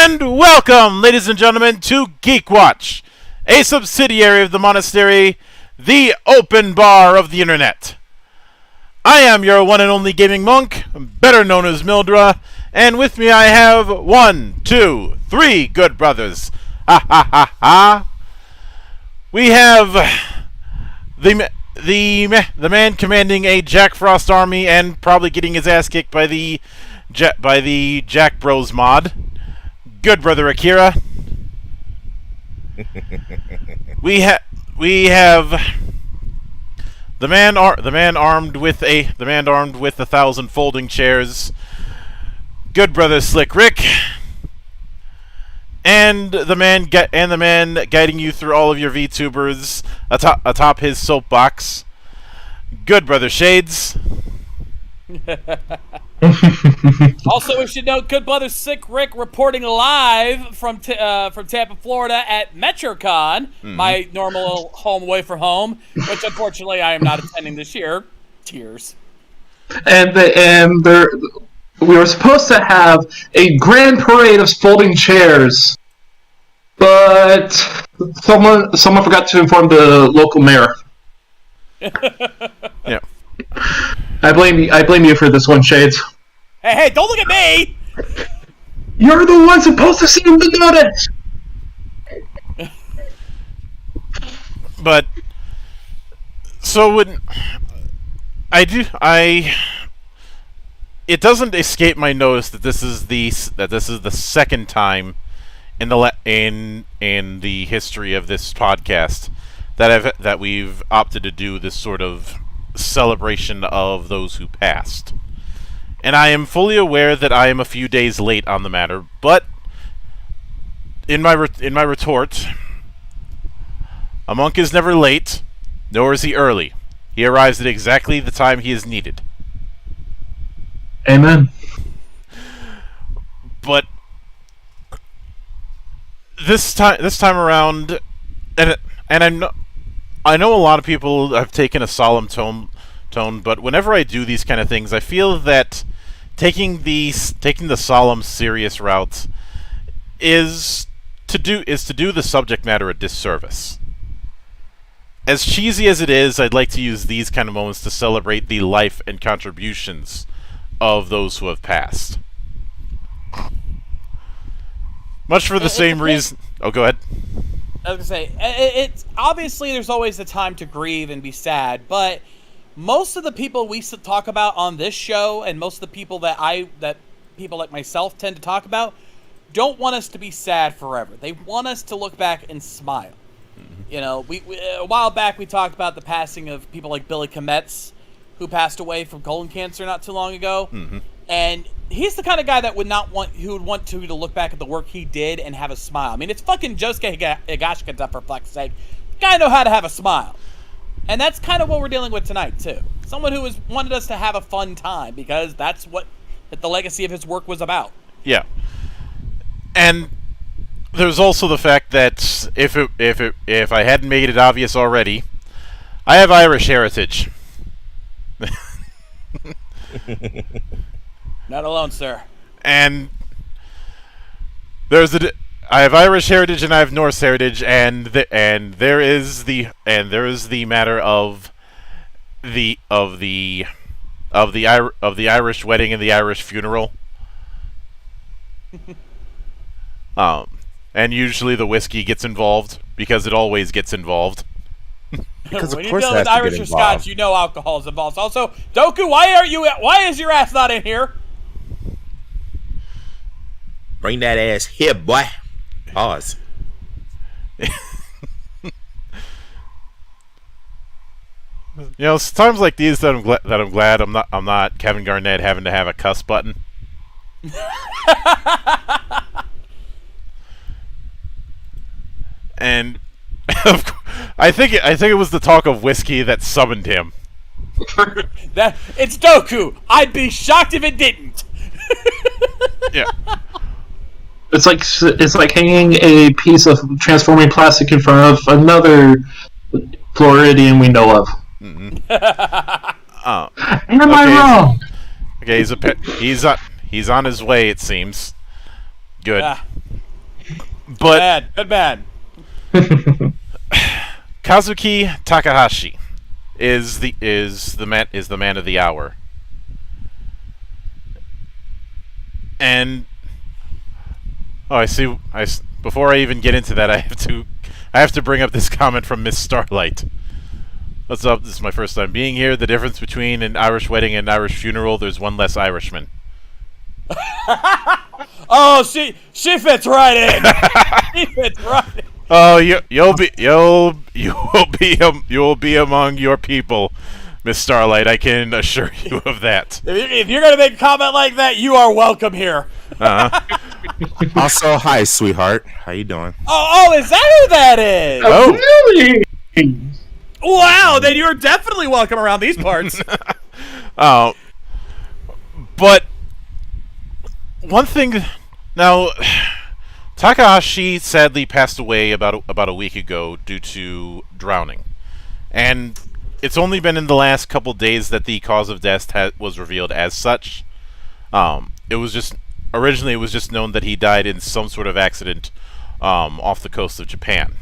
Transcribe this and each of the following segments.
And welcome, ladies and gentlemen, to GeekWatch, a subsidiary of the Monastery, the open bar of the internet. I am your one and only gaming monk, better known as Mildra, and with me I have 1, 2, 3 good brothers. Ha ha ha ha. We have the man commanding a Jack Frost army and probably getting his ass kicked by the Jack Bros mod. Good brother Akira. we have the man armed with 1,000 folding chairs. Good brother Slick Rick. And the man guiding you through all of your VTubers atop his soapbox. Good brother Shades. Also, we should note, good brother Sick Rick reporting live from Tampa, Florida at MetroCon, my normal home away from home, which unfortunately I am not attending this year. Tears. And we were supposed to have a grand parade of folding chairs, but someone forgot to inform the local mayor. Yeah. I blame you for this one, Shades. Hey, don't look at me! You're the one supposed to see the notice! But so when it doesn't escape my notice that this is the second time in the history of this podcast that we've opted to do this sort of celebration of those who passed. And I am fully aware that I am a few days late on the matter, but in my retort, a monk is never late, nor is he early. He arrives at exactly the time he is needed. Amen. But this time around, and I know a lot of people have taken a solemn tone, but whenever I do these kind of things, I feel that taking the solemn, serious route is to do the subject matter a disservice. As cheesy as it is, I'd like to use these kind of moments to celebrate the life and contributions of those who have passed. Much for the same reason. Oh, go ahead. I was gonna say, it's obviously there's always a time to grieve and be sad, but most of the people we talk about on this show, and most of the people that people like myself tend to talk about, don't want us to be sad forever. They want us to look back and smile. Mm-hmm. You know, we a while back we talked about the passing of people like Billy Kometz, who passed away from colon cancer not too long ago, and he's the kind of guy that would want to look back at the work he did and have a smile. I mean, it's fucking Josuke Higashikata, for fuck's sake. The guy know how to have a smile. And that's kind of what we're dealing with tonight, too. Someone who wanted us to have a fun time, because that's what the legacy of his work was about. Yeah. And there's also the fact that if I hadn't made it obvious already, I have Irish heritage. Not alone, sir. And I have Irish heritage and I have Norse heritage, and there is the matter of the Irish wedding and the Irish funeral. And usually the whiskey gets involved, because it always gets involved. Because when you're dealing with Irish or Scots, you know alcohol is involved. Also, Doku, why is your ass not in here? Bring that ass here, boy. Pause. You know, it's times like these that I'm glad I'm not Kevin Garnett having to have a cuss button. And I think it was the talk of whiskey that summoned him. It's Doku. I'd be shocked if it didn't. Yeah. It's like hanging a piece of transforming plastic in front of another Floridian we know of. Mm-hmm. Am I wrong? Okay, he's on his way, it seems. Good. But Good man. Kazuki Takahashi is the man of the hour. And I see. Before I even get into that, I have to bring up this comment from Miss Starlight. What's up? This is my first time being here. The difference between an Irish wedding and an Irish funeral: there's one less Irishman. Oh, she fits right in. She fits right in. Oh, you'll be among your people, Miss Starlight. I can assure you of that. If you're gonna make a comment like that, you are welcome here. Also, hi, sweetheart. How you doing? Oh, is that who that is? Oh. Really? Wow, then you're definitely welcome around these parts. But one thing now, Takahashi sadly passed away about a week ago due to drowning, and it's only been in the last couple days that the cause of death was revealed as such. It was just known that he died in some sort of accident off the coast of Japan.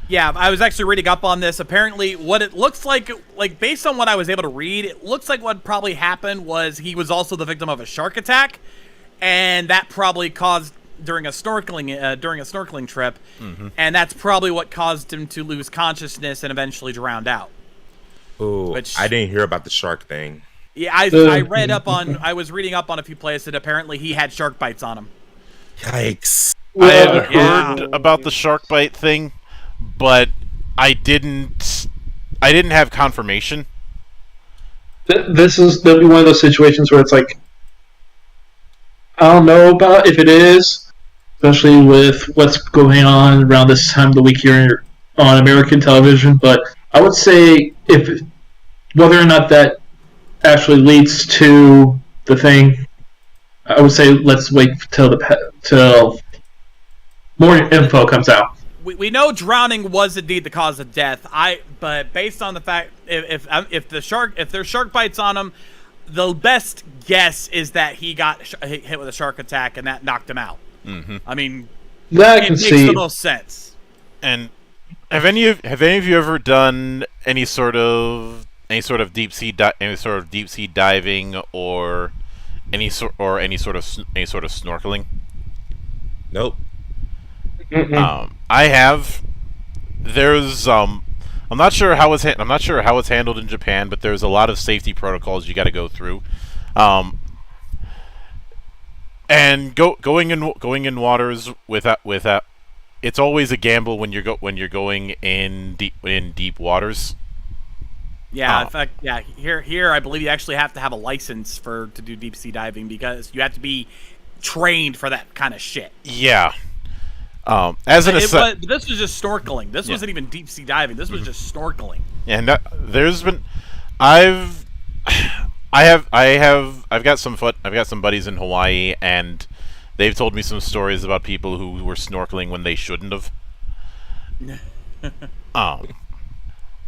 Yeah, I was actually reading up on this. Apparently, what it looks like based on what I was able to read, it looks like what probably happened was he was also the victim of a shark attack, and that probably caused during a snorkeling trip, and that's probably what caused him to lose consciousness and eventually drowned out. Oh, I didn't hear about the shark thing. Yeah, I was reading up on a few places that apparently he had shark bites on him. Yikes! I had heard about the shark bite thing, but I didn't have confirmation. This is one of those situations where it's like, I don't know about if it is, especially with what's going on around this time of the week here on American television, but I would say whether or not that actually leads to the thing, I would say let's wait till more info comes out. We know drowning was indeed the cause of death. But based on the fact if there's shark bites on him, the best guess is that he got hit with a shark attack and that knocked him out. Mm-hmm. I mean, that it makes the most sense. And have any of you ever done any sort of deep sea diving or any sort of snorkeling? Nope. I have. There's I'm not sure how it's handled in Japan, but there's a lot of safety protocols you got to go through. And going in waters without it's always a gamble when you're going in deep waters. Yeah, in fact, yeah. Here, I believe you actually have to have a license to do deep sea diving because you have to be trained for that kind of shit. Yeah. This was just snorkeling. This wasn't even deep sea diving. This was just snorkeling. And there's been, I've got some buddies in Hawaii, and they've told me some stories about people who were snorkeling when they shouldn't have.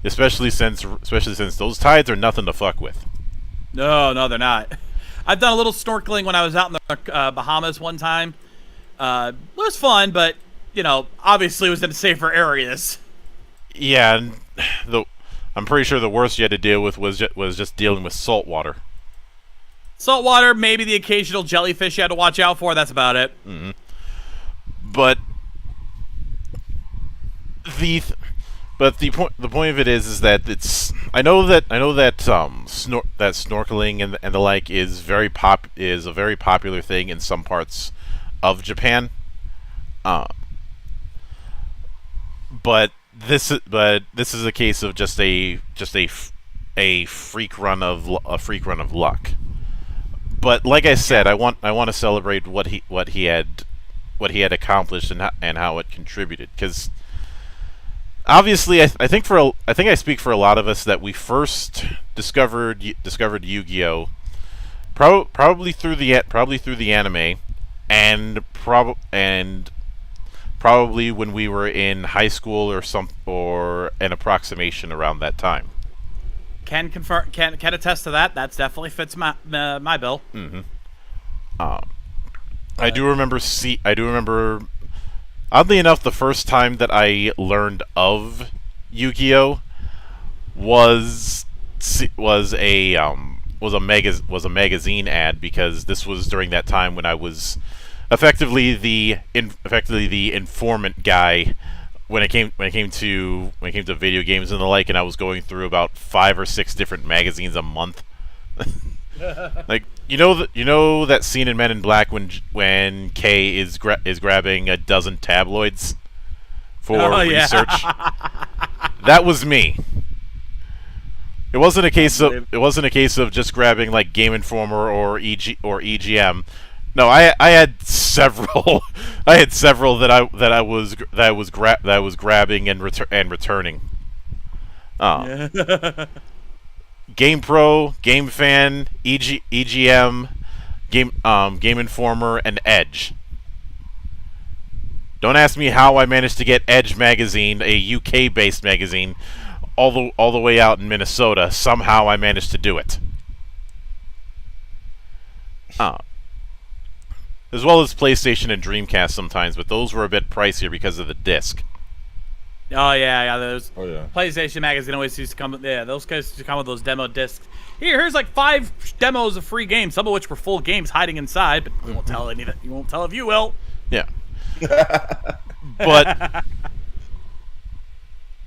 Especially since those tides are nothing to fuck with. No, they're not. I've done a little snorkeling when I was out in the Bahamas one time. It was fun, but obviously it was in safer areas. Yeah, and I'm pretty sure the worst you had to deal with was just dealing with salt water. Salt water, maybe the occasional jellyfish you had to watch out for. That's about it. Mm-hmm. But the point of it is that it's I know that snorkeling and the like is a very popular thing in some parts of Japan. But this is a case of just a freak run of luck. But like I said, I want to celebrate what he had accomplished and how it contributed, because obviously I think I speak for a lot of us that we first discovered Yu-Gi-Oh! Probably through the anime, and probably when we were in high school or an approximation around that time. Can attest to that. That's definitely fits my bill. Mm-hmm. I do remember Oddly enough, the first time that I learned of Yu-Gi-Oh was a magazine ad, because this was during that time when I was effectively the informant guy when it came to video games and the like, and I was going through about 5 or 6 different magazines a month. Like, you know that scene in Men in Black when Kay is grabbing a dozen tabloids for research? That was me. It wasn't a case of just grabbing like Game Informer or EGM. No, I had several. I had several that I was grabbing and returning. Game Pro, Game Fan, EGM, Game Informer, and Edge. Don't ask me how I managed to get Edge magazine, a UK-based magazine, all the way out in Minnesota. Somehow I managed to do it. As well as PlayStation and Dreamcast sometimes, but those were a bit pricier because of the disc. Oh yeah. Those PlayStation magazine always used to come. Yeah, those guys used to come with those demo discs. Here's like 5 demos of free games, some of which were full games hiding inside, but we won't tell any that. You won't tell if you will. Yeah. But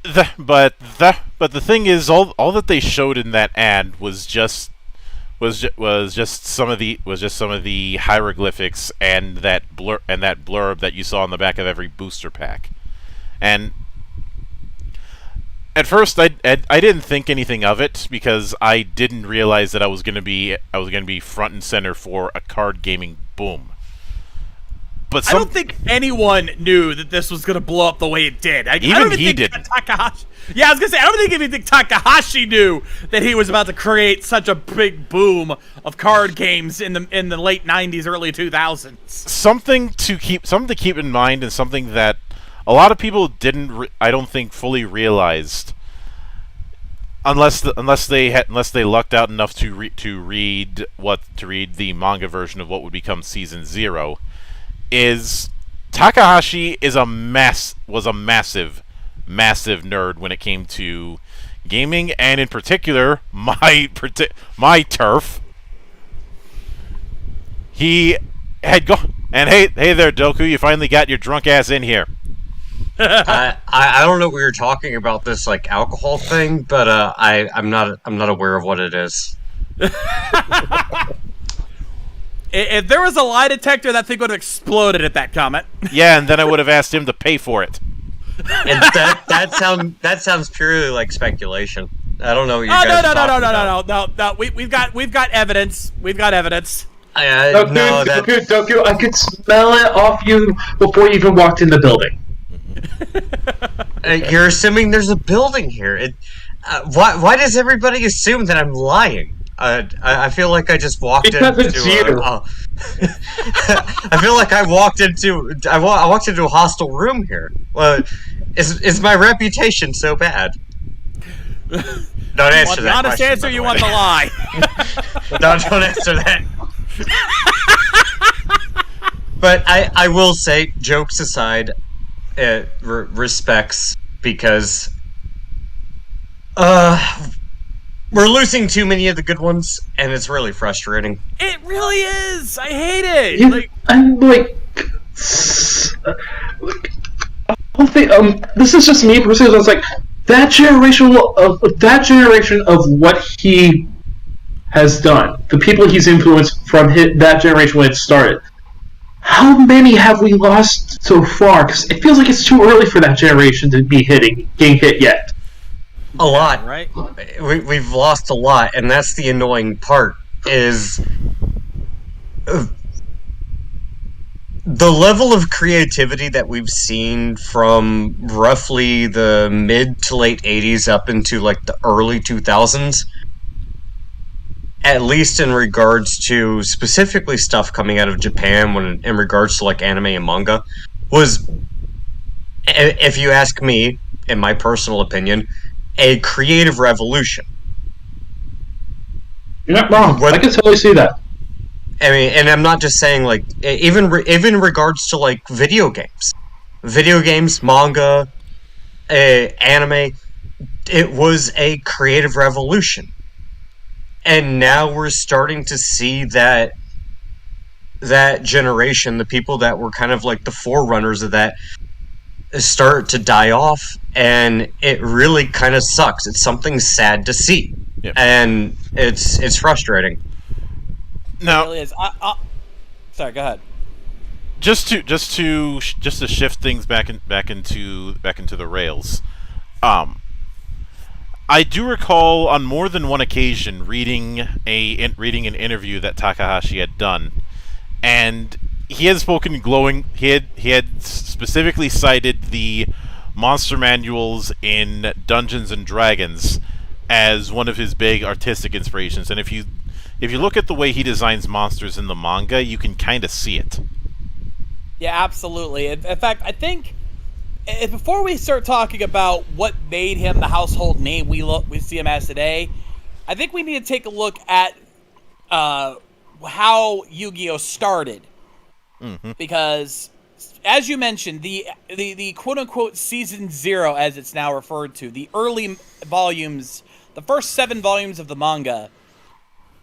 the thing is, all that they showed in that ad was just some of the hieroglyphics and that blurb that you saw on the back of every booster pack. And at first I didn't think anything of it, because I didn't realize that I was going to be front and center for a card gaming boom. But I don't think anyone knew that this was going to blow up the way it did. I don't even think Takahashi. Yeah, I was going to say, I don't even think Takahashi knew that he was about to create such a big boom of card games in the late 90s, early 2000s. Something to keep in mind, and something that a lot of people I don't think fully realized, unless they lucked out enough to read the manga version of what would become Season 0. Is Takahashi was a massive nerd when it came to gaming, and in particular my turf. He had gone, and hey there, Doku, you finally got your drunk ass in here. I don't know what you're talking about, this like alcohol thing, but I'm not aware of what it is. If there was a lie detector, that thing would have exploded at that comment. Yeah, and then I would have asked him to pay for it. And that sounds purely like speculation. I don't know what you guys are talking about. No. We've got evidence. We've got evidence. Doku, I could smell it off you before you even walked in the building. You're assuming there's a building here. Why does everybody assume that I'm lying? I feel like I just walked into. It's you. I feel like I walked into a hostile room here. Well, is my reputation so bad? Don't answer that question. You want the honest answer, you want the lie. Don't answer that. But I will say, jokes aside, respects, because we're losing too many of the good ones, and it's really frustrating. It really is. I hate it. Yeah, I'm like, this is just me personally. I was like, that generation of what he has done, the people he's influenced from that generation when it started. How many have we lost so far? Because it feels like it's too early for that generation to be getting hit yet. A lot, right? We've lost a lot, and that's the annoying part. Is the level of creativity that we've seen from roughly the mid to late 80s up into like the early 2000s, at least in regards to specifically stuff coming out of Japan in regards to like anime and manga, was, if you ask me, in my personal opinion, a creative revolution. You're not wrong. I can totally see that. I mean, and I'm not just saying like even in regards to like video games. video games, manga, anime. It was a creative revolution. And now we're starting to see that generation, the people that were kind of like the forerunners of that, start to die off, and it really kind of sucks. It's something sad to see. Yep. And it's frustrating. Now, It really is. Sorry, go ahead. just to shift things back into the rails. I do recall on more than one occasion reading an interview that Takahashi had done, and he had spoken glowing. He had specifically cited the monster manuals in Dungeons and Dragons as one of his big artistic inspirations. And if you look at the way he designs monsters in the manga, you can kind of see it. Yeah, absolutely. In fact, I think before we start talking about what made him the household name we see him as today, I think we need to take a look at how Yu-Gi-Oh started. Mm-hmm. Because, as you mentioned, the quote-unquote Season 0, as it's now referred to, the early volumes, the first 7 volumes of the manga,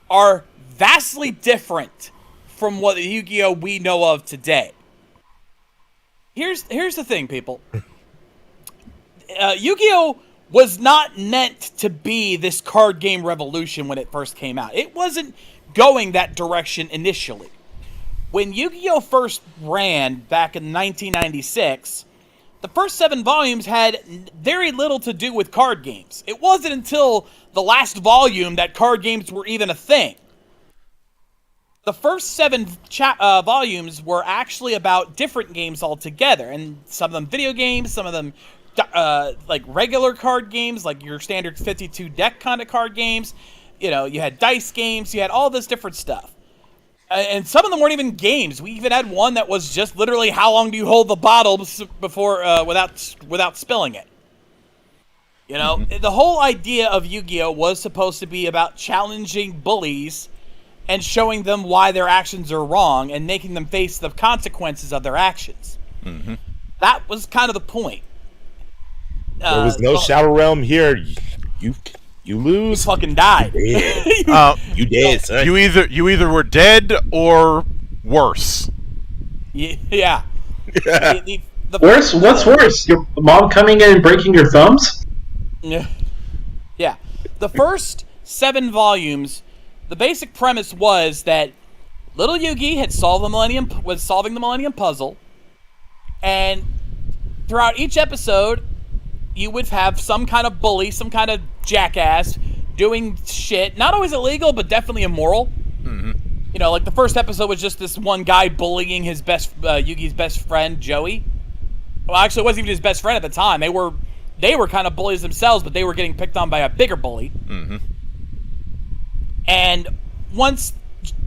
are vastly different from what the Yu-Gi-Oh we know of today. Here's the thing, people. Yu-Gi-Oh was not meant to be this card game revolution when it first came out. It wasn't going that direction initially. When Yu-Gi-Oh first ran back in 1996, the first 7 volumes had very little to do with card games. It wasn't until the last volume that card games were even a thing. The first 7 volumes were actually about different games altogether, and some of them video games, some of them like regular card games, like your standard 52 deck kind of card games. You know, you had dice games, you had all this different stuff. And some of them weren't even games. We even had one that was just literally how long do you hold the bottle before without spilling it. You know, the whole idea of Yu-Gi-Oh was supposed to be about challenging bullies and showing them why their actions are wrong and making them face the consequences of their actions. Mm-hmm. That was kind of the point. There was no Shadow Realm here. You lose. You fucking died. You dead, son. You either were dead or worse. Yeah. The Worse? What's worse? Your mom coming in and breaking your thumbs? Yeah. The first 7 volumes, the basic premise was that little Yugi was solving the Millennium Puzzle, and throughout each episode, you would have some kind of bully, some kind of jackass doing shit, not always illegal, but definitely immoral. Mm-hmm. You know, like the first episode was just this one guy bullying his Yugi's best friend, Joey. Well, actually, it wasn't even his best friend at the time. They were kind of bullies themselves, but they were getting picked on by a bigger bully. Mm-hmm. And once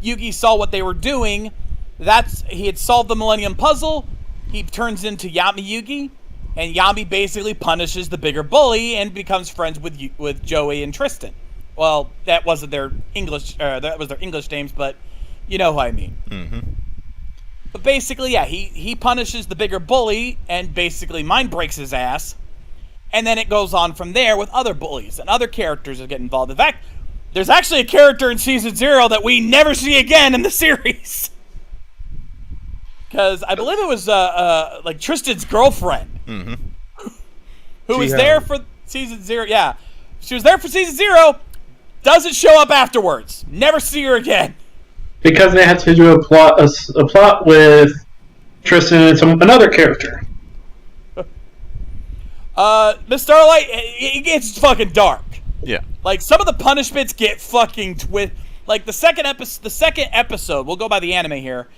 Yugi saw what they were doing, he had solved the Millennium Puzzle. He turns into Yami Yugi. And Yami basically punishes the bigger bully and becomes friends with Joey and Tristan. Well, that wasn't their English. That was their English names, but you know who I mean. Mm-hmm. But basically, yeah, he punishes the bigger bully and basically mind breaks his ass. And then it goes on from there with other bullies and other characters that get involved. In fact, there's actually a character in Season 0 that we never see again in the series. Because I believe it was like Tristan's girlfriend, who was there for Season 0. Yeah, she was there for Season 0. Doesn't show up afterwards. Never see her again. Because they had to do a plot with Tristan and another character. Miss Starlight, it gets fucking dark. Yeah. Like some of the punishments get fucking like the second episode. We'll go by the anime here.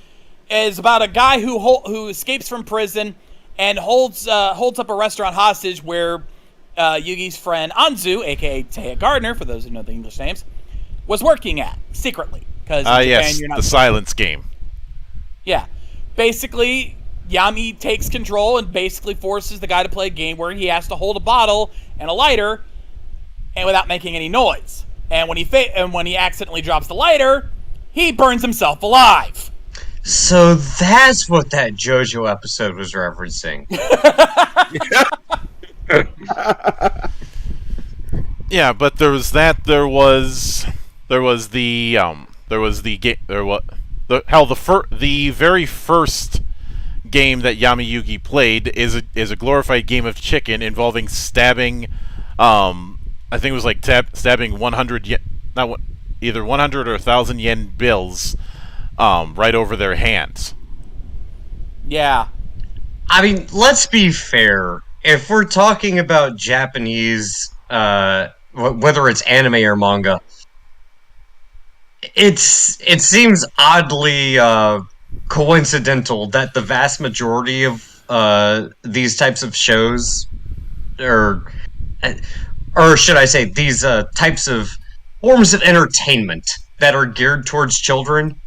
Is about a guy who escapes from prison and holds up a restaurant hostage where Yugi's friend Anzu, aka Taya Gardner, for those who know the English names, was working at secretly. Because yes, the silence game. Yeah, basically Yami takes control and basically forces the guy to play a game where he has to hold a bottle and a lighter, and without making any noise. And when he accidentally drops the lighter, he burns himself alive. So that's what that JoJo episode was referencing. Yeah, but there was that. There was the very first game that Yamayugi played is a glorified game of chicken involving stabbing. I think it was like stabbing 100 yen, either 100 or 1,000 yen bills, right over their hands. Yeah. I mean, let's be fair. If we're talking about Japanese, whether it's anime or manga, it seems oddly coincidental that the vast majority of these types of shows, or should I say, these types of forms of entertainment that are geared towards children,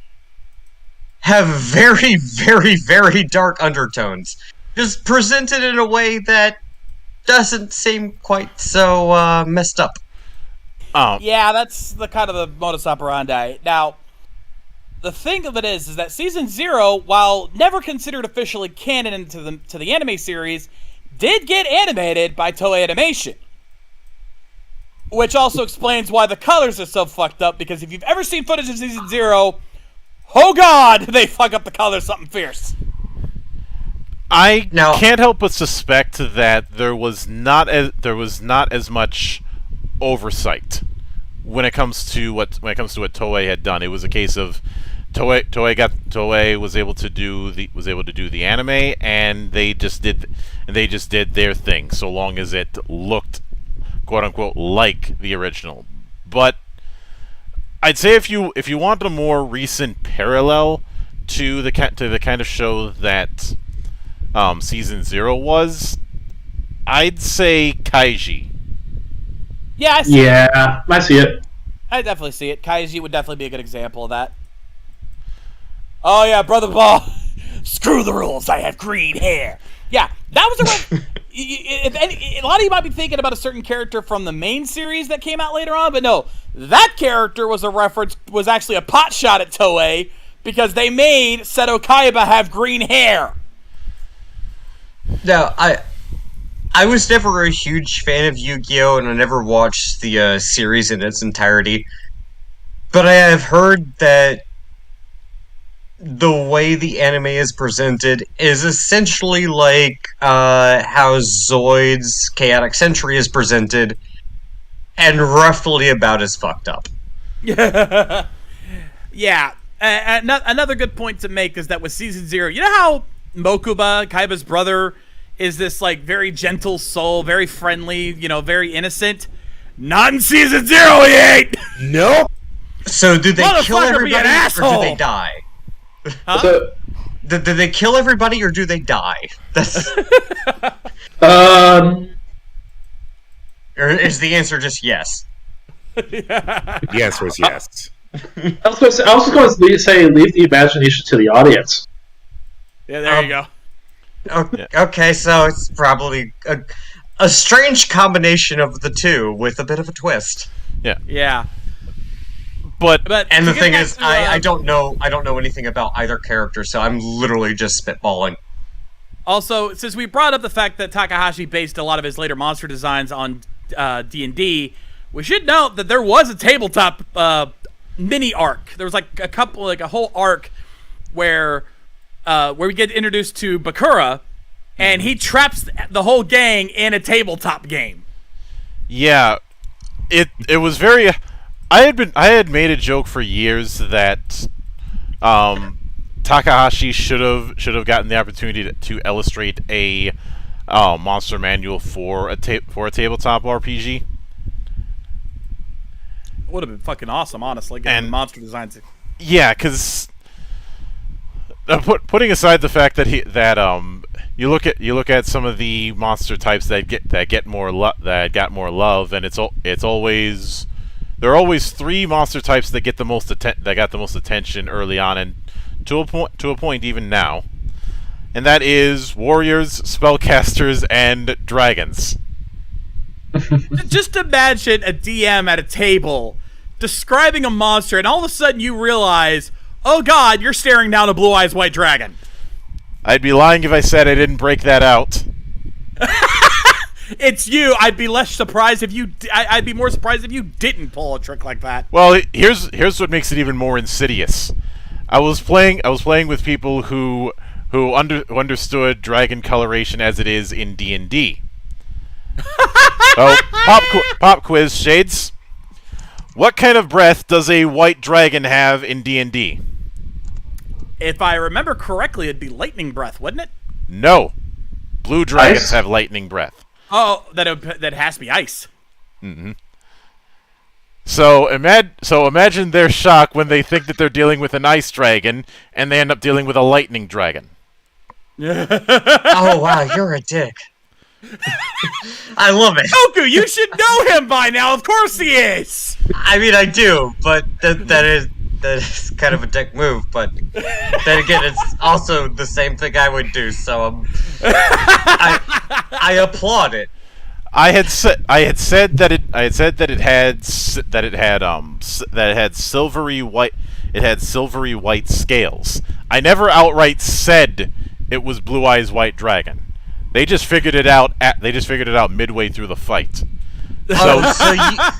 have very, very, very dark undertones. Just presented in a way that doesn't seem quite so messed up. Yeah, that's the kind of the modus operandi. Now, the thing of it is that Season 0, while never considered officially canon to the anime series, did get animated by Toei Animation. Which also explains why the colors are so fucked up, because if you've ever seen footage of Season 0, oh god, they fuck up the colors something fierce. I can't help but suspect that there was not as much oversight when it comes to what Toei had done. It was a case of Toei was able to do the anime, and they just did their thing, so long as it looked, quote unquote, like the original. But I'd say if you want a more recent parallel to the kind of show that Season 0 was, I'd say Kaiji. Yeah, I see it. I see it. I definitely see it. Kaiji would definitely be a good example of that. Oh yeah, Brother Ball. Screw the rules. I have green hair. Yeah, that was a lot of you might be thinking about a certain character from the main series that came out later on, but no, that character was actually a pot shot at Toei because they made Seto Kaiba have green hair. Now, I was never a huge fan of Yu-Gi-Oh! And I never watched the series in its entirety. But I have heard that the way the anime is presented is essentially like how Zoid's Chaotic Century is presented, and roughly about as fucked up. Yeah. Another good point to make is that with Season 0, you know how Mokuba, Kaiba's brother, is this like very gentle soul, very friendly, very innocent? Not in Season 0, he ain't! Nope! So did they kill everybody or do they die? Huh? So, did they kill everybody or do they die? That's... um, Or is the answer just yes? The answer is yes. I was going to say leave the imagination to the audience. Yeah, there you go. Okay, so it's probably a strange combination of the two with a bit of a twist. Yeah. But And the thing is, I don't know anything about either character, so I'm literally just spitballing. Also, since we brought up the fact that Takahashi based a lot of his later monster designs on D&D, we should note that there was a tabletop mini arc. There was a whole arc where we get introduced to Bakura, and he traps the whole gang in a tabletop game. Yeah, it was very. I had made a joke for years that Takahashi should have gotten the opportunity to illustrate a monster manual for a tabletop RPG. Would have been fucking awesome, honestly. Getting monster designs. Yeah, because putting aside the fact that you look at some of the monster types that got more love, and there are always three monster types that got the most attention early on, and to a point even now, and that is warriors, spellcasters, and dragons. Just imagine a DM at a table describing a monster, and all of a sudden you realize, Oh God, you're staring down a blue eyes white dragon. I'd be lying if I said I didn't break that out. It's you. I'd be less surprised if you. I'd be more surprised if you didn't pull a trick like that. Well, here's what makes it even more insidious. I was playing with people who understood dragon coloration as it is in D&D. Oh, pop quiz, Shades. What kind of breath does a white dragon have in D&D? If I remember correctly, it'd be lightning breath, wouldn't it? No. Blue dragons Ice? have lightning breath. Oh, that has to be ice. Mm-hmm. So imagine their shock when they think that they're dealing with an ice dragon, and they end up dealing with a lightning dragon. Oh wow, you're a dick. I love it. Goku, you should know him by now. Of course he is. I mean, I do, but that is kind of a dick move. But then again, it's also the same thing I would do. So I applaud it. I had said that it had silvery white. It had silvery white scales. I never outright said it was Blue Eyes White Dragon. They just figured it out. Midway through the fight.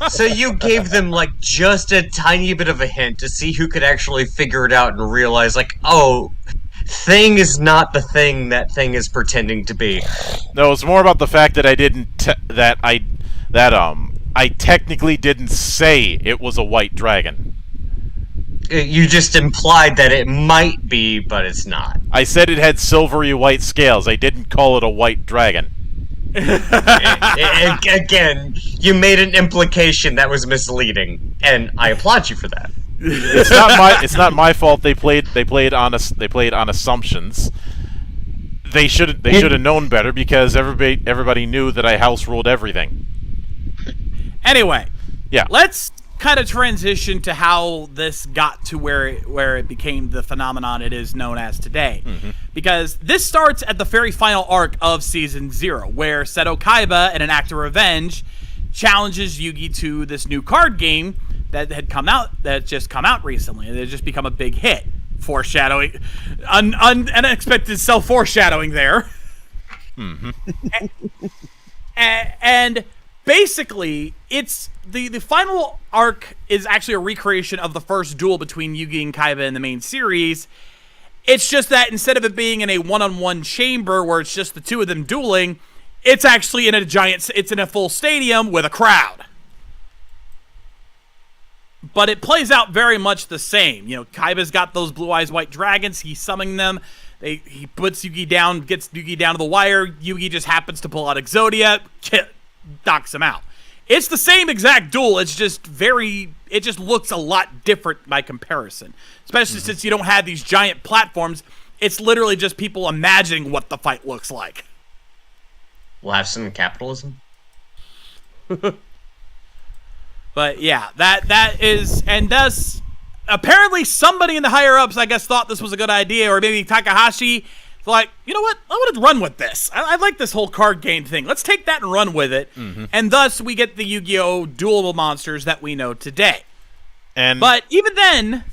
So you gave them like just a tiny bit of a hint to see who could actually figure it out and realize, like, oh, thing is not the thing that thing is pretending to be. No, it's more about the fact that I technically didn't say it was a white dragon. You just implied that it might be, but it's not. I said it had silvery white scales. I didn't call it a white dragon. Again, you made an implication that was misleading, and I applaud you for that. It's not my fault. They played on assumptions. They should have known better because everybody knew that I house ruled everything. Anyway, yeah. Let's kind of transition to how this got to where it became the phenomenon it is known as today. Mm-hmm. Because this starts at the very final arc of Season 0, where Seto Kaiba, in an act of revenge, challenges Yugi to this new card game that had just come out recently. It had just become a big hit. Foreshadowing. Unexpected self-foreshadowing there. Mm-hmm. and basically, it's the final arc is actually a recreation of the first duel between Yugi and Kaiba in the main series. It's just that instead of it being in a one-on-one chamber where it's just the two of them dueling, it's actually in it's in a full stadium with a crowd. But it plays out very much the same. You know, Kaiba's got those blue eyes white dragons. He's summoning them. He puts Yugi down, gets Yugi down to the wire. Yugi just happens to pull out Exodia, knocks him out. It's the same exact duel. It just looks a lot different by comparison. Especially since you don't have these giant platforms. It's literally just people imagining what the fight looks like. We'll have some capitalism. But yeah, that is, and thus, apparently somebody in the higher ups, I guess, thought this was a good idea, or maybe Takahashi, like, you know what, I want to run with this. I like this whole card game thing. Let's take that and run with it. Mm-hmm. And thus, we get the Yu-Gi-Oh! Duel monsters that we know today. But even then,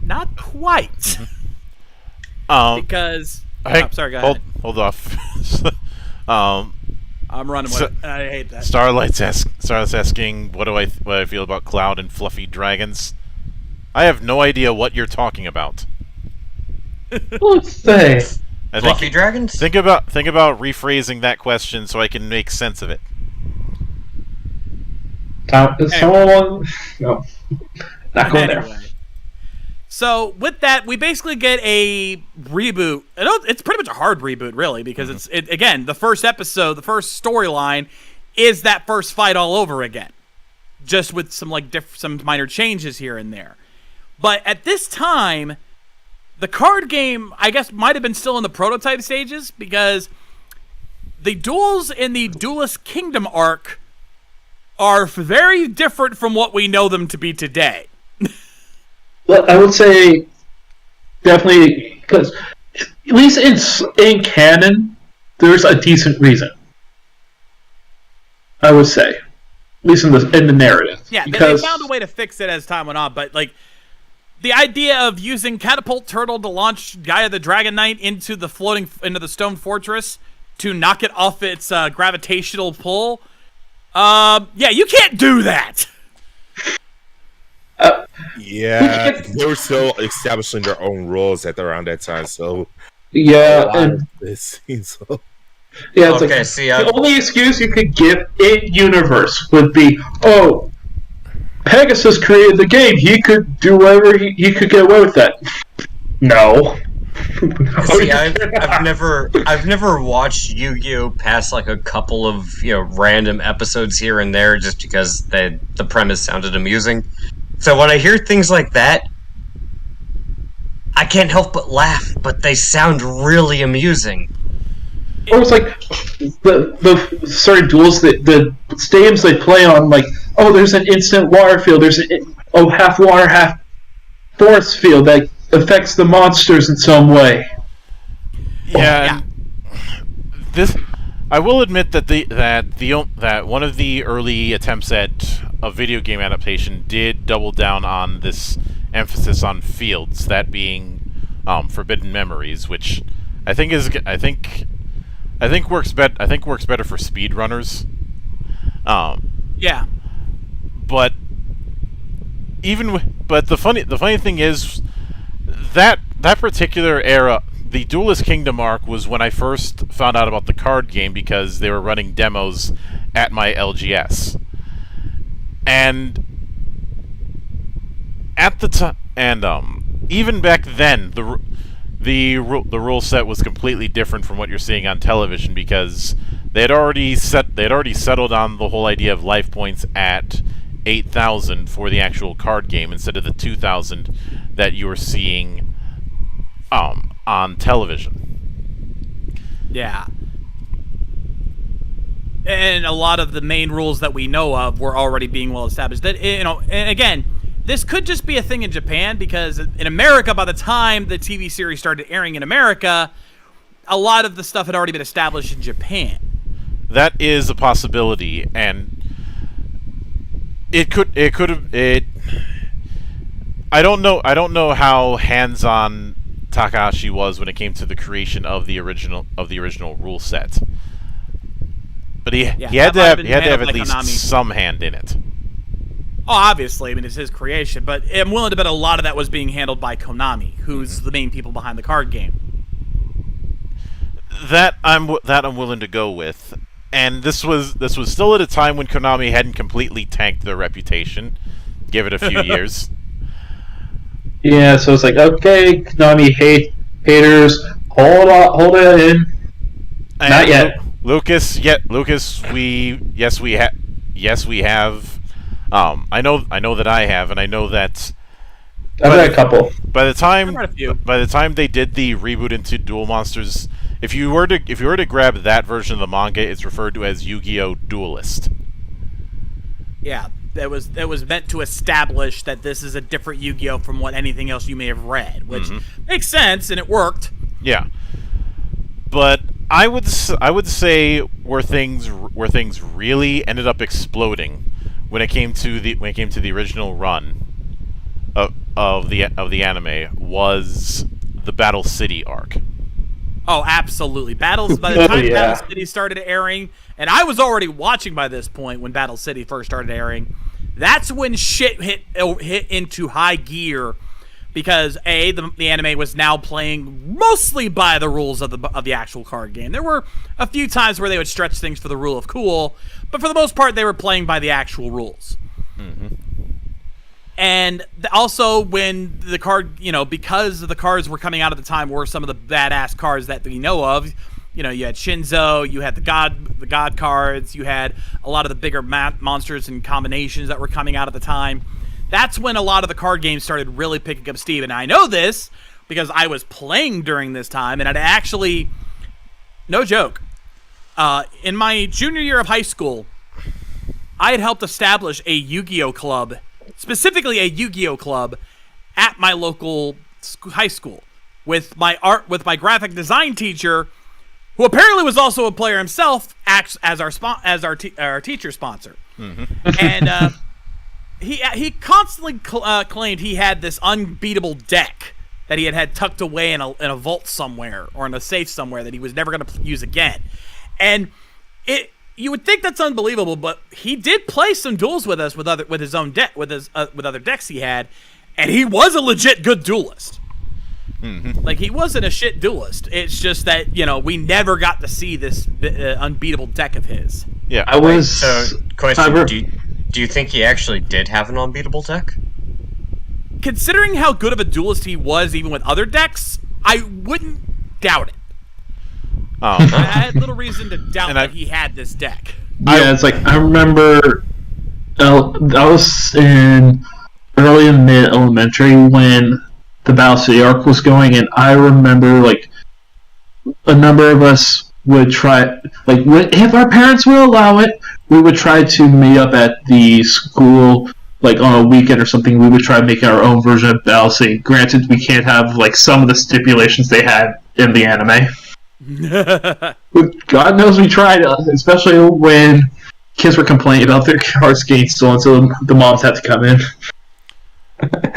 not quite. Mm-hmm. Because, sorry, go ahead. Hold off. I'm running with it. I hate that. Starlight's asking, what I feel about Cloud and Fluffy Dragons. I have no idea what you're talking about. Let's say Fluffy Dragons? Think about rephrasing that question so I can make sense of it. Someone? No. Not going there. So with that, we basically get a reboot. It's pretty much a hard reboot, really, because again, the first episode, the first storyline, is that first fight all over again, just with some some minor changes here and there. But at this time, the card game, I guess, might have been still in the prototype stages because the duels in the Duelist Kingdom arc are very different from what we know them to be today. Well, I would say definitely because at least in canon, there's a decent reason. I would say, at least in the narrative. Yeah, because they found a way to fix it as time went on. But the idea of using Catapult Turtle to launch Gaia the Dragon Knight into the stone fortress to knock it off its gravitational pull. Yeah, you can't do that. Yeah, they were still establishing their own rules around that time, so yeah, and this seems so. yeah, it's Okay, like see, the only excuse you could give in universe would be, oh, Pegasus created the game. He could do whatever he could get away with that. No. See, I've never watched Yu-Gi-Oh! Past like a couple of random episodes here and there, just because the premise sounded amusing. So when I hear things like that, I can't help but laugh. But they sound really amusing. Or it's like the certain duels that the stadiums they play on, like, oh, there's an instant water field. There's half water, half forest field that affects the monsters in some way. Yeah. This, I will admit that one of the early attempts at a video game adaptation did double down on this emphasis on fields, that being Forbidden Memories, which I think works better for speedrunners. Yeah. But the funny thing is that particular era, the Duelist Kingdom arc, was when I first found out about the card game because they were running demos at my LGS. And at the time, even back then, the rule set was completely different from what you're seeing on television, because they had already settled on the whole idea of life points at 8,000 for the actual card game instead of the 2,000 that you were seeing on television. Yeah. And a lot of the main rules that we know of were already being well established. That, and again, this could just be a thing in Japan, because in America, by the time the TV series started airing in America, a lot of the stuff had already been established in Japan. That is a possibility, and I don't know how hands-on Takahashi was when it came to the creation of the original rule set. But he had to have at least Konami. some hand in it. Oh, obviously, I mean, it's his creation, but I'm willing to bet a lot of that was being handled by Konami, who's the main people behind the card game. That I'm willing to go with. And this was still at a time when Konami hadn't completely tanked their reputation. Give it a few years. Yeah, so it's like, okay, Konami haters, hold it in. And Not yet. Lucas, we have. I know that I have, and I know that. I've had a couple. By the time I've had a few. By the time they did the reboot into Duel Monsters, if you were to grab that version of the manga, it's referred to as Yu-Gi-Oh! Duelist. Yeah, that was meant to establish that this is a different Yu-Gi-Oh! From what anything else you may have read, which makes sense, and it worked. Yeah, but I would say where things really ended up exploding when it came to the original run of the anime was the Battle City arc. Oh, absolutely. By the time Battle City started airing, and I was already watching by this point when Battle City first started airing, that's when shit hit into high gear, because the anime was now playing mostly by the rules of the actual card game. There were a few times where they would stretch things for the rule of cool, but for the most part they were playing by the actual rules. And also when the card, because the cards were coming out at the time were some of the badass cards that we know of. You had Shinzo, you had the god cards, you had a lot of the bigger monsters and combinations that were coming out at the time. That's when a lot of the card games started really picking up steam. And I know this because I was playing during this time, and I'd actually, no joke, in my junior year of high school, I had helped establish a Yu-Gi-Oh! Club, specifically a Yu-Gi-Oh! Club at my local high school with my graphic design teacher, who apparently was also a player himself, acts as our teacher sponsor. And he constantly claimed he had this unbeatable deck that he had tucked away in a vault somewhere or in a safe somewhere that he was never going to use again. And you would think that's unbelievable, but he did play some duels with us with his own deck with other decks he had, and he was a legit good duelist. Mm-hmm. Like, he wasn't a shit duelist. It's just that, we never got to see this unbeatable deck of his. Yeah, I was. So, question: do you think he actually did have an unbeatable deck? Considering how good of a duelist he was, even with other decks, I wouldn't doubt it. Oh. I had little reason to doubt that he had this deck. Yeah, it's like, I remember I was in early and mid elementary when the Battle City arc was going, and I remember, like, a number of us would try, like, if our parents would allow it, we would try to meet up at the school, like, on a weekend or something. We would try to make our own version of Battle City. Granted, we can't have, like, some of the stipulations they had in the anime. God knows we tried, especially when kids were complaining about their cards getting stolen, so the moms had to come in.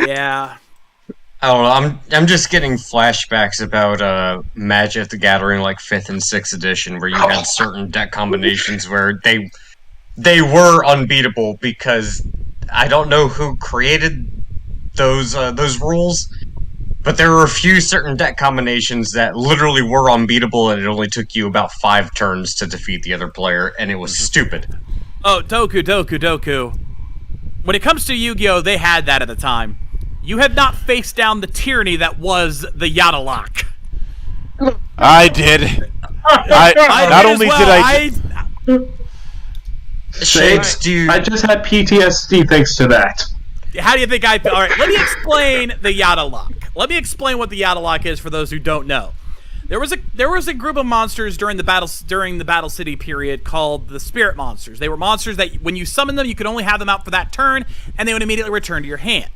Yeah. I don't know. I'm just getting flashbacks about Magic the Gathering, like 5th and 6th edition, where you had certain deck combinations where they were unbeatable because I don't know who created those rules, but there were a few certain deck combinations that literally were unbeatable, and it only took you about 5 turns to defeat the other player, and it was stupid. Oh, Doku. When it comes to Yu-Gi-Oh, they had that at the time. You have not faced down the tyranny that was the Yada lock. I did. Not only did I. Shades, I just had PTSD thanks to that. How do you think I feel? All right, let me explain the Yada lock. Let me explain what the Yada lock is for those who don't know. There was a group of monsters during the Battle City period called the Spirit Monsters. They were monsters that when you summon them, you could only have them out for that turn, and they would immediately return to your hand.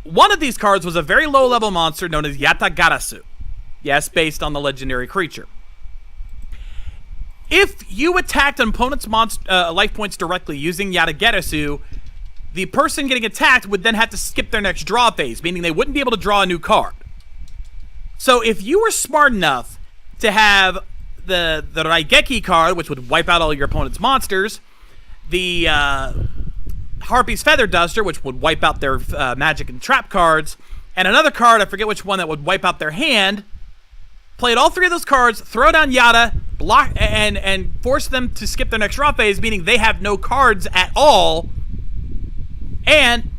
One of these cards was a very low-level monster known as Yatagarasu. Yes, based on the legendary creature. If you attacked an opponent's life points directly using Yatagarasu, the person getting attacked would then have to skip their next draw phase, meaning they wouldn't be able to draw a new card. So if you were smart enough to have the Raigeki card, which would wipe out all your opponent's monsters, the Harpy's Feather Duster, which would wipe out their magic and trap cards, and another card, I forget which one, that would wipe out their hand, played all 3 of those cards, throw down Yada, block, and force them to skip their next draw phase, meaning they have no cards at all, and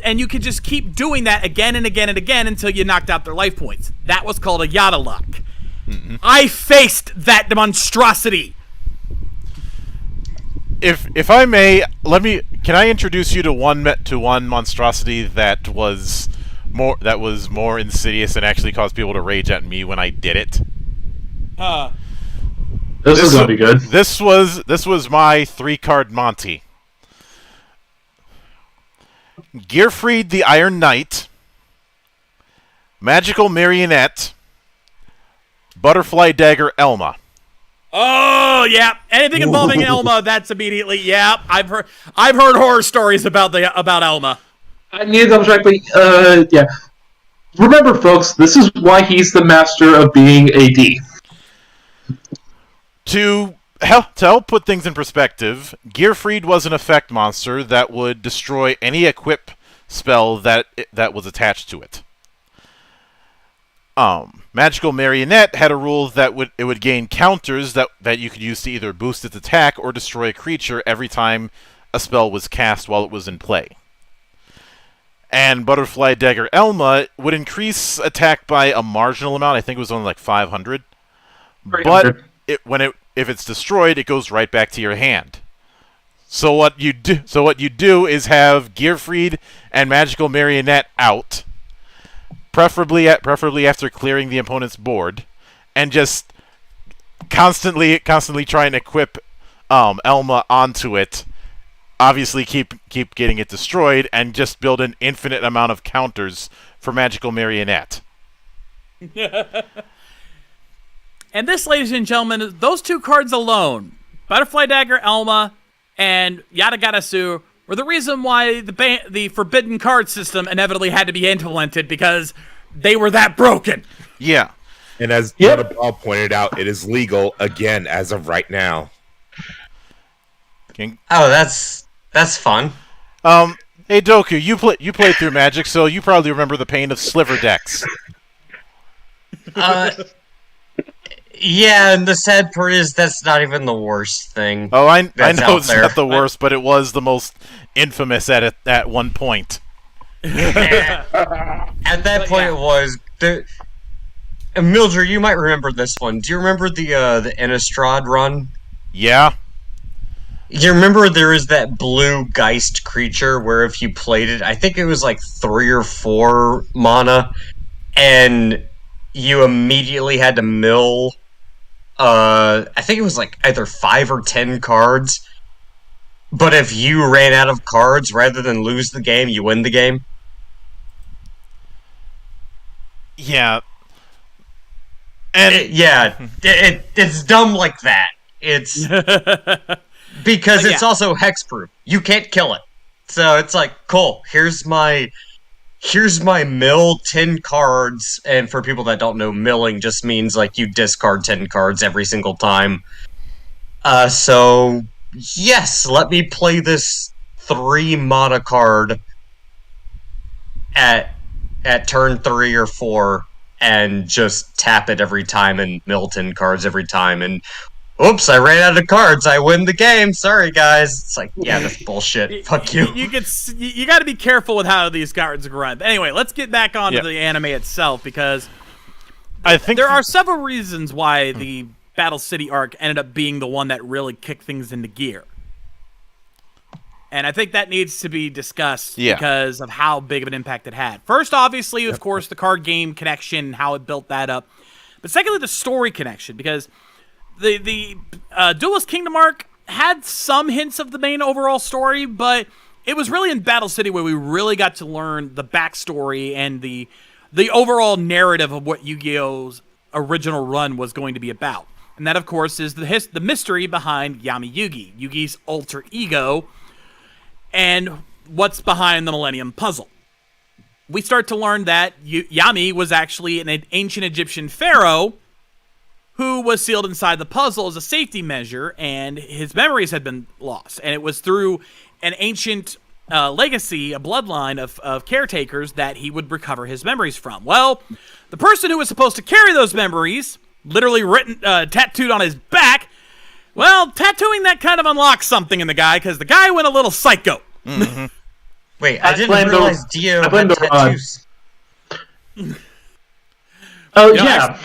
you could just keep doing that again and again and again until you knocked out their life points. That was called a Yada lock. Mm-hmm. I faced that monstrosity. If I may, can I introduce you to one monstrosity that was more insidious and actually caused people to rage at me when I did it? This is gonna be good. This was my 3-card Monty. Gearfried the Iron Knight, Magical Marionette, Butterfly Dagger Elma. Oh yeah, anything involving Elma, that's immediately I've heard horror stories about Elma. I need to double check, but yeah. Remember, folks, this is why he's the master of being AD. To help put things in perspective, Gearfried was an effect monster that would destroy any equip spell that was attached to it. Magical Marionette had a rule that it would gain counters that you could use to either boost its attack or destroy a creature every time a spell was cast while it was in play. And Butterfly Dagger Elma would increase attack by a marginal amount. I think it was only like 500. But if it's destroyed, it goes right back to your hand. So what you do is have Gearfried and Magical Marionette out, preferably after clearing the opponent's board, and just constantly try and equip Elma onto it. Obviously, keep getting it destroyed, and just build an infinite amount of counters for Magical Marionette. And this, ladies and gentlemen, those 2 cards alone, Butterfly Dagger Elma and Yatagarasu, were the reason why the forbidden card system inevitably had to be implemented because they were that broken. Yeah. And as Bob pointed out, it is legal again as of right now. Oh, that's fun. Hey Doku, you played through Magic, so you probably remember the pain of sliver decks. Yeah, and the sad part is that's not even the worst thing. Oh, I know it's not the worst, but it was the most infamous at one point. At that point, it was. Mildred, you might remember this one. Do you remember the Innistrad Run? Yeah. You remember there is that blue Geist creature where if you played it, I think it was like 3 or 4 mana, and you immediately had to mill, I think it was like either 5 or 10 cards, but if you ran out of cards, rather than lose the game, you win the game? Yeah. And it's dumb like that. It's because it's also hexproof. You can't kill it. So it's like, cool, here's my mill 10 cards, and for people that don't know, milling just means like you discard 10 cards every single time. So yes, let me play this 3 mana card at turn 3 or 4 and just tap it every time and mill 10 cards every time, and oops, I ran out of cards. I win the game. Sorry, guys. It's like, yeah, that's bullshit. Fuck you. You got to be careful with how these cards run. But anyway, let's get back onto the anime itself, because I think there are several reasons why the Battle City arc ended up being the one that really kicked things into gear. And I think that needs to be discussed because of how big of an impact it had. First, obviously, of course, the card game connection, how it built that up. But secondly, the story connection, because the Duelist Kingdom arc had some hints of the main overall story, but it was really in Battle City where we really got to learn the backstory and the overall narrative of what Yu-Gi-Oh's original run was going to be about. And that, of course, is the mystery behind Yami Yugi, Yugi's alter ego, and what's behind the Millennium Puzzle. We start to learn that Yami was actually an ancient Egyptian pharaoh who was sealed inside the puzzle as a safety measure, and his memories had been lost. And it was through an ancient legacy, a bloodline of caretakers, that he would recover his memories from. Well, the person who was supposed to carry those memories, literally tattooed on his back, well, tattooing that kind of unlocks something in the guy, because the guy went a little psycho. Mm-hmm. Wait, I didn't realize Dio had tattoos. Oh, yeah.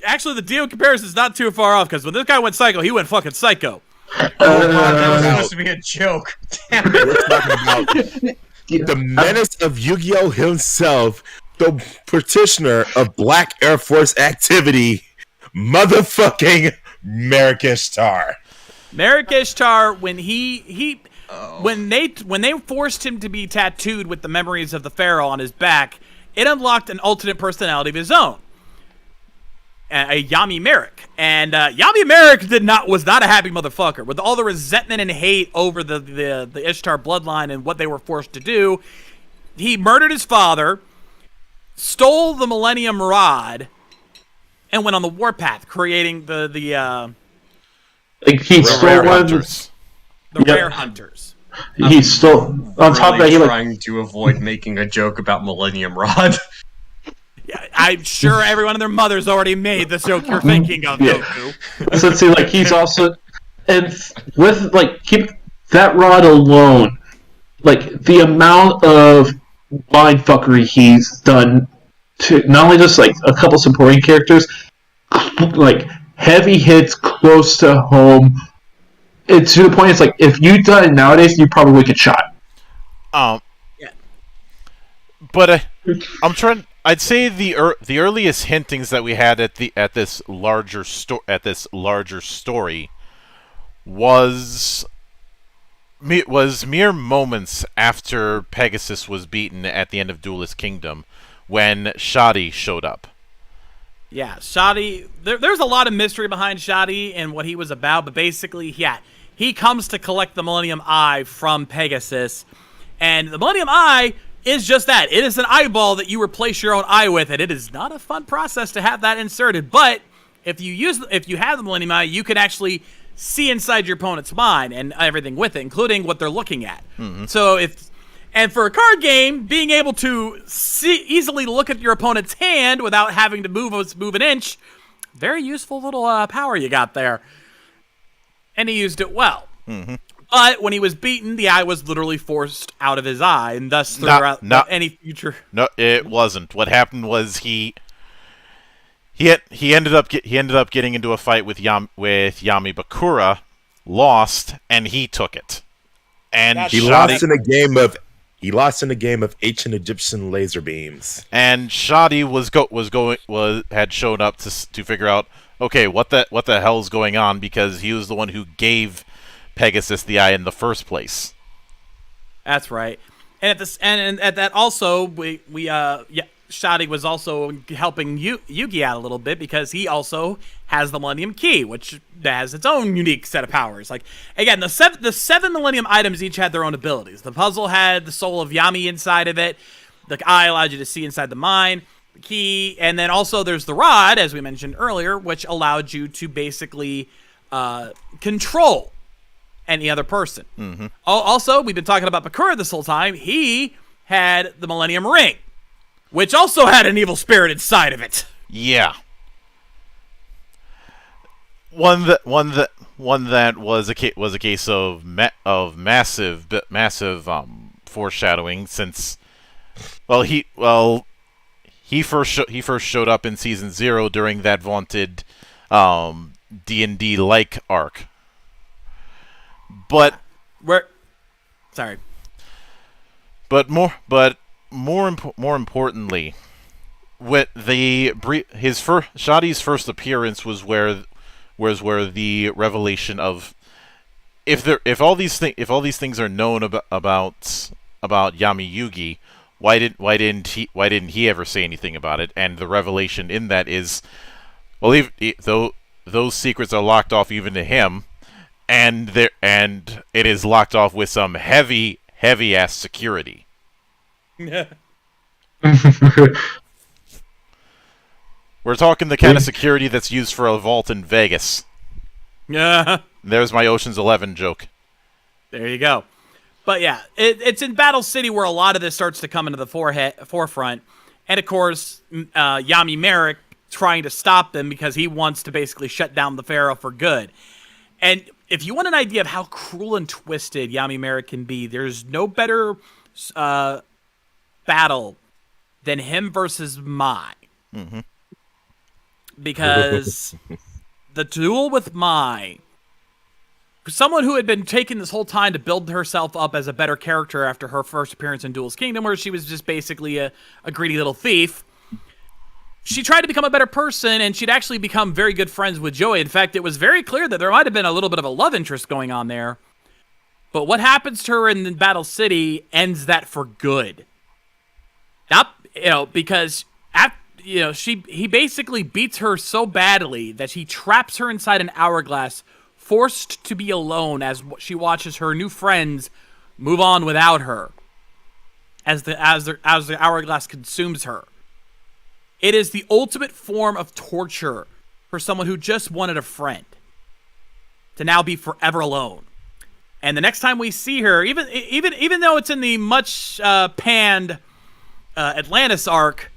Actually, the Dio comparison is not too far off, because when this guy went psycho, he went fucking psycho. Oh, God, that was supposed to be a joke. Damn it. We're talking about the menace of Yu-Gi-Oh! Himself, the petitioner of Black Air Force activity, motherfucking Merrick Ishtar. Merrick Ishtar, when when they forced him to be tattooed with the memories of the pharaoh on his back, it unlocked an alternate personality of his own, a Yami Merrick. And Yami Merrick was not a happy motherfucker. With all the resentment and hate over the Ishtar bloodline and what they were forced to do, he murdered his father, stole the Millennium Rod, and went on the warpath, creating the rare hunters. He stole. On top of that, he trying to avoid making a joke about Millennium Rod. Yeah, I'm sure everyone and their mother's already made the joke you're thinking of, Goku. So see, like, he's also, and with keep that rod alone, like the amount of mindfuckery he's done to not only just like a couple supporting characters, like heavy hits close to home. It's to the point. It's like if you done it nowadays, you probably would get shot. Yeah. But I'm trying. I'd say the earliest hintings that we had at this larger story was mere moments after Pegasus was beaten at the end of Duelist Kingdom, when Shadi showed up. Yeah, Shadi. There's a lot of mystery behind Shadi and what he was about, but basically, he he comes to collect the Millennium Eye from Pegasus, and the Millennium Eye is just that. It is an eyeball that you replace your own eye with, and it is not a fun process to have that inserted. But if you have the Millennium Eye, you can actually see inside your opponent's mind and everything with it, including what they're looking at. And for a card game, being able to easily look at your opponent's hand without having to move an inch, very useful little power you got there. And he used it well. But when he was beaten, the eye was literally forced out of his eye, and thus threw out any future. No, it wasn't. What happened was he ended up getting into a fight with Yami Bakura, lost, and he took it. And he lost in a game of ancient Egyptian laser beams. And Shadi had shown up to figure out, okay, what the hell's going on, because he was the one who gave Pegasus the eye in the first place. That's right. And at that also Shadi was also helping Yugi out a little bit, because he also has the Millennium Key, which has its own unique set of powers. Like, again, the seven Millennium items each had their own abilities. The puzzle had the soul of Yami inside of it. The eye allowed you to see inside the mind. The key, and then also there's the rod, as we mentioned earlier, which allowed you to basically control any other person. Also, we've been talking about Bakura this whole time. He had the Millennium Ring, which also had an evil spirit inside of it. Yeah. One that was a case of massive foreshadowing, since he first showed up in season 0 during that vaunted D&D like arc. But more importantly, Shadi's first appearance was where the revelation of if all these things are known about Yami Yugi, why didn't he ever say anything about it? And the revelation in that is, well, though those secrets are locked off even to him, and it is locked off with some heavy ass security. Yeah. We're talking the kind of security that's used for a vault in Vegas. Yeah. There's my Ocean's 11 joke. There you go. But yeah, it's in Battle City where a lot of this starts to come into the forefront. And of course, Yami Merrick trying to stop them because he wants to basically shut down the Pharaoh for good. And if you want an idea of how cruel and twisted Yami Merrick can be, there's no better battle than him versus Mai. Because the duel with Mai, someone who had been taking this whole time to build herself up as a better character after her first appearance in Duelist Kingdom, where she was just basically a greedy little thief, she tried to become a better person, and she'd actually become very good friends with Joey. In fact, it was very clear that there might have been a little bit of a love interest going on there. But what happens to her in Battle City ends that for good. Not, because he basically beats her so badly that he traps her inside an hourglass, forced to be alone as she watches her new friends move on without her, as the hourglass consumes her. It is the ultimate form of torture for someone who just wanted a friend to now be forever alone. And the next time we see her, even though it's in the much panned Atlantis arc,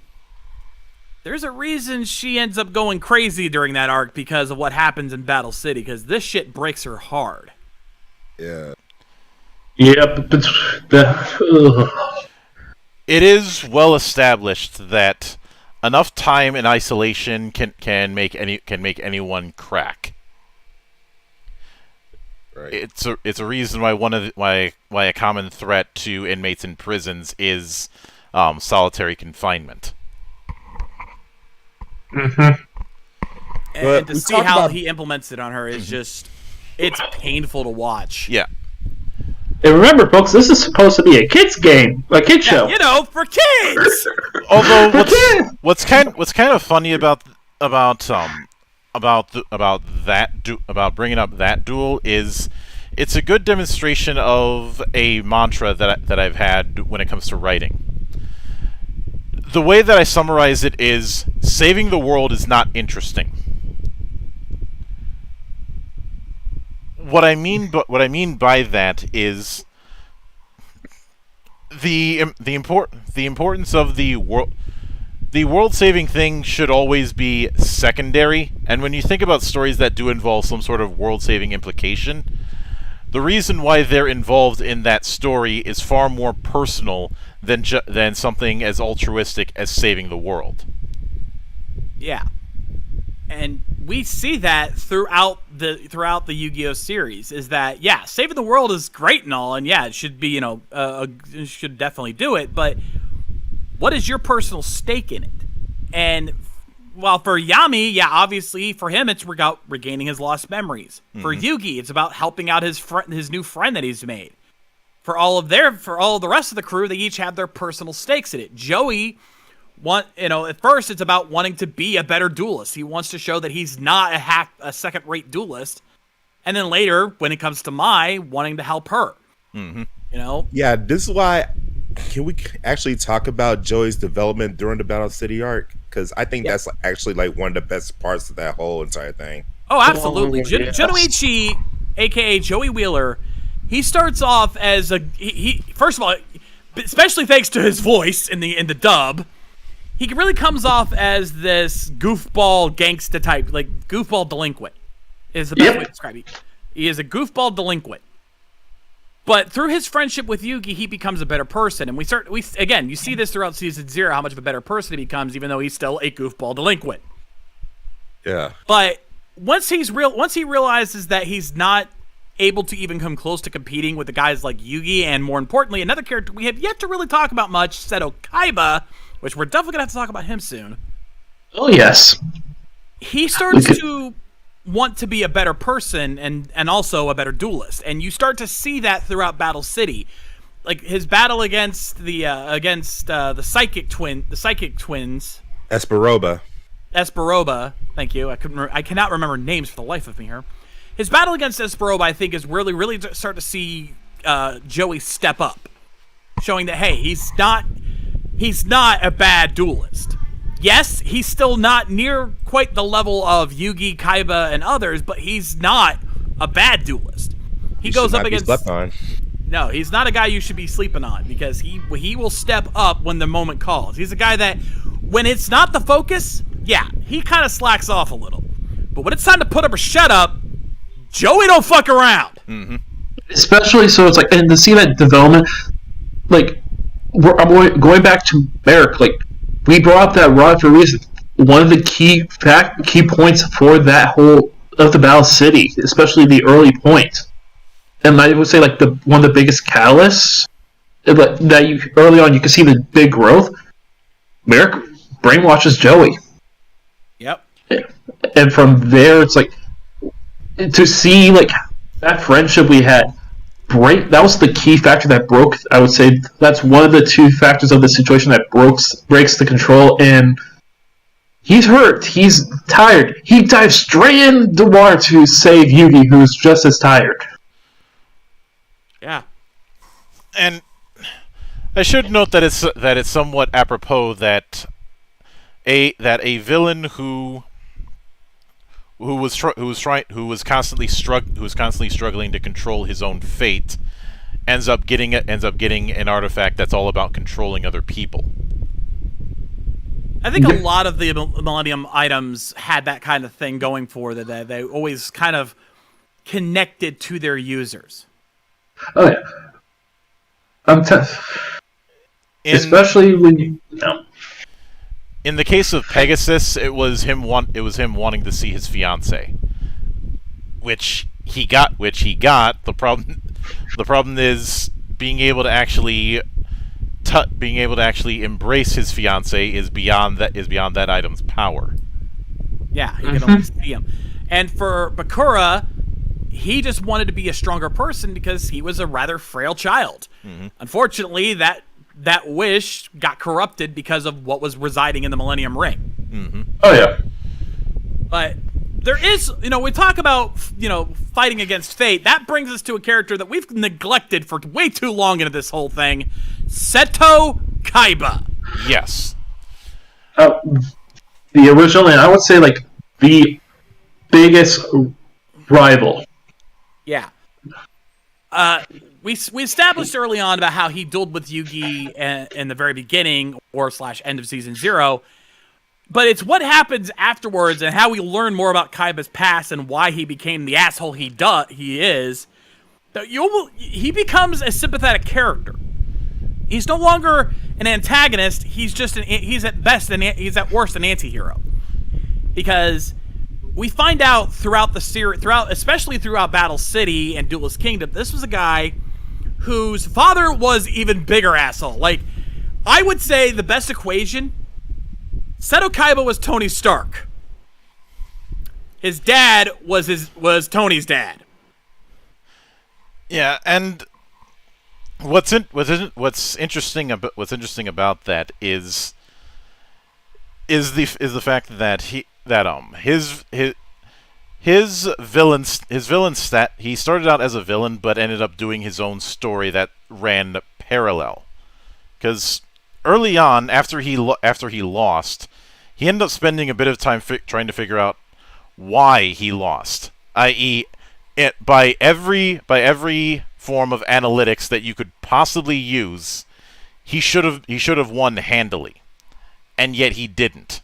there's a reason she ends up going crazy during that arc because of what happens in Battle City, because this shit breaks her hard. Yeah. Yep. It is well established that enough time in isolation can make anyone crack. Right. It's a reason why why a common threat to inmates in prisons is solitary confinement. And to see how he implements it on her is just, it's painful to watch. Yeah. And remember, folks, this is supposed to be a kids game, a kids show. For kids. Although what's kind of funny about bringing up that duel is it's a good demonstration of a mantra that I've had when it comes to writing. The way that I summarize it is, saving the world is not interesting. What I mean by that is the importance of the world. The world-saving thing should always be secondary, and when you think about stories that do involve some sort of world-saving implication, the reason why they're involved in that story is far more personal than something as altruistic as saving the world. Yeah. And we see that throughout the Yu-Gi-Oh series, is that, yeah, saving the world is great and all, and yeah, it should be, it should definitely do it, but what is your personal stake in it? And while for Yami, yeah, obviously for him it's about regaining his lost memories. Mm-hmm. For Yugi, it's about helping out his new friend that he's made. For all of the rest of the crew, they each have their personal stakes in it. Joey, at first it's about wanting to be a better duelist. He wants to show that he's not a second-rate duelist. And then later, when it comes to Mai, wanting to help her. Mm-hmm. Yeah, this is why. Can we actually talk about Joey's development during the Battle City arc? Because I think that's actually like one of the best parts of that whole entire thing. Oh, absolutely. Jonoichi, a.k.a. Joey Wheeler, he starts off as he first of all, especially thanks to his voice in the dub, he really comes off as this goofball gangsta type, like goofball delinquent is the best way to describe it. He is a goofball delinquent. But through his friendship with Yugi, he becomes a better person. And again, you see this throughout Season 0, how much of a better person he becomes, even though he's still a goofball delinquent. Yeah. But once he realizes that he's not able to even come close to competing with the guys like Yugi, and more importantly, another character we have yet to really talk about much, Seto Kaiba, which we're definitely going to have to talk about him soon. Oh, yes. He starts to want to be a better person and also a better duelist, and you start to see that throughout Battle City, like his battle against the psychic twins, Esperoba. Thank you. I cannot remember names for the life of me here. His battle against Esperoba, I think, is really start to see Joey step up, showing that hey, he's not a bad duelist. Yes, he's still not near quite the level of Yugi, Kaiba, and others, but he's not a bad duelist. He goes up against. No, he's not a guy you should be sleeping on, because he will step up when the moment calls. He's a guy that, when it's not the focus, yeah, he kind of slacks off a little. But when it's time to put up or shut up, Joey don't fuck around. Mm-hmm. Especially so, it's like, and to see that development, like, I'm going back to Merrick, like, we brought up that rod for a reason. One of the key points for that whole of the Battle City, especially the early points, and I would say like one of the biggest catalysts that you early on you can see the big growth. Merrick brainwashes Joey. Yep. And from there, it's like to see like that friendship we had. That was the key factor that broke. I would say that's one of the two factors of the situation that breaks the control. And he's hurt. He's tired. He dives straight in the water to save Yugi, who's just as tired. Yeah. And I should note that it's somewhat apropos that a villain who was constantly struggling to control his own fate ends up getting an artifact that's all about controlling other people. I think a lot of the Millennium items had that kind of thing going for that. They always kind of connected to their users. Oh yeah. Especially when you know. In the case of Pegasus, it was him wanting to see his fiancée, which he got. The problem is being able to actually embrace his fiancée is beyond that item's power. Yeah, he can only see him. And for Bakura, he just wanted to be a stronger person because he was a rather frail child. Mm-hmm. Unfortunately, that wish got corrupted because of what was residing in the Millennium Ring. Mm-hmm. Oh yeah. But there is, we talk about, fighting against fate, that brings us to a character that we've neglected for way too long into this whole thing, Seto Kaiba. Yes. The original, and I would say like the biggest rival. Yeah. We established early on about how he dueled with Yugi in the very beginning or / end of season 0. But it's what happens afterwards and how we learn more about Kaiba's past and why he became the asshole he is. That he becomes a sympathetic character. He's no longer an antagonist. He's at best he's at worst an anti-hero. Because we find out throughout the series, especially throughout Battle City and Duelist Kingdom, this was a guy whose father was even bigger asshole. Like, I would say the best equation, Seto Kaiba was Tony Stark. His dad was Tony's dad. Yeah, and what's interesting about that is the fact that his villain stat, he started out as a villain but ended up doing his own story that ran parallel. Because early on, after he lost, he ended up spending a bit of time trying to figure out why he lost, i.e., by every form of analytics that you could possibly use, he should have won handily, and yet he didn't.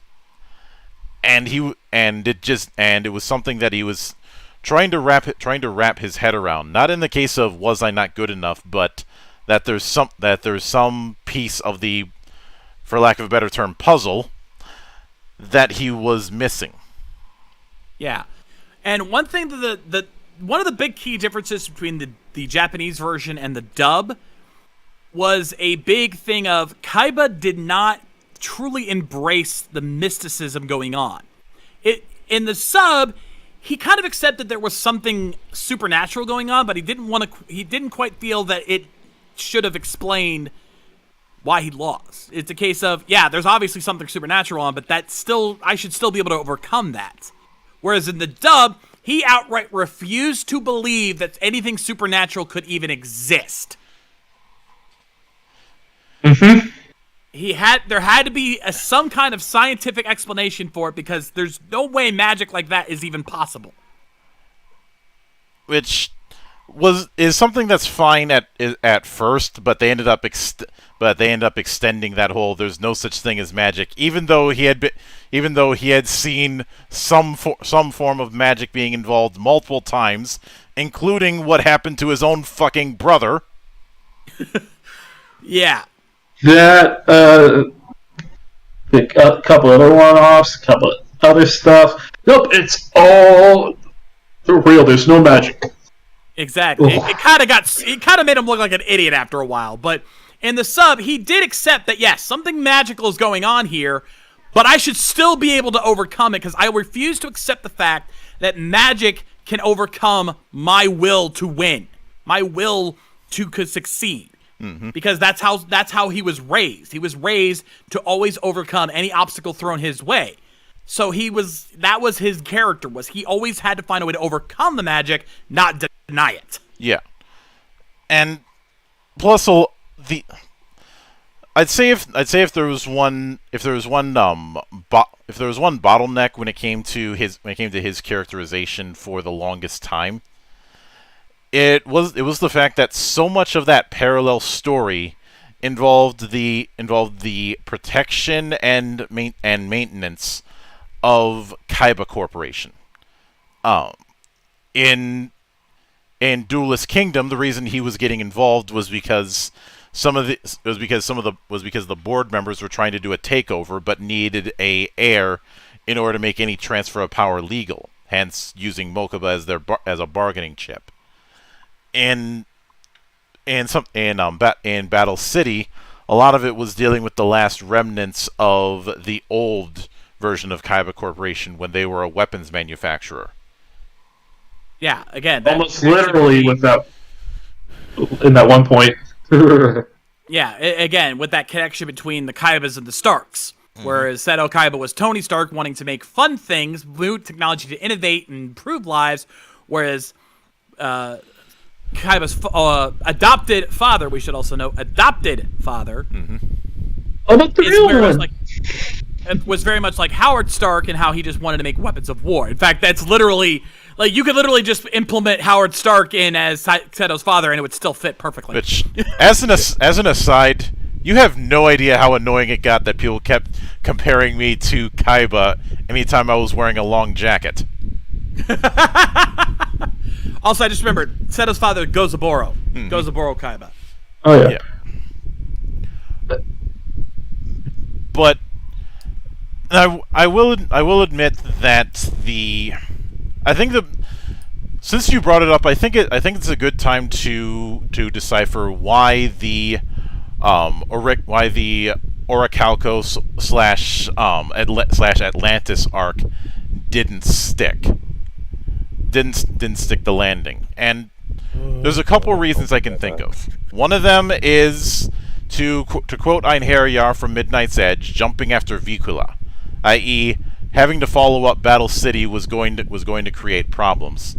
And it was something that he was trying to wrap his head around. Not in the case of was I not good enough, but that there's some piece of the, for lack of a better term, puzzle that he was missing. Yeah, and one thing that one of the big key differences between the Japanese version and the dub was a big thing of Kaiba did not truly embrace the mysticism going on. In the sub, he kind of accepted there was something supernatural going on, but he didn't quite feel that it should have explained why he lost. It's a case of, yeah, there's obviously something supernatural on, but I should still be able to overcome that. Whereas in the dub, he outright refused to believe that anything supernatural could even exist. Mm-hmm. There had to be some kind of scientific explanation for it, because there's no way magic like that is even possible. Which is something that's fine at first, but they ended up extending that whole "there's no such thing as magic," even though he had seen some form of magic being involved multiple times, including what happened to his own fucking brother. Yeah. That, a couple other one-offs, a couple of other stuff. Nope, it's all real. There's no magic. Exactly. It kind of made him look like an idiot after a while. But in the sub, he did accept that, yes, something magical is going on here, but I should still be able to overcome it, because I refuse to accept the fact that magic can overcome my will to win, my will to succeed. Mm-hmm. Because that's how he was raised. He was raised to always overcome any obstacle thrown his way. So that was his character, was he always had to find a way to overcome the magic, not deny it. Yeah. And plus I'd say if there was one bottleneck when it came to his characterization for the longest time, It was the fact that so much of that parallel story involved the protection and maintenance of Kaiba Corporation. In Duelist Kingdom, the reason he was getting involved was because the board members were trying to do a takeover, but needed a heir in order to make any transfer of power legal. Hence, using Mokuba as a bargaining chip. In Battle City, a lot of it was dealing with the last remnants of the old version of Kaiba Corporation when they were a weapons manufacturer. Yeah, again, almost literally with that in that one point. Yeah, again, with that connection between the Kaibas and the Starks. Mm-hmm. Whereas Seto Kaiba was Tony Stark wanting to make fun things, new technology to innovate and improve lives, whereas Kaiba's adopted father, we should also note, adopted father, Oh, but the is real very much one. like, it was very much like Howard Stark and how he just wanted to make weapons of war. In fact, that's literally, like, you could literally just implement Howard Stark in as Seto's father and it would still fit perfectly. Which, as an aside, you have no idea how annoying it got that people kept comparing me to Kaiba anytime I was wearing a long jacket. Also, I just remembered, Seto's father, Gozaburo. Gozaburo Kaiba. Oh, yeah. But I will admit that since you brought it up, I think it's a good time to decipher why the Orichalco slash Atlantis arc didn't stick the landing, and there's a couple reasons I can think of. One of them is to quote Einherjar from Midnight's Edge, jumping after Vicula, i.e., having to follow up Battle City was going to create problems.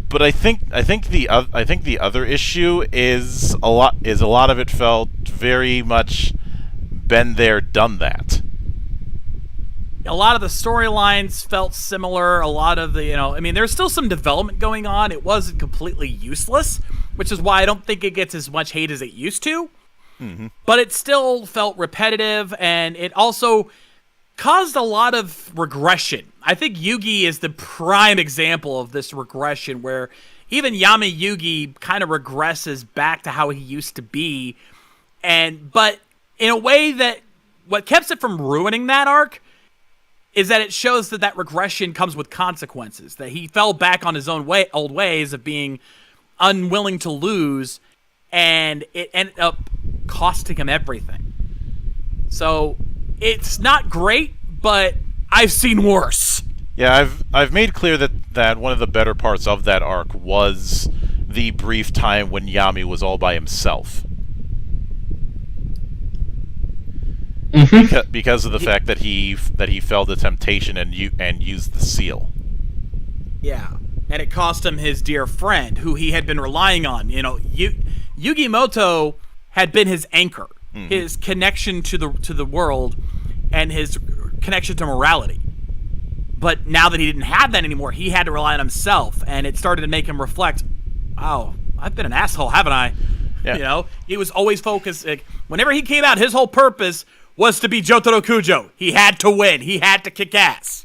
But I think the other issue is a lot of it felt very much been there, done that. A lot of the storylines felt similar. A lot of the, there's still some development going on. It wasn't completely useless, which is why I don't think it gets as much hate as it used to. But it still felt repetitive, and it also caused a lot of regression. I think Yugi is the prime example of this regression, where even Yami Yugi kind of regresses back to how he used to be, but in a way that what kept it from ruining that arc is that it shows that regression comes with consequences, that he fell back on his own old ways of being unwilling to lose, and it ended up costing him everything. So it's not great, but I've seen worse. Yeah, I've made clear that one of the better parts of that arc was the brief time when Yami was all by himself. Because of the fact that he fell to temptation and used the seal. Yeah, and it cost him his dear friend, who he had been relying on. Yugi Moto had been his anchor, his connection to the world, and his connection to morality. But now that he didn't have that anymore, he had to rely on himself, and it started to make him reflect. Oh, I've been an asshole, haven't I? Yeah. He was always focused. Whenever he came out, his whole purpose was to be Jotaro Kujo. He had to win. He had to kick ass.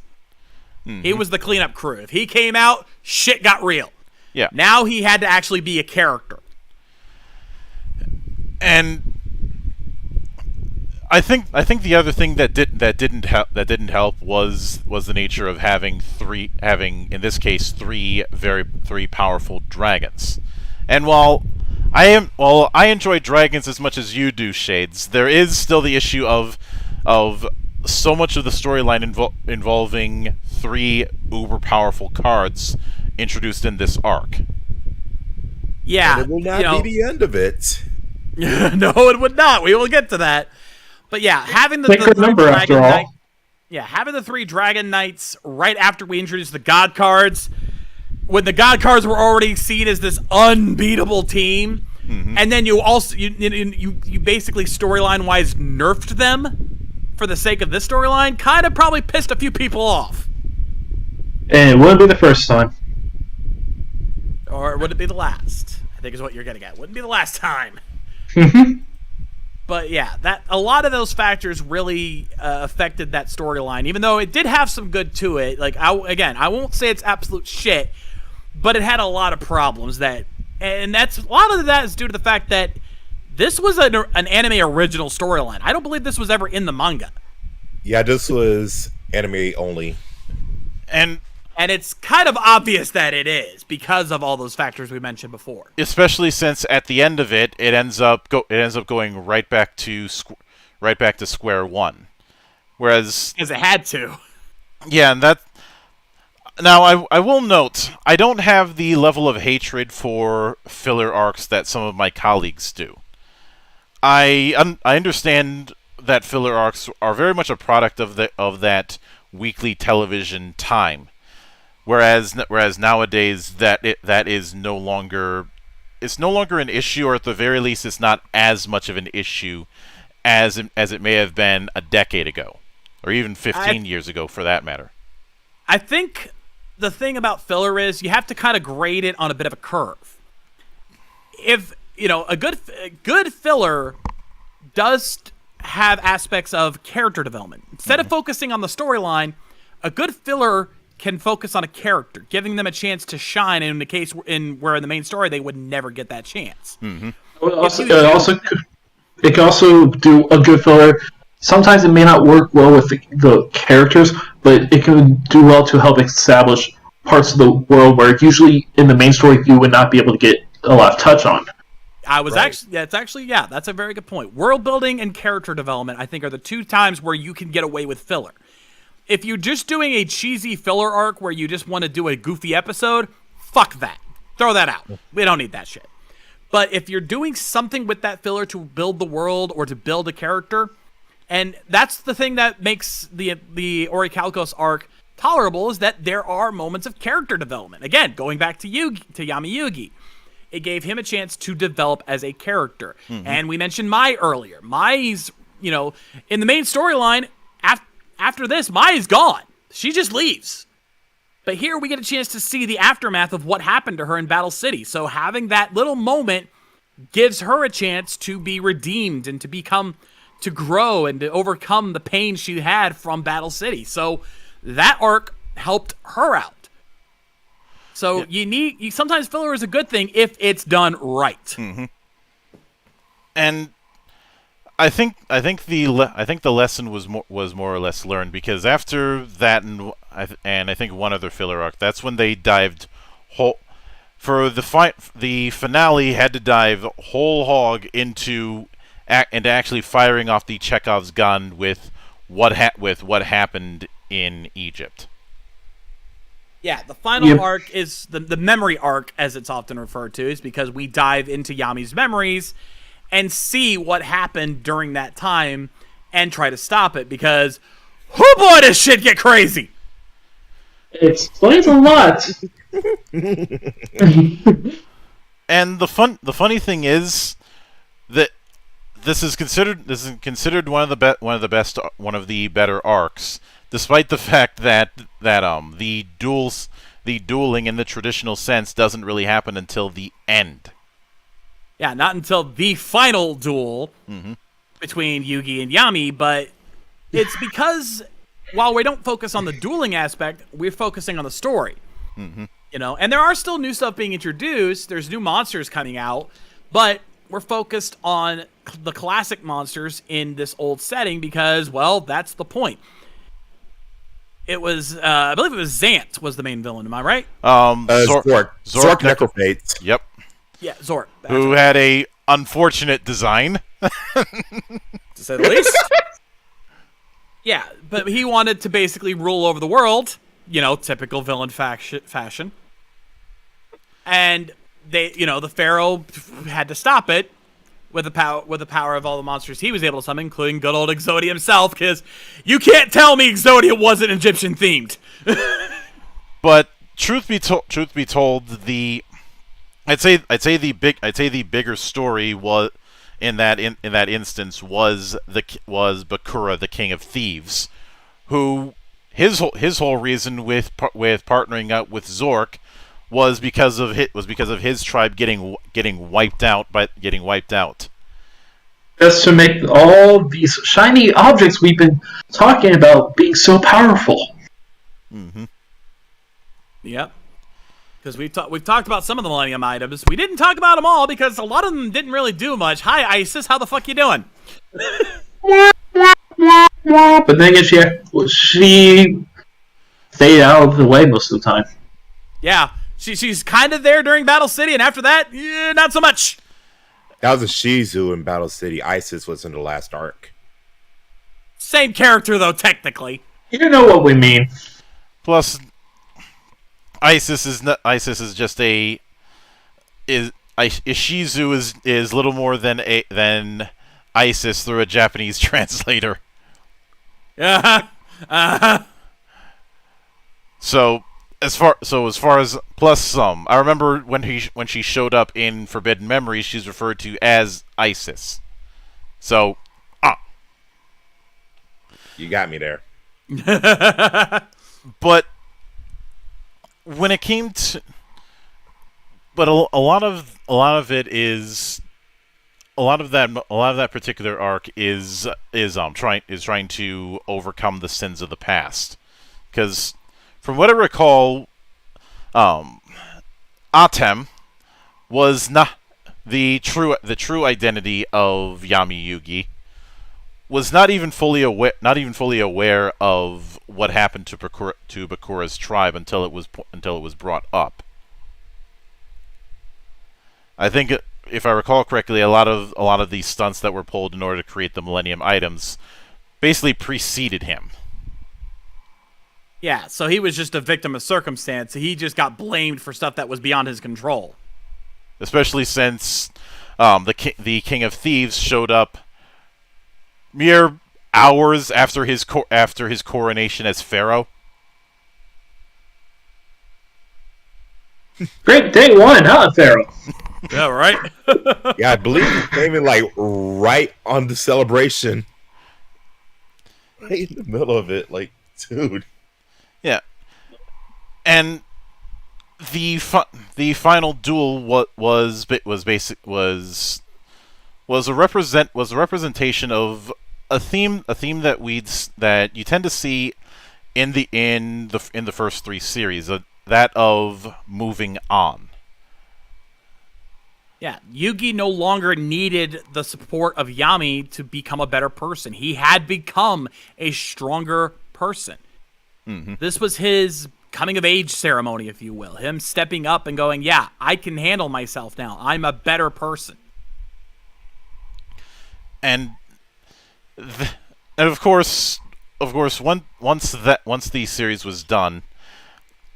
He was the cleanup crew. If he came out, shit got real. Yeah. Now he had to actually be a character. And I think the other thing that didn't help was the nature of having in this case three powerful dragons. And while I enjoy dragons as much as you do, Shades, there is still the issue of so much of the storyline involving three uber powerful cards introduced in this arc. Yeah, and it will not be the end of it. No, it would not. We will get to that. But yeah, having the Sacred number after all. Having the three Dragon Knights right after we introduced the God cards, when the God cards were already seen as this unbeatable team, and then you also you basically storyline wise nerfed them for the sake of this storyline, kind of probably pissed a few people off. And it wouldn't be the first time. Or would it be the last? I think is what you're getting at. Wouldn't be the last time. But yeah, that a lot of those factors really affected that storyline. Even though it did have some good to it, like I won't say it's absolute shit, but it had a lot of problems. A lot of that is due to the fact that this was an anime original storyline. I don't believe this was ever in the manga. Yeah, this was anime only, and it's kind of obvious that it is because of all those factors we mentioned before. Especially since at the end of it ends up going right back to square one, whereas because it had to. Yeah, and that. Now I will note I don't have the level of hatred for filler arcs that some of my colleagues do. I understand that filler arcs are very much a product of that weekly television time. Whereas nowadays that is no longer, it's no longer an issue, or at the very least it's not as much of an issue as it may have been a decade ago, or even 15 years ago for that matter. I think the thing about filler is you have to kind of grade it on a bit of a curve. If, a good filler does have aspects of character development. Instead of focusing on the storyline, a good filler can focus on a character, giving them a chance to shine. And in the case where in the main story they would never get that chance. Mm-hmm. It can also do a good filler. Sometimes it may not work well with the characters, but it can do well to help establish parts of the world where usually in the main story you would not be able to get a lot of touch on. That's a very good point. World building and character development, I think, are the two times where you can get away with filler. If you're just doing a cheesy filler arc where you just want to do a goofy episode, fuck that. Throw that out. We don't need that shit. But if you're doing something with that filler to build the world or to build a character, and that's the thing that makes the Orichalcos arc tolerable, is that there are moments of character development. Again, going back to Yami Yugi. It gave him a chance to develop as a character. Mm-hmm. And we mentioned Mai earlier. Mai's, in the main storyline, after this, Mai's gone. She just leaves. But here we get a chance to see the aftermath of what happened to her in Battle City. So having that little moment gives her a chance to be redeemed and to grow and to overcome the pain she had from Battle City. So that arc helped her out. So sometimes filler is a good thing if it's done right. Mm-hmm. And I think the lesson was more or less learned, because after that and I think one other filler arc, that's when they dived for the finale had to dive whole hog into actually firing off the Chekhov's gun with what happened in Egypt. Yeah, the final arc is the memory arc, as it's often referred to, is because we dive into Yami's memories and see what happened during that time and try to stop it, because, oh boy, does shit get crazy! It explains a lot. And the funny thing is that this is considered one of the better arcs, despite the fact that the dueling in the traditional sense doesn't really happen until the end. Yeah, not until the final duel between Yugi and Yami, but it's because while we don't focus on the dueling aspect, we're focusing on the story. Mm-hmm. And there are still new stuff being introduced. There's new monsters coming out, but we're focused on the classic monsters in this old setting because, well, that's the point. It was, I believe it was Zant was the main villain. Am I right? Zork Necrophates. Yep. Yeah, Zork. Who had a unfortunate design, to say the least. Yeah, but he wanted to basically rule over the world, typical villain fashion. And the Pharaoh had to stop it with the power of all the monsters he was able to summon, including good old Exodia himself, because you can't tell me Exodia wasn't Egyptian themed. But truth be told, I'd say the bigger story was in that instance was Bakura, the King of Thieves, who his whole reason with partnering up with Zork was because of his tribe getting wiped out. Just to make all these shiny objects we've been talking about being so powerful. Mm-hmm. Yep. Because we've talked about some of the Millennium items. We didn't talk about them all because a lot of them didn't really do much. Hi, Isis. How the fuck you doing? But then again, she stayed out of the way most of the time. Yeah. She's kind of there during Battle City, and after that, not so much. That was a Shizu in Battle City. Isis was in the last arc. Same character, though, technically. You know what we mean. Plus, Isis is just Ishizu is little more than ISIS through a Japanese translator. Yeah. So as far as plus some, I remember when she showed up in Forbidden Memories, she's referred to as Isis. So, You got me there. but when it came to, but a lot of it is a lot of that particular arc is trying to overcome the sins of the past, because from what I recall, Atem was not the true identity of Yami Yugi. Was not even fully aware of what happened to Bakura's tribe until it was brought up. I think, if I recall correctly, a lot of these stunts that were pulled in order to create the Millennium items basically preceded him. Yeah, so he was just a victim of circumstance. He just got blamed for stuff that was beyond his control. Especially since the King of Thieves showed up mere hours after his coronation as pharaoh. Great day one, huh, Pharaoh? Yeah, right? Yeah, I believe it came in like right on the celebration. Right in the middle of it, like, dude. Yeah, and the final duel was a representation of a theme that you tend to see in the first three series, that of moving on. Yeah, Yugi no longer needed the support of Yami to become a better person. He had become a stronger person. Mm-hmm. This was his coming of age ceremony, if you will. Him stepping up and going, yeah, I can handle myself now. I'm a better person. And of course, once the series was done,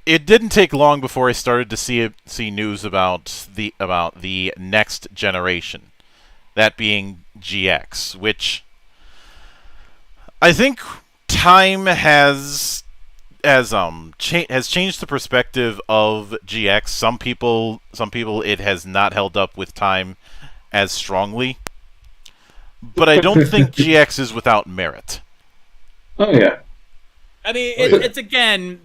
it didn't take long before I started to see news about the next generation, that being GX, which I think time has changed the perspective of GX. Some people it has not held up with time as strongly. But I don't think GX is without merit. Oh yeah. I mean, it's again,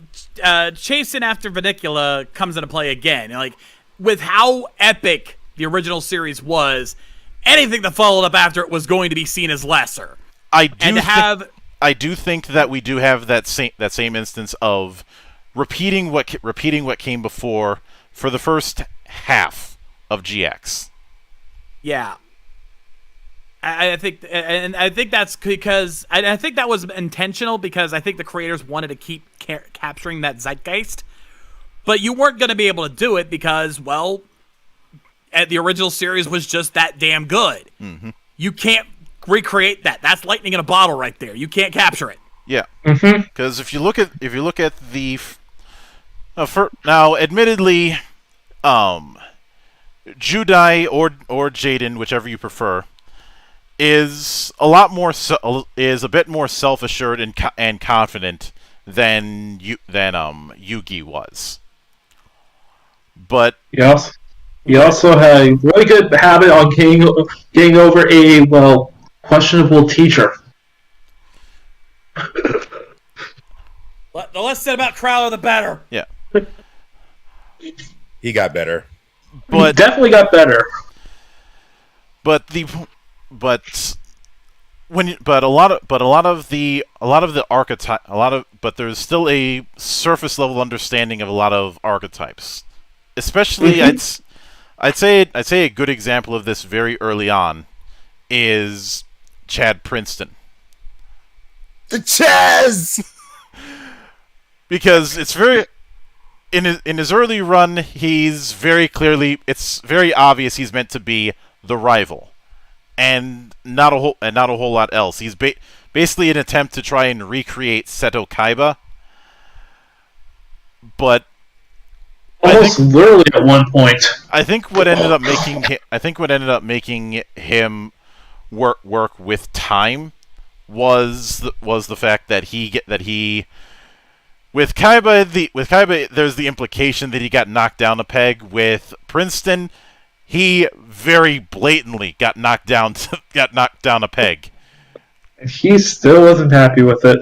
chasing after Vinicula comes into play again. Like, with how epic the original series was, anything that followed up after it was going to be seen as lesser. I do think that we do have that same instance of repeating what came before for the first half of GX. Yeah. I think that's because I think that was intentional, because I think the creators wanted to keep capturing that zeitgeist, but you weren't going to be able to do it because, well, the original series was just that damn good. Mm-hmm. You can't recreate that. That's lightning in a bottle right there. You can't capture it. Yeah, because if you look at the now, admittedly, Judai or Jaden, whichever you prefer, is a bit more self-assured and confident than Yugi was. But He also had a really good habit on getting over a questionable teacher. The less said about Crowler, the better. Yeah, He got better. He definitely got better. But there's still a surface level understanding of a lot of archetypes. Especially, I'd say a good example of this very early on is Chad Princeton. The Chaz! Because it's very in his early run, it's very obvious he's meant to be the rival, and not a whole lot else. He's basically an attempt to try and recreate Seto Kaiba, but almost literally at one point. I think what ended up making him work with time was the fact that he With Kaiba, there's the implication that he got knocked down a peg. With Princeton, he very blatantly got knocked down a peg. And he still wasn't happy with it.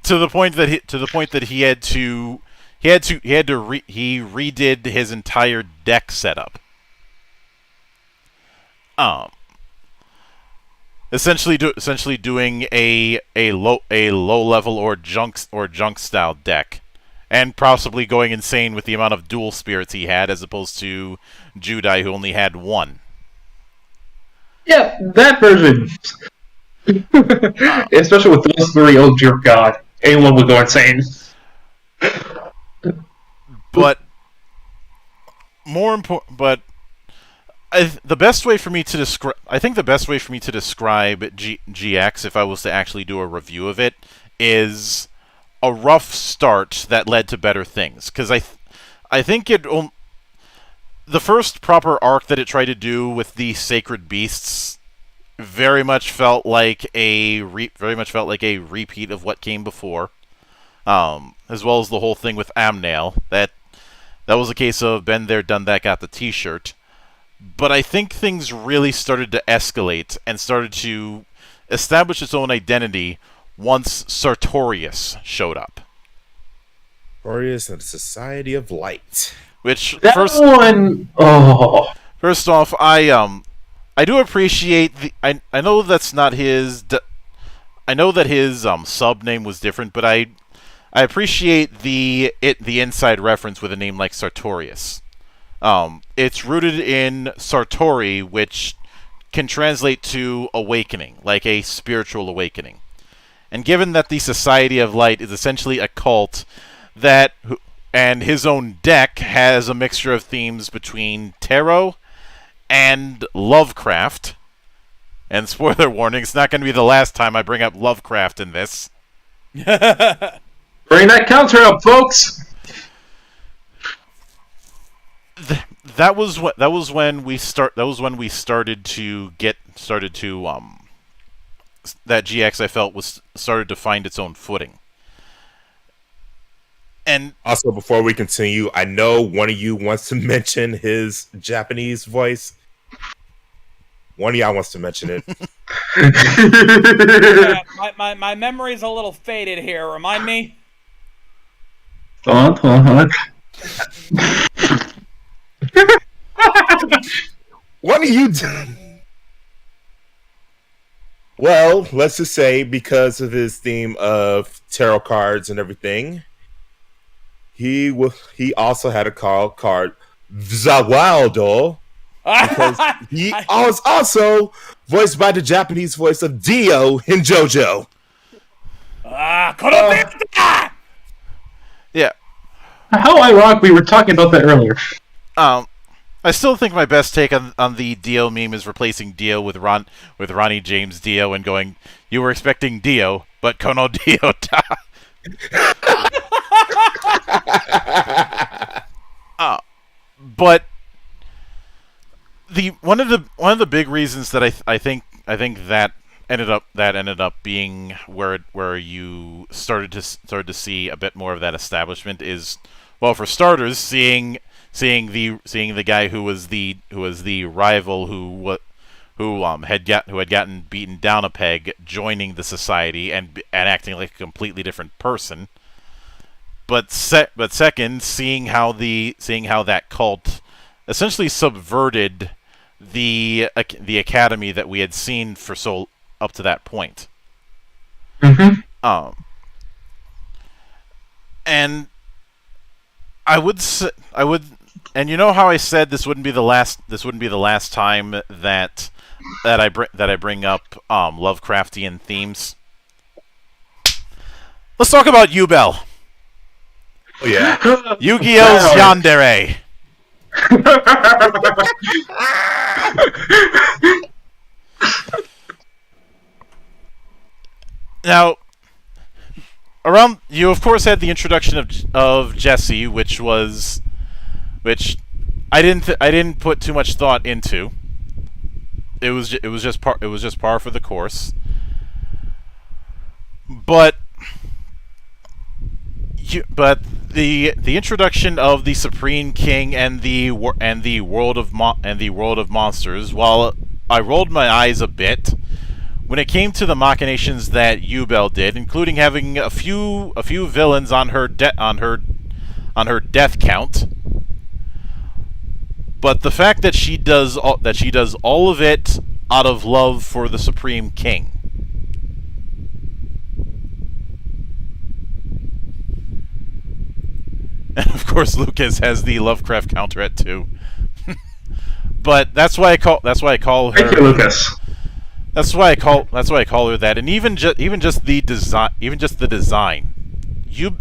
To the point that he redid his entire deck setup. Essentially doing a low level or junk style deck, and possibly going insane with the amount of dual spirits he had, as opposed to Judai, who only had one. Yeah, that version. Especially with those three, oh dear God, anyone would go insane. But more important, the best way for me to describe, GX, if I was to actually do a review of it, is a rough start that led to better things. Because I think the first proper arc that it tried to do with the Sacred Beasts very much felt like a repeat of what came before, as well as the whole thing with Amnail. That was a case of been there, done that, got the T-shirt. But I think things really started to escalate and started to establish its own identity once Sartorius showed up. Sartorius and the Society of Light. Which First off, I do appreciate I know that's not his. I know that his sub name was different, but I appreciate the inside reference with a name like Sartorius. It's rooted in Sartori, which can translate to awakening, like a spiritual awakening. And given that the Society of Light is essentially a cult and his own deck has a mixture of themes between tarot and Lovecraft, and spoiler warning, it's not going to be the last time I bring up Lovecraft in this. Bring that counter up, folks! That was when we started to that GX, I felt, was started to find its own footing. And also, before we continue, I know one of you wants to mention his Japanese voice. One of y'all wants to mention it. Yeah, my memory's a little faded here. Remind me. What What are you doing? Well, let's just say because of his theme of tarot cards and everything, he also had a card Zawaldo, because he was also voiced by the Japanese voice of Dio in JoJo. yeah, How ironic, we were talking about that earlier. I still think my best take on the Dio meme is replacing Dio with Ronnie James Dio and going, "You were expecting Dio, but Kono Dio ta." But one of the big reasons that I think that ended up being where you started to see a bit more of that establishment is, well, for starters, seeing the guy who was the rival who had gotten beaten down a peg joining the society and acting like a completely different person. But second, seeing how that cult essentially subverted the academy that we had seen for so up to that point. Mm-hmm. And I would, and you know how I said this wouldn't be the last time that I bring up Lovecraftian themes. Let's talk about Yubel. Oh yeah, Yu-Gi-Oh's Yandere. Now, you of course had the introduction of Jesse, which I didn't put too much thought into. It was just par for the course. But but the introduction of the Supreme King and the world of monsters. While I rolled my eyes a bit when it came to the machinations that Yubel did, including having a few villains on her death count. But the fact that she does all of it out of love for the Supreme King. And of course, Lucas has the Lovecraft counter at 2. But that's why I call her. Thank you, Lucas. That's why I call her that. And even just the design.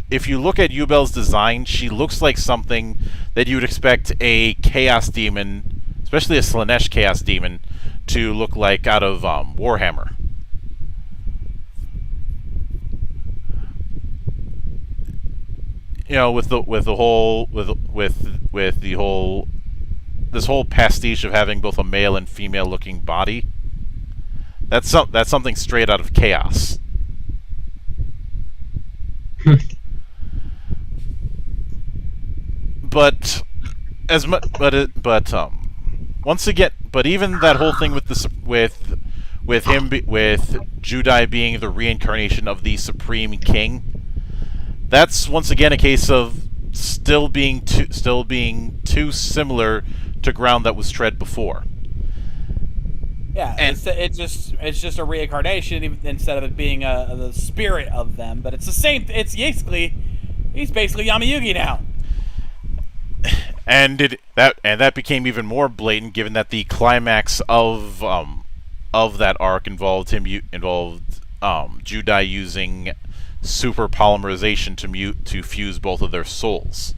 If you look at Yubel's design, she looks like something that you would expect a Chaos Demon, especially a Slaanesh Chaos Demon, to look like out of Warhammer. You know, with the whole this whole pastiche of having both a male and female looking body. That's something straight out of Chaos. But once again, but even that whole thing with Judai being the reincarnation of the Supreme King, that's once again a case of still being too similar to ground that was tread before. Yeah, and it's just a reincarnation instead of it being the spirit of them. But it's the same. It's basically he's basically Yamayugi now. And that became even more blatant, given that the climax of that arc involved Judai using super polymerization to fuse both of their souls.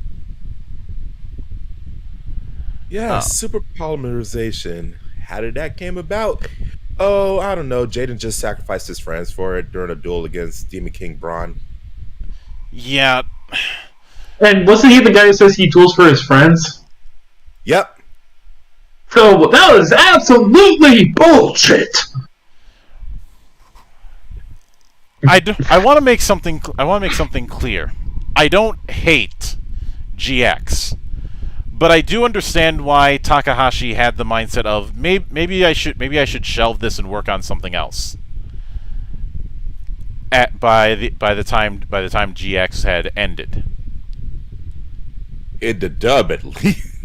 Yeah, super polymerization. How did that came about? Oh, I don't know. Jaden just sacrificed his friends for it during a duel against Demon King Braun. Yeah. And wasn't he the guy who says he duels for his friends? Yep. So that was absolutely bullshit. I want to make something clear. I don't hate GX, but I do understand why Takahashi had the mindset of maybe I should shelve this and work on something else. By the time GX had ended. In the dub, at least.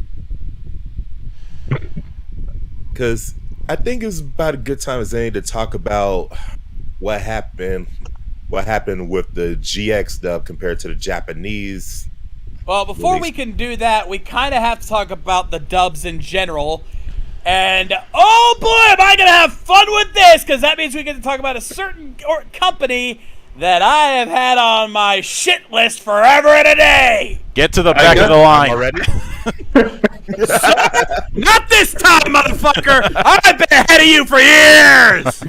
Because I think it's about a good time as any to talk about what happened with the GX dub compared to the Japanese. Well, before we can do that, we kind of have to talk about the dubs in general. And, oh boy, am I going to have fun with this, because that means we get to talk about a certain company that I have had on my shit list forever and a day. Get to the back of the line. Already? Not this time, motherfucker! I've been ahead of you for years!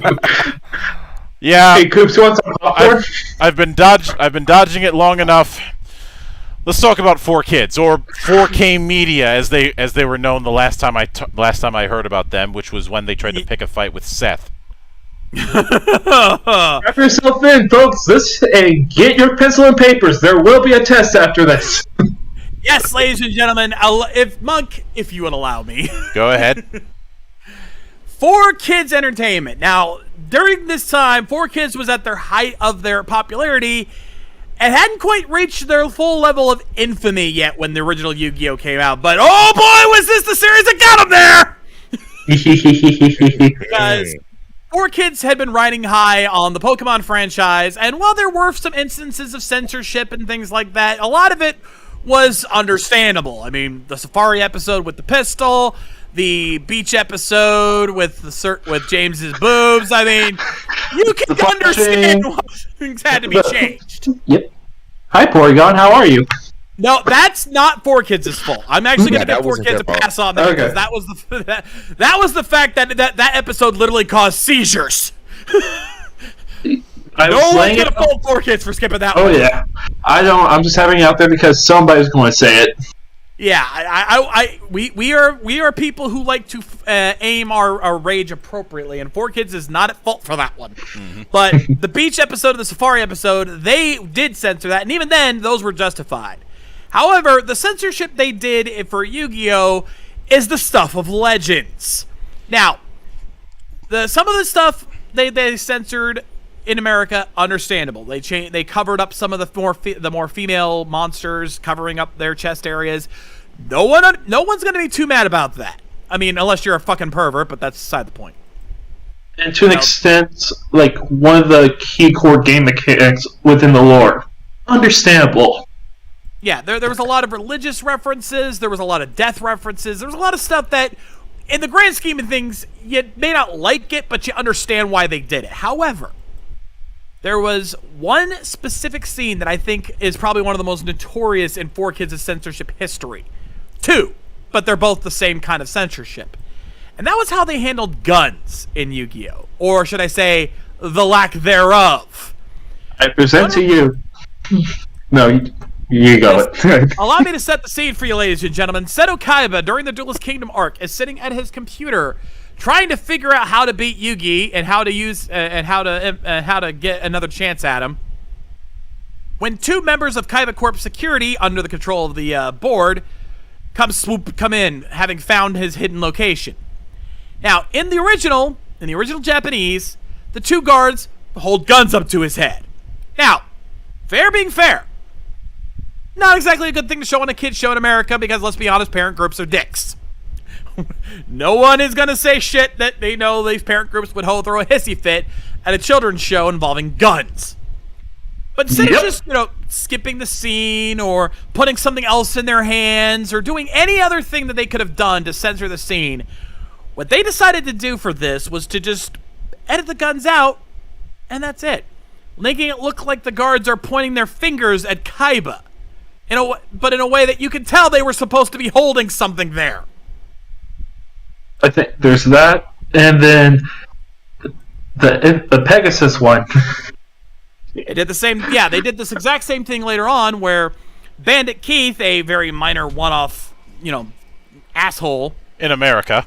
Yeah. Hey, Coops, you want some popcorn? I've been dodging it long enough. Let's talk about 4Kids, or 4K Media, as they were known the last time I heard about them, which was when they tried to pick a fight with Seth. Strap yourself in, folks. Get your pencil and papers. There will be a test after this. Yes, ladies and gentlemen, if you would allow me. Go ahead. 4Kids Entertainment. Now, during this time, 4Kids was at their height of their popularity and hadn't quite reached their full level of infamy yet when the original Yu-Gi-Oh! Came out. But oh boy, was this the series that got them there! Because 4Kids had been riding high on the Pokemon franchise, and while there were some instances of censorship and things like that, a lot of it was understandable. I mean, the Safari episode with the pistol, the beach episode with James's boobs. I mean, you can understand why things had to be changed. Yep. Hi, Porygon. How are you? No, that's not 4Kids' fault. I'm actually going to give 4Kids a pass on that, because that was the fact that episode literally caused seizures. No one could have pulled 4Kids for skipping that one. Oh yeah, I'm just having it out there because somebody's going to say it. Yeah, we are people who like to aim our rage appropriately, and 4Kids is not at fault for that one. Mm-hmm. But the beach episode and the safari episode, they did censor that, and even then, those were justified. However, the censorship they did for Yu-Gi-Oh! Is the stuff of legends. Now, some of the stuff they censored in America, understandable. They covered up some of the more female monsters, covering up their chest areas. No one's gonna be too mad about that. I mean, unless you're a fucking pervert, but that's beside the point. And to an extent, like one of the key core game mechanics within the lore, understandable. Yeah, there was a lot of religious references. There was a lot of death references. There was a lot of stuff that, in the grand scheme of things, you may not like it, but you understand why they did it. However, there was one specific scene that I think is probably one of the most notorious in 4Kids' censorship history. Two, but they're both the same kind of censorship. And that was how they handled guns in Yu-Gi-Oh! Or should I say, the lack thereof. I present to you... No, you go it. Allow me to set the scene for you, ladies and gentlemen. Seto Kaiba, during the Duelist Kingdom arc, is sitting at his computer trying to figure out how to beat Yugi and how to use and how to get another chance at him. When two members of Kaiba Corp security, under the control of the board, come in, having found his hidden location. Now, in the original Japanese, the two guards hold guns up to his head. Now, fair being fair, not exactly a good thing to show on a kid's show in America because, let's be honest, parent groups are dicks. No one is going to say shit that they know these parent groups would throw a hissy fit at a children's show involving guns. But instead of just, skipping the scene or putting something else in their hands or doing any other thing that they could have done to censor the scene, what they decided to do for this was to just edit the guns out, and that's it. Making it look like the guards are pointing their fingers at Kaiba. But in a way that you can tell they were supposed to be holding something there. I think there's that, and then the Pegasus one. They did the same. Yeah, they did this exact same thing later on, where Bandit Keith, a very minor one-off, asshole in America.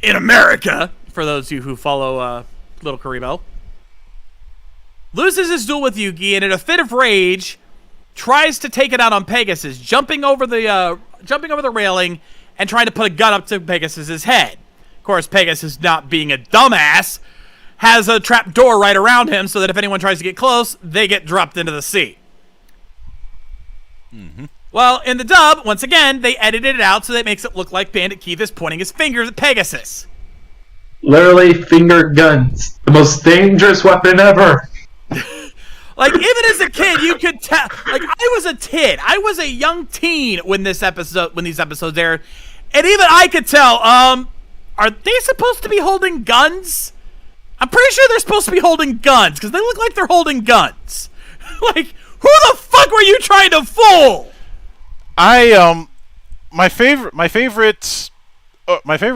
In America, for those of you who follow Little Karibo, loses his duel with Yugi, and in a fit of rage, tries to take it out on Pegasus, jumping over the railing and trying to put a gun up to Pegasus's head. Of course, Pegasus, not being a dumbass, has a trap door right around him so that if anyone tries to get close, they get dropped into the sea. Mm-hmm. Well, in the dub, once again, they edited it out so that it makes it look like Bandit Keith is pointing his fingers at Pegasus. Literally finger guns. The most dangerous weapon ever. Like, even as a kid, you could tell. Like, I was a kid. I was a young teen when these episodes aired. And even I could tell, are they supposed to be holding guns? I'm pretty sure they're supposed to be holding guns, because they look like they're holding guns. Like, who the fuck were you trying to fool? My favorite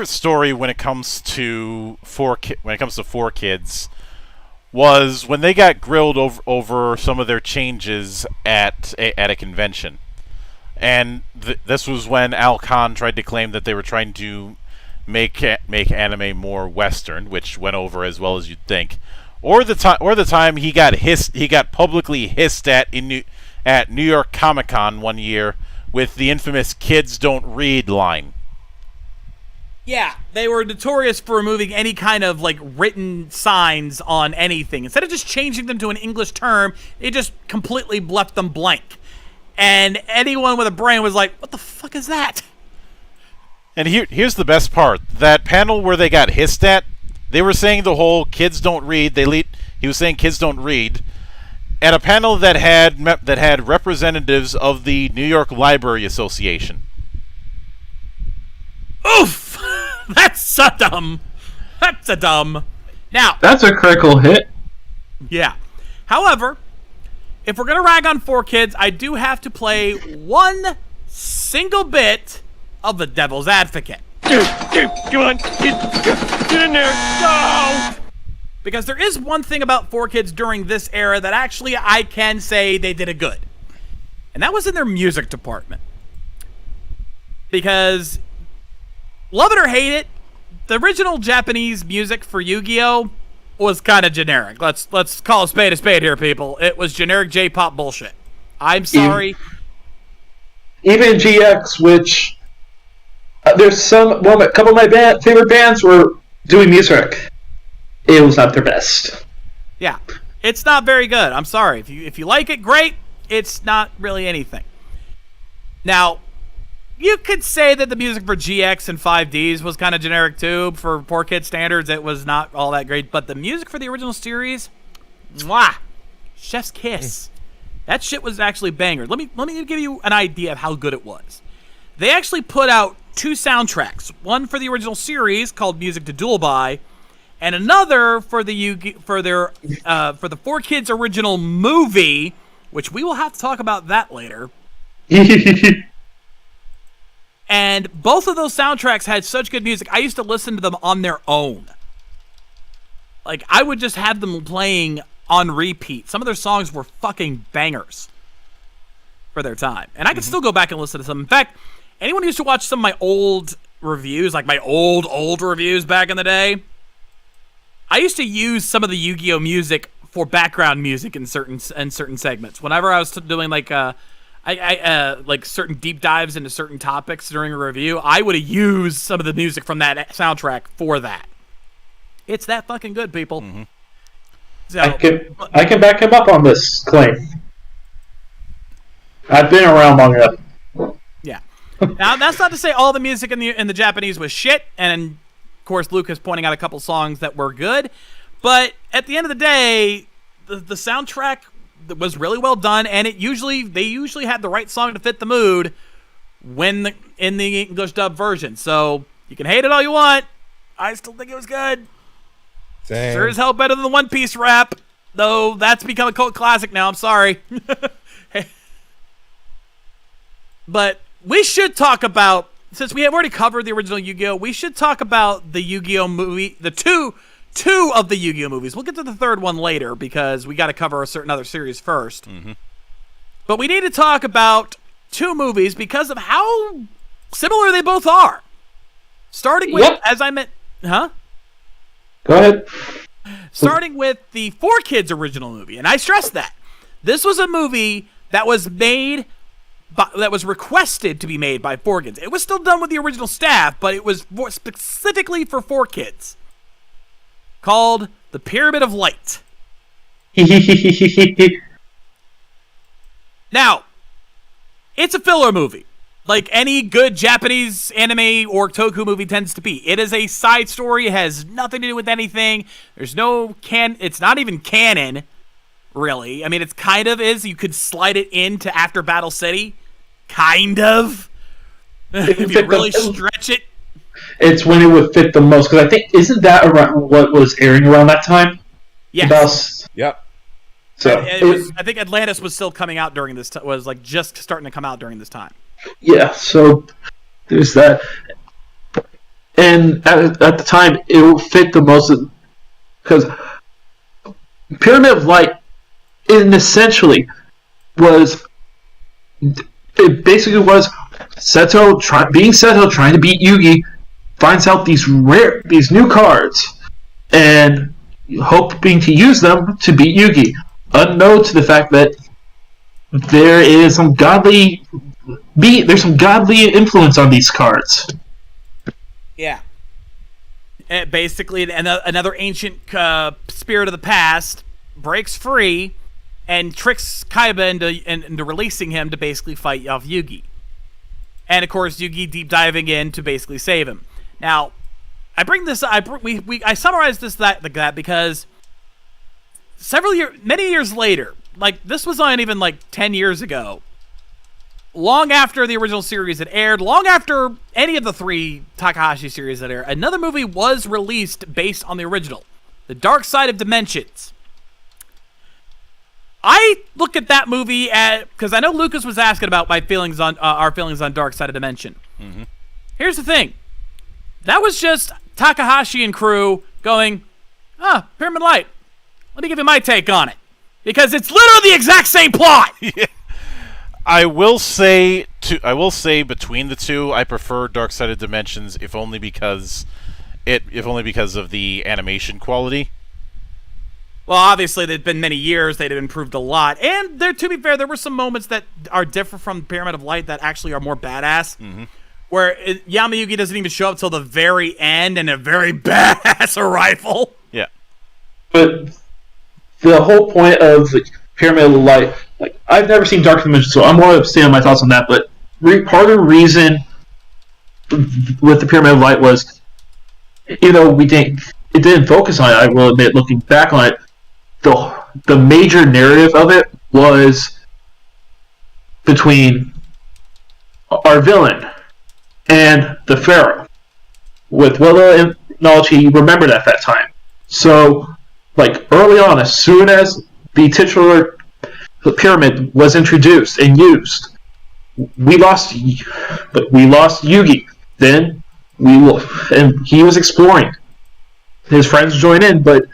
story when it comes to 4Kids was when they got grilled over some of their changes at a convention, and this was when Al Khan tried to claim that they were trying to make anime more Western, which went over as well as you'd think, or the time he got publicly hissed at New York Comic Con one year with the infamous "Kids don't read" line. Yeah, they were notorious for removing any kind of, written signs on anything. Instead of just changing them to an English term, they just completely left them blank. And anyone with a brain was like, what the fuck is that? And here's the best part. That panel where they got hissed at, they were saying the whole "kids don't read." He was saying "kids don't read," at a panel that had representatives of the New York Library Association. Oof! That's a dumb. Now, that's a critical hit. Yeah. However, if we're gonna rag on 4Kids, I do have to play one single bit of the Devil's Advocate. Come on, get in there, go! Because there is one thing about 4Kids during this era that actually I can say they did a good, and that was in their music department. Because, love it or hate it, the original Japanese music for Yu-Gi-Oh! Was kind of generic. Let's call a spade here, people. It was generic J-pop bullshit. I'm sorry. Even GX, which there's a couple of my favorite bands were doing music. It was not their best. Yeah, it's not very good. I'm sorry. If you like it, great. It's not really anything. Now, you could say that the music for GX and 5Ds was kind of generic too. For 4Kid standards, it was not all that great. But the music for the original series, mwah, chef's kiss. That shit was actually banger. Let me give you an idea of how good it was. They actually put out 2 soundtracks. One for the original series called Music to Duel By, and another for the 4Kids original movie, which we will have to talk about that later. And both of those soundtracks had such good music. I used to listen to them on their own. Like, I would just have them playing on repeat. Some of their songs were fucking bangers for their time. And I can still go back and listen to some. In fact, anyone who used to watch some of my old reviews, like my old reviews back in the day, I used to use some of the Yu-Gi-Oh! Music for background music in certain segments. Whenever I was doing like like certain deep dives into certain topics during a review, I would have used some of the music from that soundtrack for that. It's that fucking good, people. Mm-hmm. So, I can back him up on this claim. I've been around long enough. yeah. Now that's not to say all the music in the Japanese was shit, and of course Lucas pointing out a couple songs that were good, but at the end of the day, the soundtrack was really well done, and they usually had the right song to fit the mood in the English dub version. So you can hate it all you want. I still think it was good. Same. Sure as hell better than the One Piece rap, though that's become a cult classic now. I'm sorry. But we should talk about, since we have already covered the original Yu-Gi-Oh!, we should talk about the Yu-Gi-Oh! Movie, the two of the Yu-Gi-Oh! Movies. We'll get to the third one later because we got to cover a certain other series first. Mm-hmm. But we need to talk about 2 movies because of how similar they both are. Starting with, as I meant, huh? Go ahead. Starting with the 4Kids original movie, and I stress that this was a movie that was made, that was requested to be made by 4Kids. It was still done with the original staff, but it was more specifically for 4Kids. Called The Pyramid of Light. Now, it's a filler movie. Like any good Japanese anime or toku movie tends to be. It is a side story. It has nothing to do with anything. There's no it's not even canon, really. I mean, it's kind of is. You could slide it into After Battle City. Kind of. If you really stretch it. It's when it would fit the most. Because I think, isn't that around what was airing around that time? Yes. Yep. So I think Atlantis was still coming out during this time. Was like just starting to come out during this time. Yeah, so there's that. And at the time, it would fit the most. Because Pyramid of Light, essentially, it basically was Seto trying to beat Yugi, finds out these new cards, and hoping to use them to beat Yugi, unknown to the fact that there's some godly influence on these cards. Yeah. Basically, another ancient spirit of the past breaks free and tricks Kaiba into releasing him to basically fight off Yugi. And of course, Yugi deep diving in to basically save him. Now, I bring this. I summarized this that because many years later, like this was not even like 10 years ago. Long after the original series had aired, long after any of the 3 Takahashi series had aired, another movie was released based on the original, The Dark Side of Dimensions. I look at that movie because I know Lucas was asking about my feelings on our feelings on Dark Side of Dimension. Mm-hmm. Here's the thing, that was just Takahashi and crew going, Pyramid Light. Let me give you my take on it because it's literally the exact same plot. Yeah. I will say I will say between the two, I prefer Dark-Sided Dimensions, if only because of the animation quality. Well, obviously, they've been many years. They've improved a lot. And to be fair, there were some moments that are different from Pyramid of Light that actually are more badass. Mm-hmm. Where Yamayugi doesn't even show up till the very end and a very badass rifle. Yeah. But the whole point of the Pyramid of Light, like, I've never seen Dark Dimension, so I'm more upset on my thoughts on that. But part of the reason with the Pyramid of Light was, you know, it didn't focus on it. I will admit, looking back on it, the major narrative of it was between our villain and the Pharaoh, with what little knowledge he remembered at that time. So, like, early on, as soon as the titular pyramid was introduced and used, we lost Yugi. Then and he was exploring. His friends joined in, but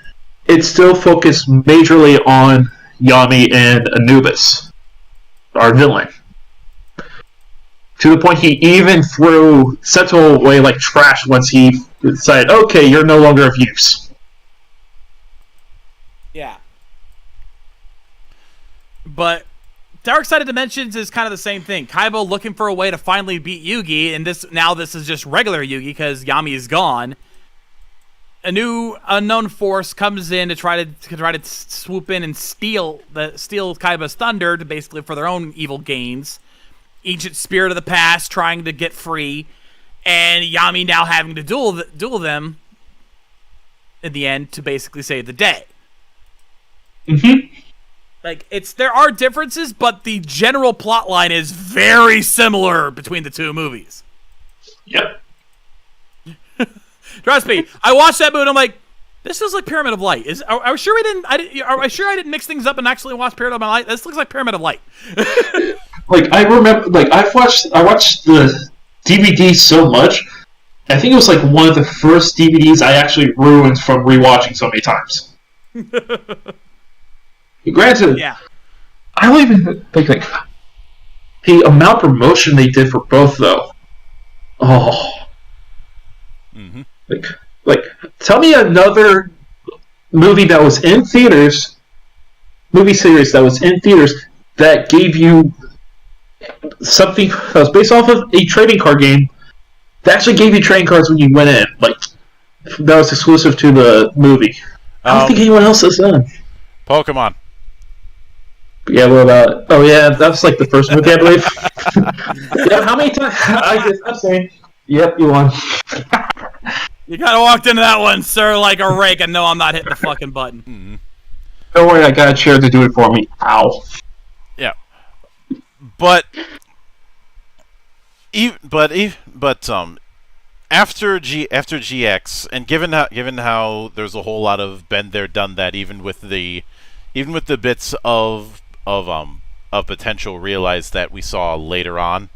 it still focused majorly on Yami and Anubis, our villain. To the point he even threw Seto away like trash once he decided, okay, you're no longer of use. Yeah. But Dark-Sided Dimensions is kind of the same thing. Kaiba looking for a way to finally beat Yugi, and this is just regular Yugi because Yami is gone. A new unknown force comes in to try to swoop in and steal Kaiba's thunder basically for their own evil gains. Ancient spirit of the past trying to get free, and Yami now having to duel them in the end to basically save the day. Mm-hmm. Like, there are differences, but the general plot line is very similar between the two movies. Yep. Trust me, I watched that movie and I'm like, this feels like Pyramid of Light. Are we sure I didn't mix things up and actually watch Pyramid of Light? This looks like Pyramid of Light. Like, I remember, like, I watched the DVD so much. I think it was like one of the first DVDs I actually ruined from rewatching so many times. Granted, yeah. I don't even think, like, the amount of promotion they did for both, though. Oh. Mm-hmm. Like, tell me another movie that was in theaters, movie series that was in theaters, that gave you something that was based off of a trading card game that actually gave you trading cards when you went in. Like, that was exclusive to the movie. I don't think anyone else has done. Pokemon. Yeah, what about... Oh, yeah, that was like the first movie, I believe. Yeah, how many times... I'm saying... Yep, you won. You kind of walked into that one, sir, like a rake, and no, I'm not hitting the fucking button. Mm-hmm. Don't worry, I got a chair to do it for me. Ow. Yeah. But after GX, and given how there's a whole lot of been there, done that, even with the bits of potential realized that we saw later on,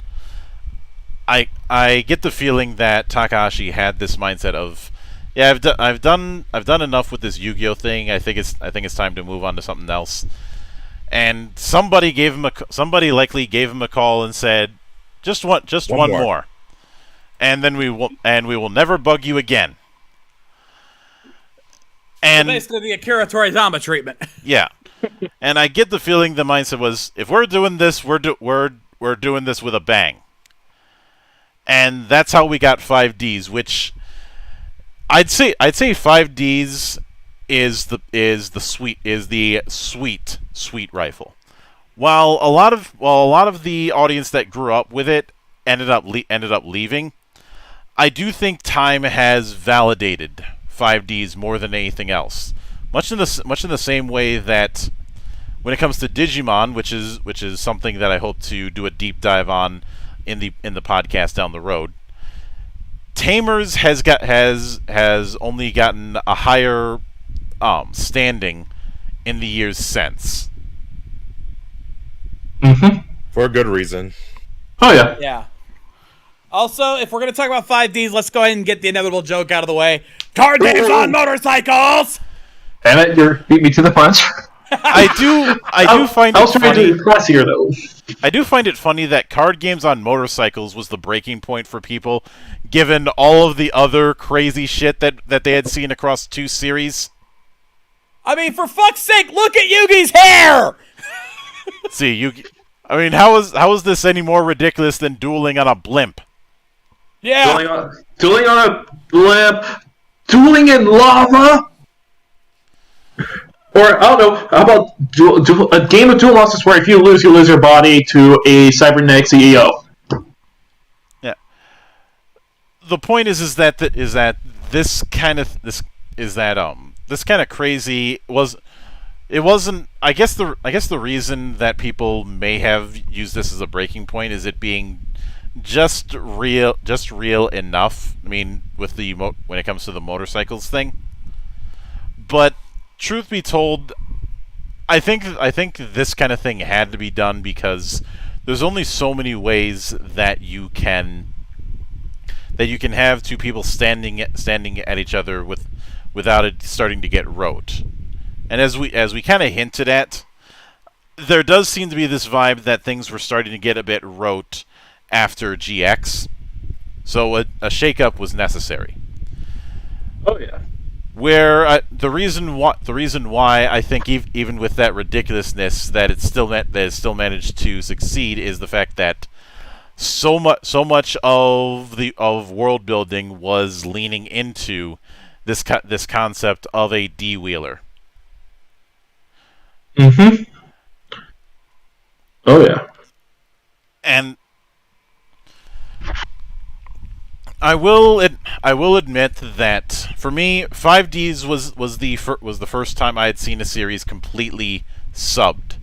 I get the feeling that Takahashi had this mindset of, yeah, I've done enough with this Yu-Gi-Oh thing. I think it's time to move on to something else. And somebody likely gave him a call and said, just one more, and then we will never bug you again. And so basically, the Akira Toriyama treatment. Yeah, and I get the feeling the mindset was, if we're doing this, we're doing this with a bang. And that's how we got 5Ds, which I'd say 5Ds is the sweet rifle. While a lot of the audience that grew up with it ended up leaving, I do think time has validated 5Ds more than anything else. Much in the same way that when it comes to Digimon, which is something that I hope to do a deep dive on in the podcast down the road, Tamers has only gotten a higher standing in the years since. Mm-hmm. For a good reason. Oh, yeah. Yeah. Also, if we're going to talk about 5Ds, let's go ahead and get the inevitable joke out of the way. Card games on motorcycles! Damn it, you beat me to the punch. I do find I it was trying to funny. be classier though. I do find it funny that card games on motorcycles was the breaking point for people, given all of the other crazy shit that they had seen across 2 series. I mean, for fuck's sake, look at Yugi's hair! See, Yugi. I mean, how is this any more ridiculous than dueling on a blimp? Yeah. Dueling on a blimp, dueling in lava. Or, I don't know, how about a game of Duel Monsters where if you lose your body to a cybernetic CEO? Yeah. The point is that this kind of crazy wasn't. I guess the reason that people may have used this as a breaking point is it being just real enough. I mean, with when it comes to the motorcycles thing, but. Truth be told, I think this kind of thing had to be done because there's only so many ways that you can have 2 people standing at each other without it starting to get rote. And as we kind of hinted at, there does seem to be this vibe that things were starting to get a bit rote after GX, so a shakeup was necessary. Oh yeah. Where the reason why I think even with that ridiculousness that it still managed to succeed is the fact that so much of world building was leaning into this concept of a D-wheeler. Mm-hmm. Oh yeah. And I will admit that for me, 5Ds was the first time I had seen a series completely subbed,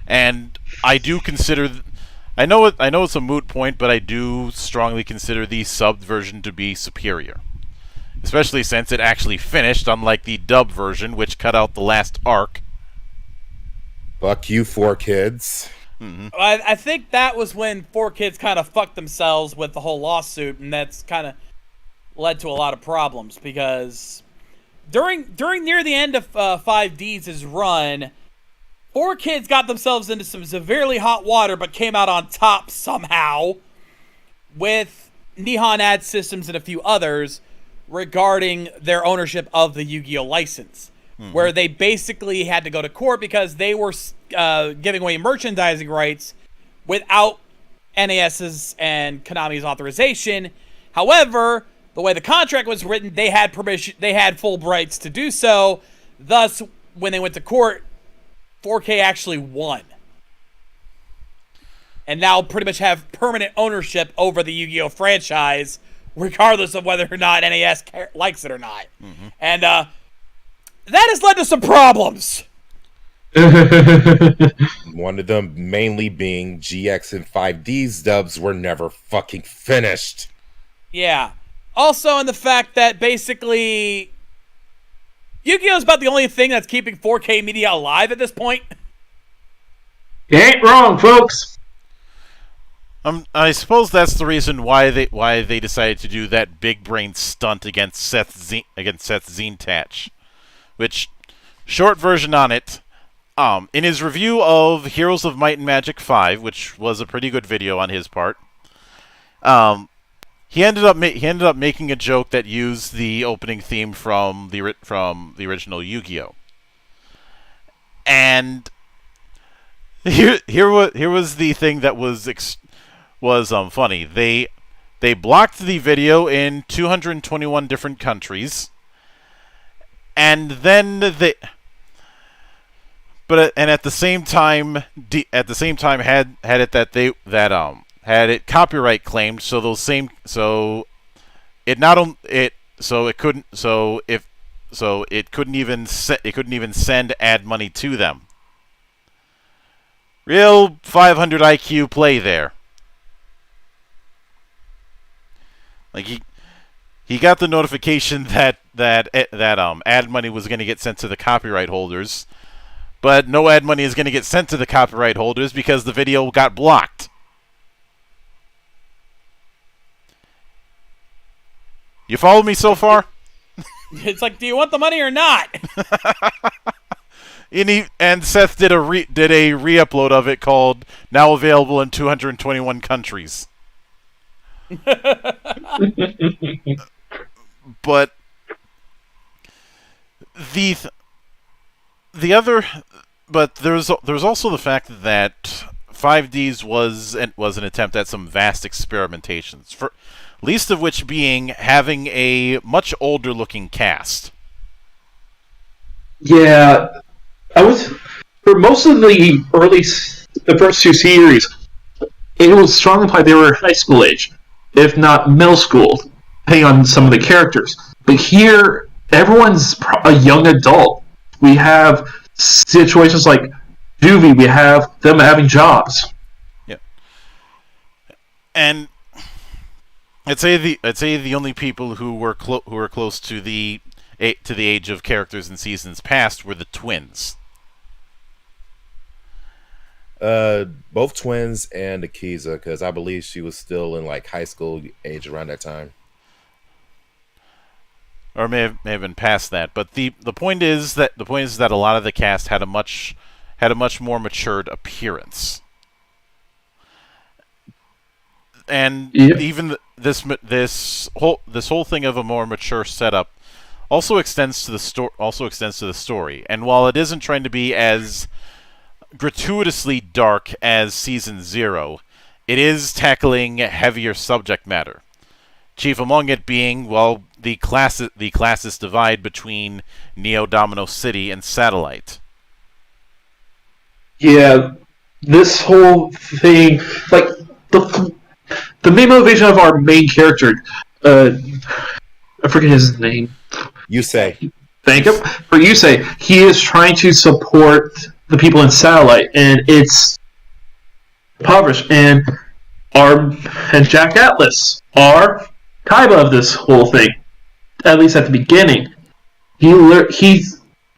and I do consider. I know it's a moot point, but I do strongly consider the subbed version to be superior, especially since it actually finished, unlike the dubbed version, which cut out the last arc. Fuck you, 4Kids. Mm-hmm. I think that was when 4Kids kind of fucked themselves with the whole lawsuit, and that's kind of led to a lot of problems because during near the end of 5D's run, 4Kids got themselves into some severely hot water, but came out on top somehow with Nihon Ad Systems and a few others regarding their ownership of the Yu-Gi-Oh license, where they basically had to go to court because they were giving away merchandising rights without NAS's and Konami's authorization. However, the way the contract was written, they had permission, they had full rights to do so. Thus, when they went to court, 4K actually won. And now pretty much have permanent ownership over the Yu-Gi-Oh franchise, regardless of whether or not NAS likes it or not. Mm-hmm. And that has led to some problems. One of them mainly being GX and 5D's dubs were never fucking finished. Yeah. Also in the fact that basically Yu-Gi-Oh! Is about the only thing that's keeping 4K media alive at this point. You ain't wrong, folks. I suppose that's the reason why they decided to do that big brain stunt against Seth Zintach, which, short version on it, in his review of Heroes of Might and Magic 5, which was a pretty good video on his part, he ended up making a joke that used the opening theme from the original Yu-Gi-Oh, and here was the thing that was funny. They blocked the video in 221 different countries, and then at the same time had it copyright claimed. So it couldn't even send ad money to them. Real 500 IQ play there. Like he got the notification that ad money was going to get sent to the copyright holders, but no ad money is going to get sent to the copyright holders because the video got blocked. You follow me so far? It's like, do you want the money or not? And Seth did a re-upload of it called "Now Available in 221 Countries." But the other, but there's also the fact that 5Ds was an attempt at some vast experimentations, for least of which being having a much older looking cast. Yeah, I was for most of the first two series. It was strongly implied they were high school age, if not middle school, depending on some of the characters. But here, everyone's a young adult. We have situations like juvie. We have them having jobs. Yeah, and I'd say the only people who were close to the age of characters in seasons past were the twins. Both twins and Akiza, because I believe she was still in like high school age around that time, or may have been past that. But the point is that a lot of the cast had a much more matured appearance, and even this whole thing of a more mature setup also extends to the story. And while it isn't trying to be as gratuitously dark as Season 0, it is tackling heavier subject matter. Chief among it being, well, the classist divide between Neo Domino City and Satellite. Yeah, this whole thing, like the main motivation of our main character, I forget his name. Yusei. Thank you. For Yusei, he is trying to support the people in Satellite, and it's impoverished. And Jack Atlas, our Kaiba of this whole thing, at least at the beginning, he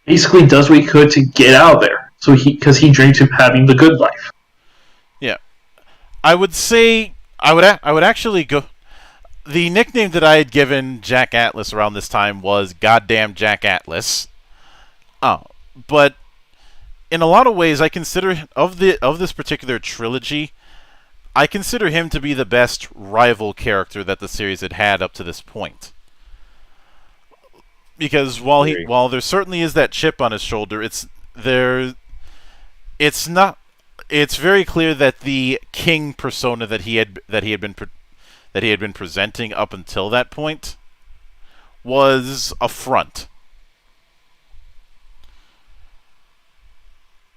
basically does what he could to get out of there. So because he dreamed of having the good life. Yeah, I would say I would actually go. The nickname that I had given Jack Atlas around this time was "Goddamn Jack Atlas." But in a lot of ways, I consider of this particular trilogy, I consider him to be the best rival character that the series had up to this point. Because while there certainly is that chip on his shoulder, it's very clear that the king persona that he had been presenting up until that point was a front.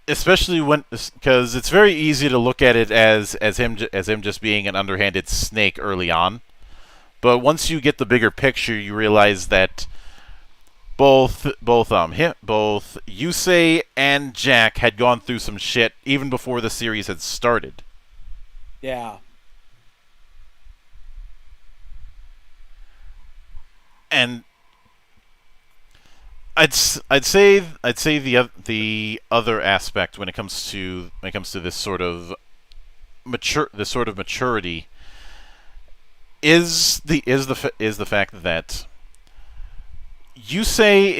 Especially because it's very easy to look at it as him just being an underhanded snake early on, but once you get the bigger picture, you realize that both Yusei and Jack had gone through some shit even before the series had started. Yeah. And I'd say the other aspect when it comes to this sort of maturity is the fact that Yusei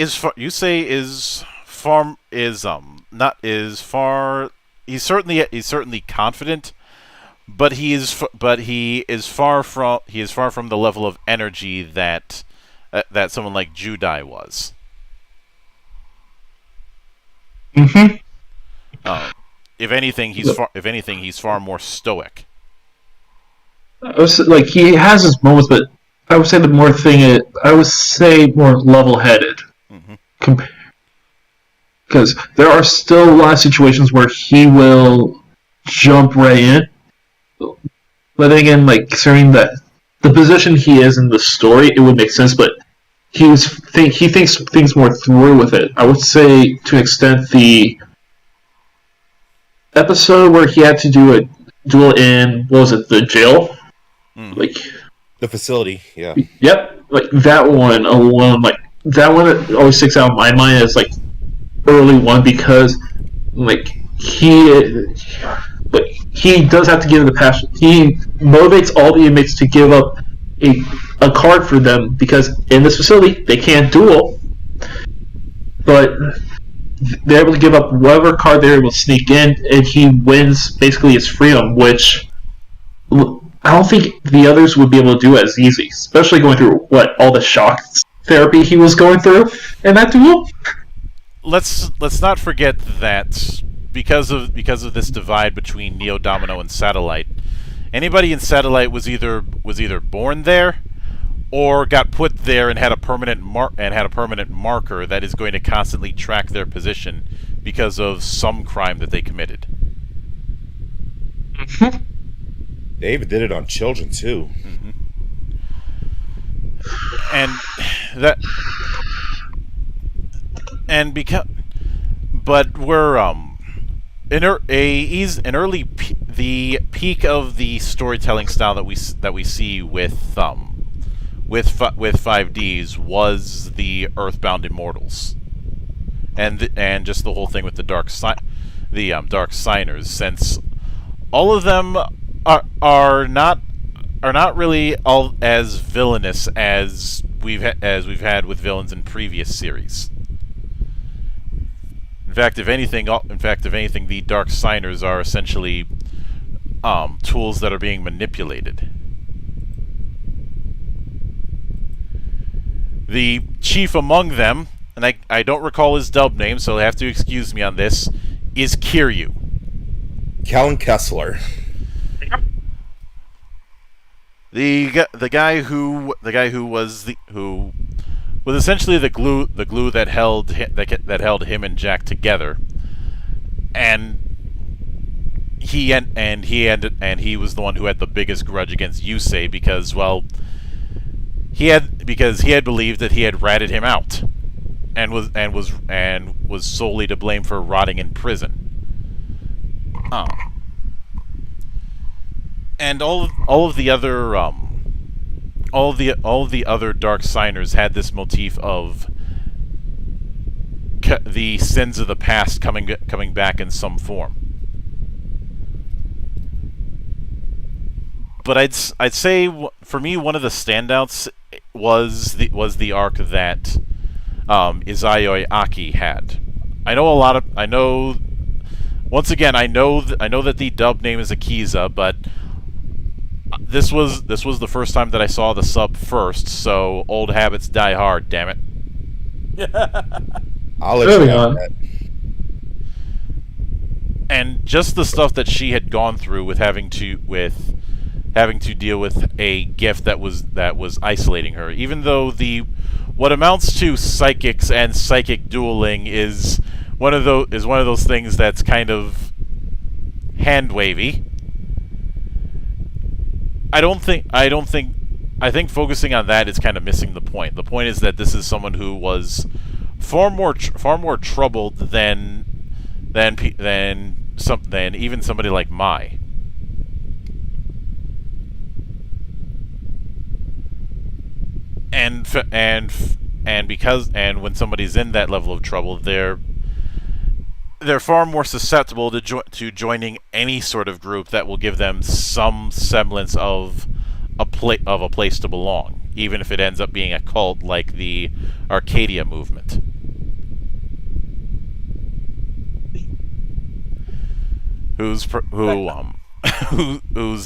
he's certainly confident, but he is far from the level of energy that someone like Judai was. Mm-hmm. If anything, he's far more stoic. Like he has his moments, but I would say the more thing I would say more level-headed. Mm-hmm. Because there are still a lot of situations where he will jump right in. But then again, like considering that the position he is in the story, it would make sense. But he thinks things more through with it. I would say to an extent the episode where he had to do a duel in the jail, like the facility. Yeah. Yep. Like that one alone, like that one always sticks out in my mind as like early one because like he does have to give the passion. He motivates all the inmates to give up a card for them because in this facility they can't duel. But they're able to give up whatever card they're able to sneak in, and he wins basically his freedom, which I don't think the others would be able to do as easy, especially going through all the shock therapy he was going through in that duel. Let's not forget that because of this divide between Neo Domino and Satellite, anybody in Satellite was either born there or got put there and had a permanent marker that is going to constantly track their position because of some crime that they committed. Mm-hmm. They even did it on children too. Mm-hmm. And that, and because, but we're the peak of the storytelling style that we see with 5Ds was the Earthbound Immortals, and just the whole thing with the Dark Signers, since all of them are not really all as villainous as we've had with villains in previous series. In fact, if anything, the Dark Signers are essentially tools that are being manipulated. The chief among them, and I don't recall his dub name, so you'll have to excuse me on this, is Kiryu. Callan Kessler. The guy who was essentially the glue that held him and Jack together, and he was the one who had the biggest grudge against Yusei because he had believed that he had ratted him out, and was solely to blame for rotting in prison. And all of the other Dark Signers had this motif of the sins of the past coming back in some form. But I'd say for me one of the standouts was the arc that Izayoi Aki had. I know that the dub name is Akiza, but this was the first time that I saw the sub first, so old habits die hard, damn it. I'll let you know that. And just the stuff that she had gone through with having to deal with a gift that was isolating her, even though what amounts to psychics and psychic dueling is one of those things that's kind of hand wavy. I think focusing on that is kind of missing the point. The point is that this is someone who was far more troubled than even somebody like Mai. And when somebody's in that level of trouble, they're far more susceptible to joining any sort of group that will give them some semblance of a place to belong, even if it ends up being a cult like the Arcadia movement. Whose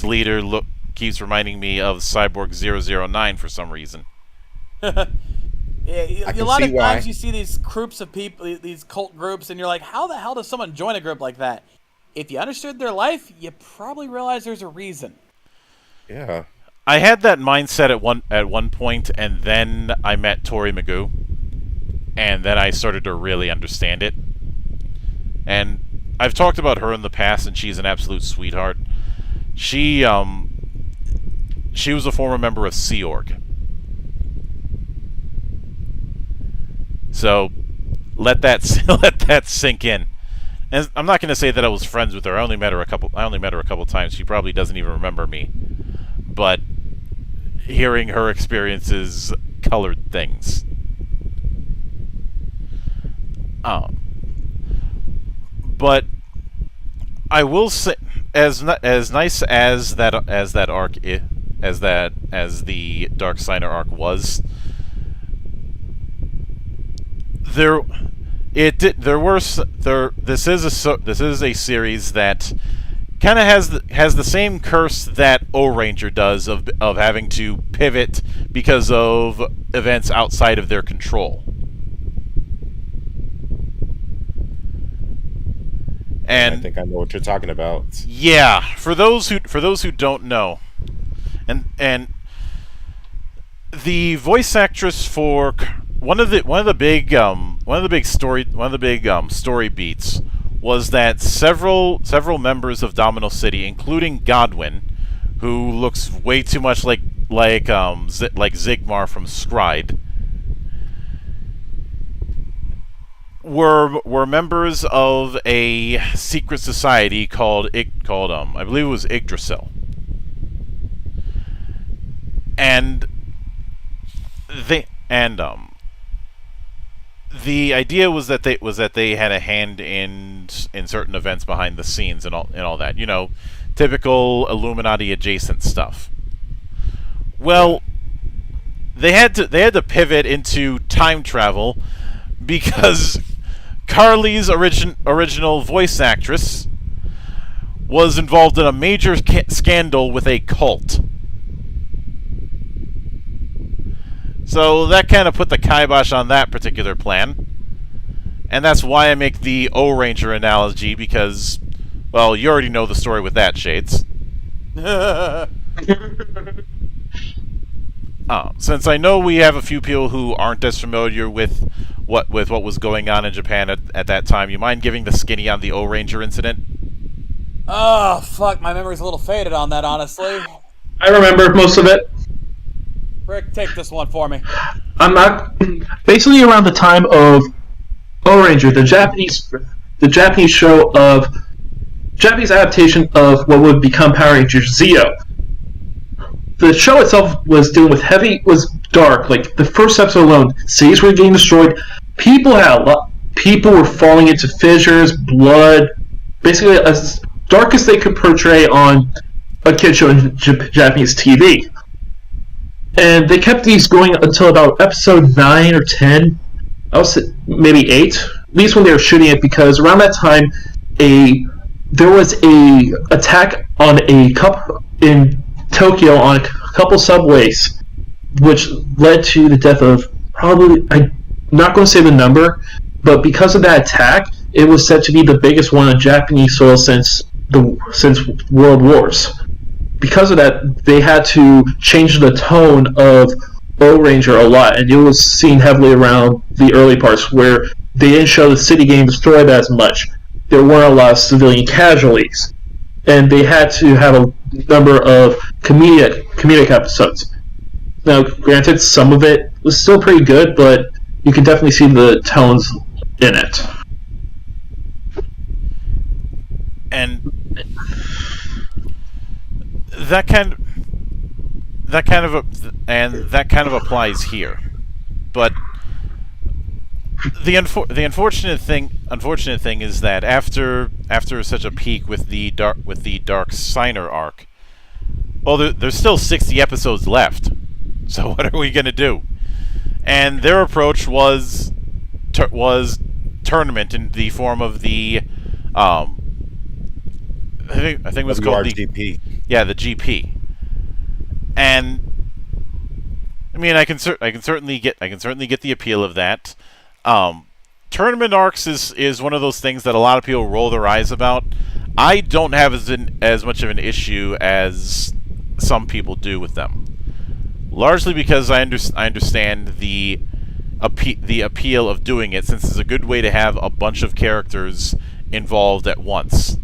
leader keeps reminding me of Cyborg 009 for some reason. Yeah, a lot of times you see these groups of people, these cult groups, and you're like, how the hell does someone join a group like that? If you understood their life, you probably realize there's a reason. Yeah. I had that mindset at one point, and then I met Tori Magoo, and then I started to really understand it. And I've talked about her in the past, and she's an absolute sweetheart. She was a former member of Sea Org. So let that sink in. And I'm not going to say that I was friends with her. I only met her a couple times. She probably doesn't even remember me. But hearing her experiences colored things. But I will say, as nice as the Dark Signer arc was, It did. There were there. This is a series that kind of has the same curse that O-Ranger does of having to pivot because of events outside of their control. And I think I know what you're talking about. Yeah, for those who don't know, and the voice actress for one of the big story beats was that several members of Domino City, including Godwin, who looks way too much like Zigmar from Scryed, were members of a secret society called I believe it was Yggdrasil. And the idea was that they had a hand in certain events behind the scenes and all that. You know, typical Illuminati adjacent stuff. Well, they had to pivot into time travel because Carly's original voice actress was involved in a major scandal with a cult. So that kind of put the kibosh on that particular plan. And that's why I make the O-Ranger analogy, because, well, you already know the story with that, Shades. Since I know we have a few people who aren't as familiar with what was going on in Japan at that time, you mind giving the skinny on the O-Ranger incident? Oh, fuck, my memory's a little faded on that, honestly. I remember most of it. Rick, take this one for me. I'm not. Basically, around the time of O-Ranger, the Japanese show of Japanese adaptation of what would become Power Rangers Zeo. The show itself was dealing with was dark. Like the first episode alone, cities were getting destroyed. People were falling into fissures, blood. Basically, as dark as they could portray on a kid show in Japanese TV. And they kept these going until about episode 9 or 10. I would say maybe 8. At least when they were shooting it, because around that time, there was a attack on a couple in Tokyo on a couple subways, which led to the death of probably, I'm not going to say the number, but because of that attack, it was said to be the biggest one on Japanese soil since World Wars. Because of that, they had to change the tone of O-Ranger a lot, and it was seen heavily around the early parts where they didn't show the city getting destroyed as much. There weren't a lot of civilian casualties, and they had to have a number of comedic episodes. Now, granted, some of it was still pretty good, but you can definitely see the tones in it. And that kind of applies here, but the unfortunate thing is that after such a peak with the Dark Signer arc, well, there's still 60 episodes left. So what are we gonna do? And their approach was tournament in the form of the I think it was called the GP. Yeah, the GP. And I mean, I can certainly get the appeal of that. Tournament arcs is one of those things that a lot of people roll their eyes about. I don't have as much of an issue as some people do with them. Largely because I understand the appeal of doing it, since it's a good way to have a bunch of characters involved at once.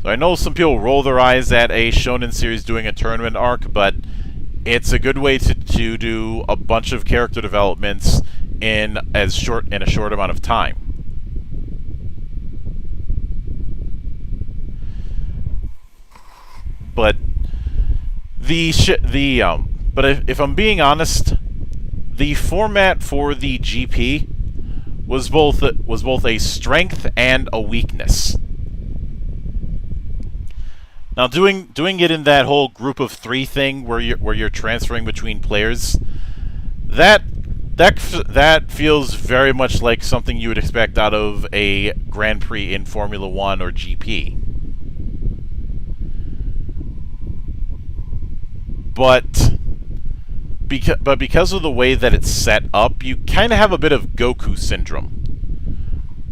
So I know some people roll their eyes at a shonen series doing a tournament arc, but it's a good way to do a bunch of character developments in a short amount of time. But if I'm being honest, the format for the GP was both a strength and a weakness. Now, doing it in that whole group of 3 thing where you're transferring between players, that That feels very much like something you would expect out of a Grand Prix in Formula One or GP. But because of the way that it's set up, you kind of have a bit of Goku syndrome,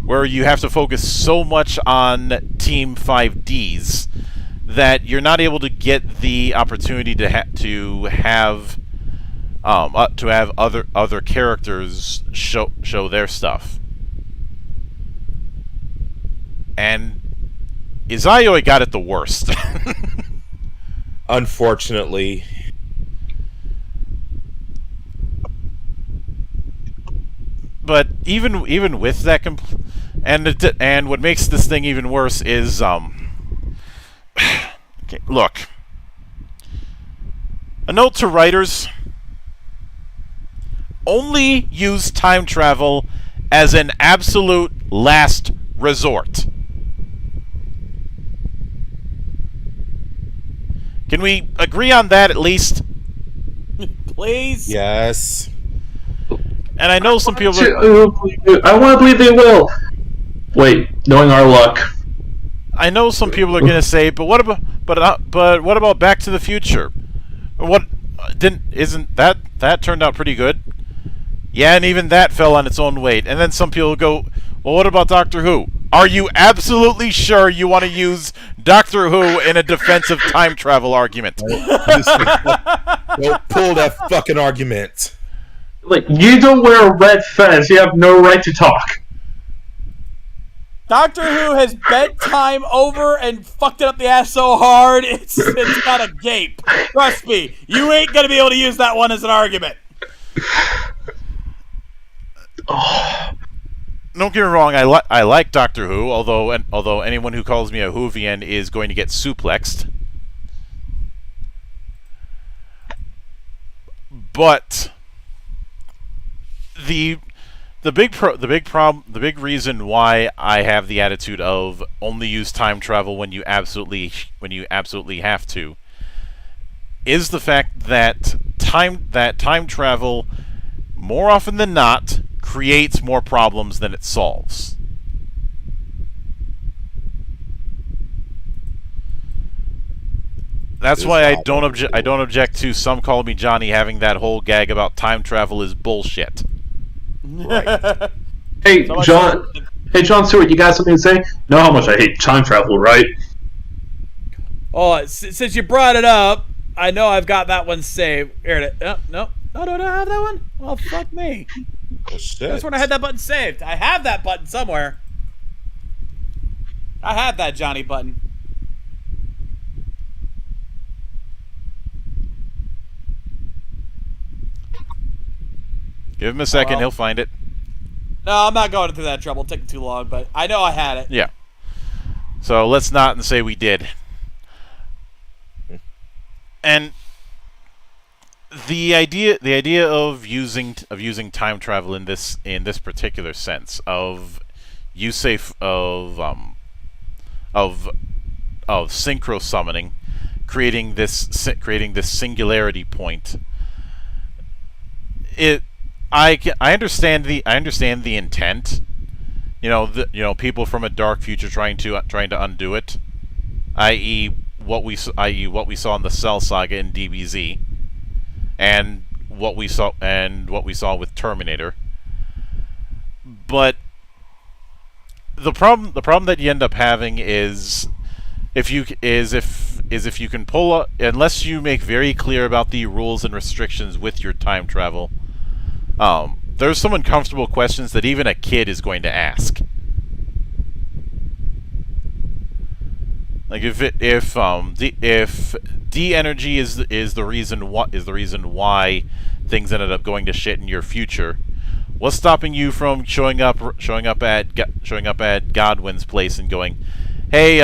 where you have to focus so much on Team 5Ds that you're not able to get the opportunity to have other characters show their stuff. And Izayoi got it the worst. Unfortunately. But even with that, and what makes this thing even worse is okay, look. A note to writers: only use time travel as an absolute last resort. Can we agree on that at least? Please? Yes. And I know some people... I want to believe they will. Wait, knowing our luck. I know some people are going to say, but what about Back to the Future? Isn't that turned out pretty good? Yeah, and even that fell on its own weight. And then some people go, well, what about Doctor Who? Are you absolutely sure you want to use Doctor Who in a defensive time travel argument? Don't pull that fucking argument. Like, you don't wear a red fez, you have no right to talk. Doctor Who has bent time over and fucked it up the ass so hard, it's got a gape. Trust me, you ain't gonna be able to use that one as an argument. Don't get me wrong, I like Doctor Who, although anyone who calls me a Whovian is going to get suplexed. But the big reason why I have the attitude of only use time travel when you absolutely have to is the fact that time travel more often than not creates more problems than it solves. That's why I don't object to Some Call Me Johnny having that whole gag about time travel is bullshit. Right. Hey, John. Hey, John Stewart, you got something to say? Know how much I hate time travel, right? Oh, since you brought it up, I know I've got that one saved. Here, no, don't I have that one? Well, fuck me. Oh, shit. That's when I had that button saved. I have that button somewhere. I have that Johnny button. Give him a second, he'll find it. No, I'm not going through that trouble. It's taking too long, but I know I had it. Yeah. So let's not say we did. And the idea of using time travel in this particular sense of synchro summoning, creating this singularity point. I understand the intent. People from a dark future trying to undo it, i.e. what we saw in the Cell Saga in DBZ, and what we saw with Terminator. But the problem that you end up having is if you can pull up, unless you make very clear about the rules and restrictions with your time travel. There's some uncomfortable questions that even a kid is going to ask. Like if D energy is the reason why things ended up going to shit in your future, what's stopping you from showing up at Godwin's place and going, "Hey,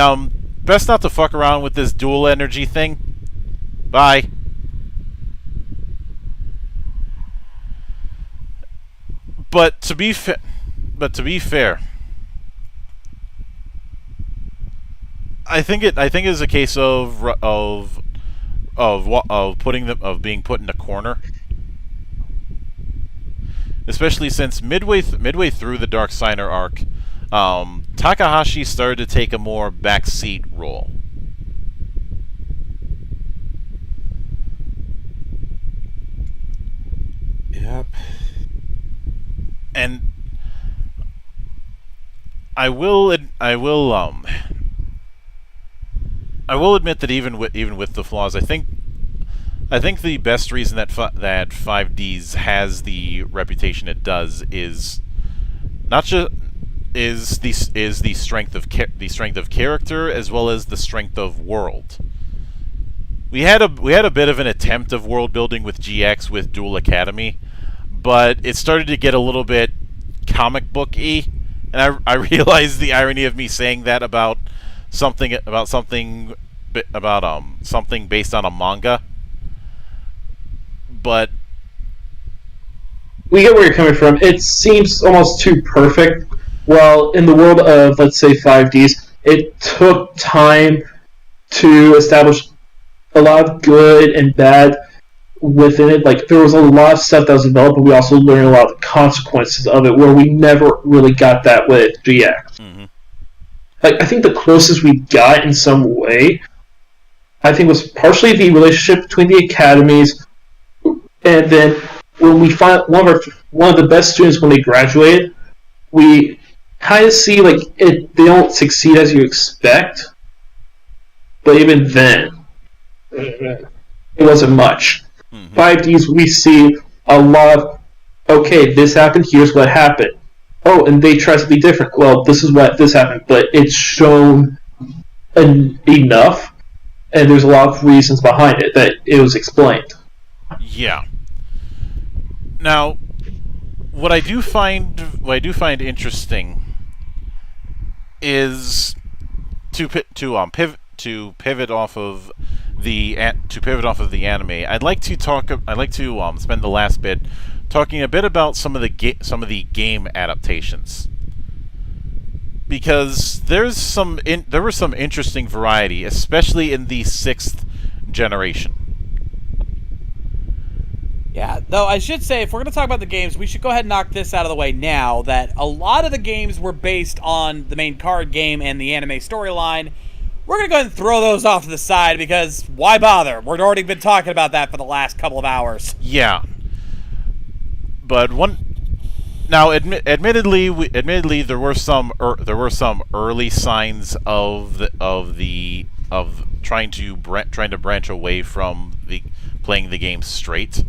best not to fuck around with this dual energy thing. Bye." But to be fair, I think it is a case of being put in a corner. especially since midway through the Dark Signer arc, Takahashi started to take a more backseat role. Yep. And I will admit that even with the flaws, I think the best reason that 5Ds has the reputation it does is not just the strength of character as well as the strength of world. We had a bit of an attempt of world building with GX with Duel Academy, but it started to get a little bit comic book-y, and I realized the irony of me saying that about something based on a manga. But we get where you're coming from. It seems almost too perfect. Well, in the world of, let's say, 5Ds, it took time to establish a lot of good and bad within it. Like, there was a lot of stuff that was developed, but we also learned a lot of the consequences of it, where we never really got that with GX. Mm-hmm. Like, I think the closest we got in some way, I think, was partially the relationship between the academies, and then when we find one of the best students when they graduate, we kind of see like they don't succeed as you expect, but even then, it wasn't much. 5Ds, we see a lot of, okay, this happened, here's what happened. Oh, and they try to be different. Well, this happened, but it's shown enough, and there's a lot of reasons behind it that it was explained. Yeah. Now, what I do find interesting is to pivot off of the anime. I'd like to spend the last bit talking a bit about some of the game adaptations, because there was some interesting variety, especially in the 6th generation. Yeah, though I should say, if we're going to talk about the games, we should go ahead and knock this out of the way now, that a lot of the games were based on the main card game and the anime storyline. We're going to go ahead and throw those off to the side, because why bother? We've already been talking about that for the last couple of hours. Yeah. But admittedly, there were some early signs of trying to branch away from playing the game straight.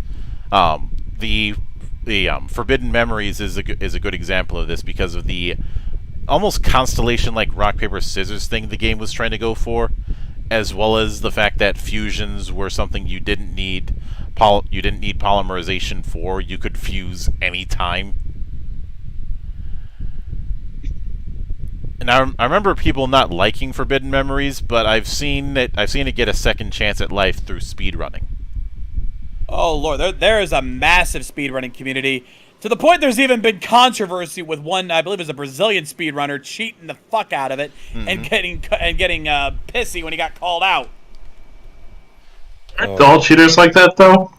The Forbidden Memories is a good example of this, because of the almost Constellation like rock paper scissors thing the game was trying to go for, as well as the fact that fusions were something you didn't need polymerization for. You could fuse anytime. And I remember people not liking Forbidden Memories, but I've seen it get a second chance at life through speedrunning. Oh lord, there is a massive speedrunning community, to the point there's even been controversy with one, I believe it was a Brazilian speedrunner, cheating the fuck out of it and getting pissy when he got called out. Aren't all cheaters like that, though?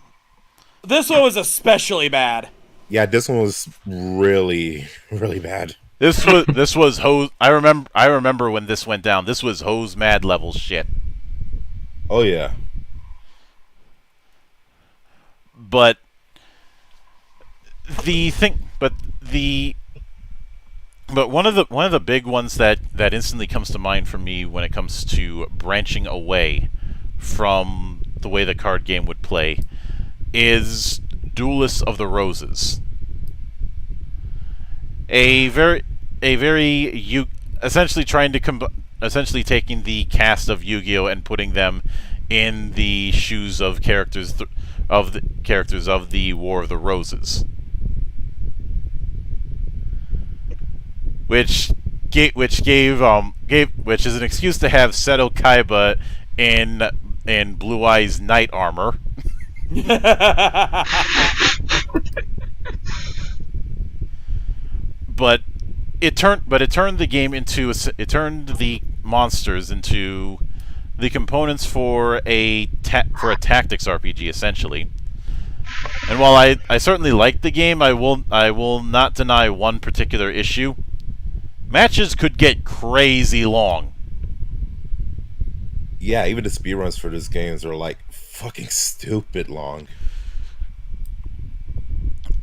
This one was especially bad. Yeah, this one was really, really bad. This was hose. I remember when this went down. This was hose mad level shit. Oh yeah. But one of the big ones that instantly comes to mind for me when it comes to branching away from the way the card game would play is Duelist of the Roses. Essentially taking the cast of Yu-Gi-Oh and putting them in the shoes of characters of the War of the Roses, which is an excuse to have Seto Kaiba in Blue Eyes knight armor. But it turned the monsters into the components for a tactics RPG, essentially. And while I certainly like the game, I will not deny one particular issue. Matches could get crazy long. Yeah, even the speedruns for these games are like fucking stupid long.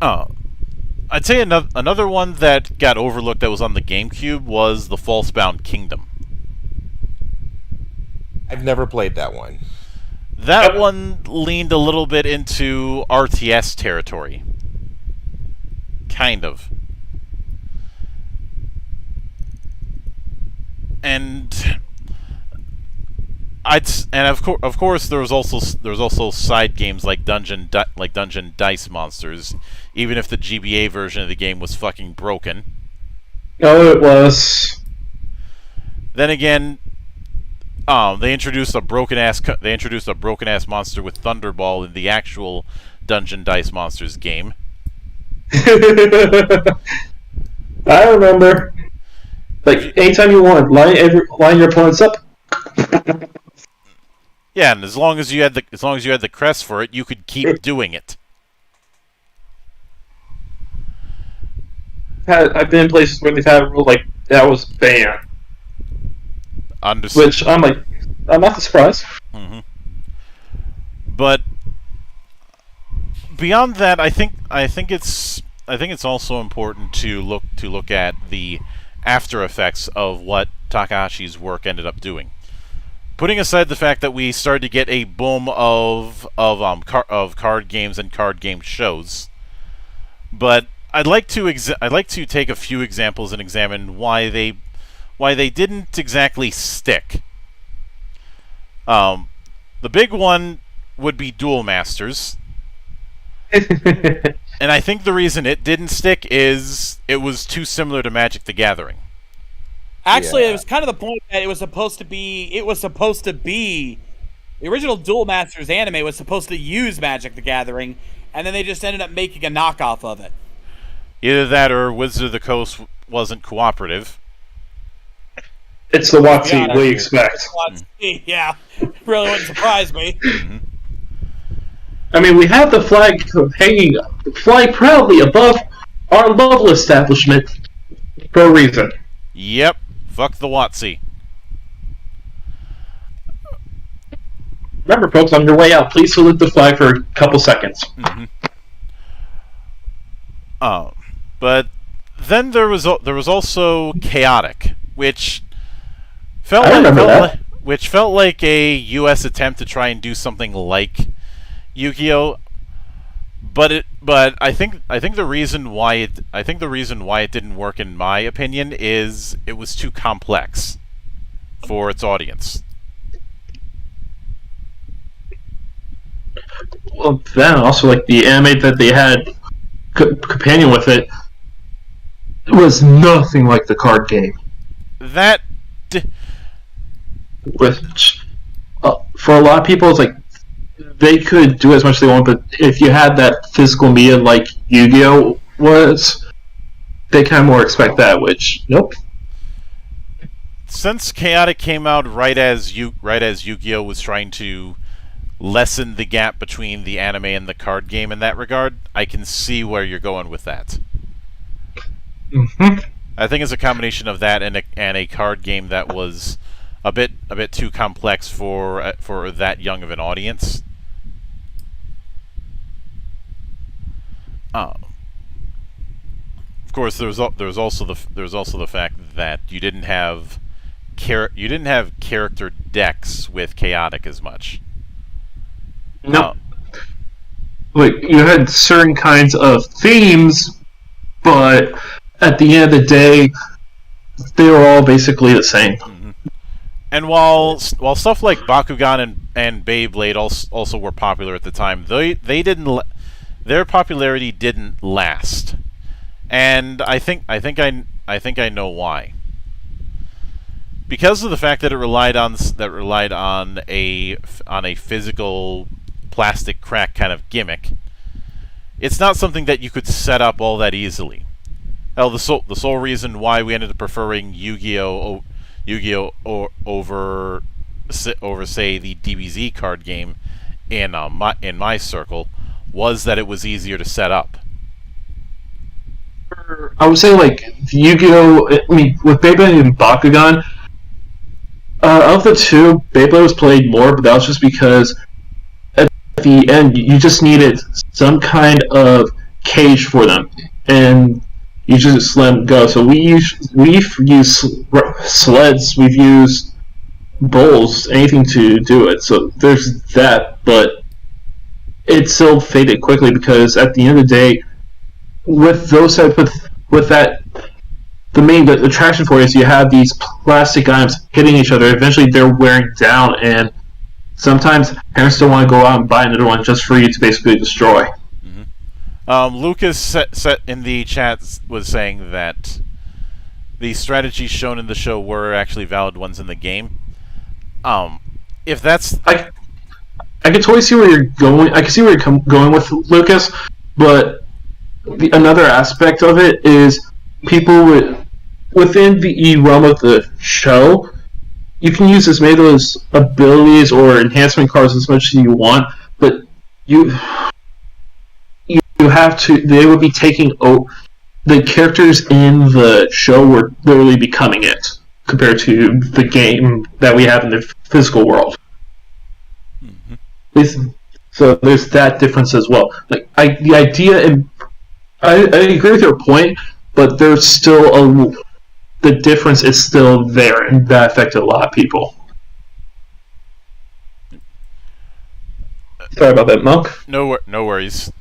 Oh, I'd say another one that got overlooked that was on the GameCube was the Falsebound Kingdom. I've never played that one. That one leaned a little bit into RTS territory. Kind of. And of course there was also side games like Dungeon Dice Monsters, even if the GBA version of the game was fucking broken. Oh, it was. Then again, they introduced a broken ass monster with Thunderball in the actual Dungeon Dice Monsters game. I remember. Like, anytime you want, line your opponents up. Yeah, and as long as you had the crest for it, you could keep doing it. I've been in places where they've had a rule like that was banned. Which I'm like, I'm not surprised. Mm-hmm. But beyond that, I think it's also important to look at the after effects of what Takahashi's work ended up doing. Putting aside the fact that we started to get a boom of card games and card game shows, but I'd like to take a few examples and examine why they didn't exactly stick. The big one would be Duel Masters. And I think the reason it didn't stick is it was too similar to Magic the Gathering. Actually, it was kind of the point that it was supposed to be the original Duel Masters anime was supposed to use Magic the Gathering, and then they just ended up making a knockoff of it. Either that or Wizard of the Coast wasn't cooperative. It's the WotC we expect. Yeah, really wouldn't surprise me. Mm-hmm. I mean, we have the flag flying proudly above our local establishment for a reason. Yep. Fuck the WotC. Remember, folks, on your way out, please salute the flag for a couple seconds. Mm-hmm. But then there was also Chaotic, which felt like a U.S. attempt to try and do something like Yu-Gi-Oh. But I think the reason why it didn't work, in my opinion, is it was too complex for its audience. Well, then also like the anime that they had companion with it was nothing like the card game. Which for a lot of people, it's like they could do as much as they want, but if you had that physical media like Yu-Gi-Oh was, they kind of more expect that. Which nope. Since Chaotic came out right as Yu-Gi-Oh was trying to lessen the gap between the anime and the card game in that regard, I can see where you're going with that. Mm-hmm. I think it's a combination of that and a card game that was a bit too complex for that young of an audience. Of course, there's also the fact that you didn't have character decks with Chaotic as much. No. Like, you had certain kinds of themes, but at the end of the day, they were all basically the same. Mm-hmm. And while stuff like Bakugan and Beyblade also were popular at the time, their popularity didn't last. And I think I know why. Because of the fact that it relied on a physical plastic crack kind of gimmick, it's not something that you could set up all that easily. Hell, the sole reason why we ended up preferring Yu-Gi-Oh over say the DBZ card game in my circle was that it was easier to set up. I would say, like, Yu-Gi-Oh! I mean, with Beyblade and Bakugan, of the two, Beyblade was played more, but that was just because at the end, you just needed some kind of cage for them, and you just let them go. So we've used sleds, we've used bowls, anything to do it. So there's that, but it still faded quickly because at the end of the day, with those type with that, the main attraction for it is you have these plastic items hitting each other. Eventually, they're wearing down, and sometimes parents don't want to go out and buy another one just for you to basically destroy. Lucas set in the chat was saying that the strategies shown in the show were actually valid ones in the game. If that's, I can totally see where you're going. I can see where you're going with Lucas, but another aspect of it is people within the realm of the show. You can use as many of those abilities or enhancement cards as much as you want, but you have to. They would be taking the characters in the show were literally becoming it compared to the game that we have in the physical world. Mm-hmm. So there's that difference as well. Like the idea, and I agree with your point, but there's still the difference is still there, and that affected a lot of people. Sorry about that, Monk. No worries.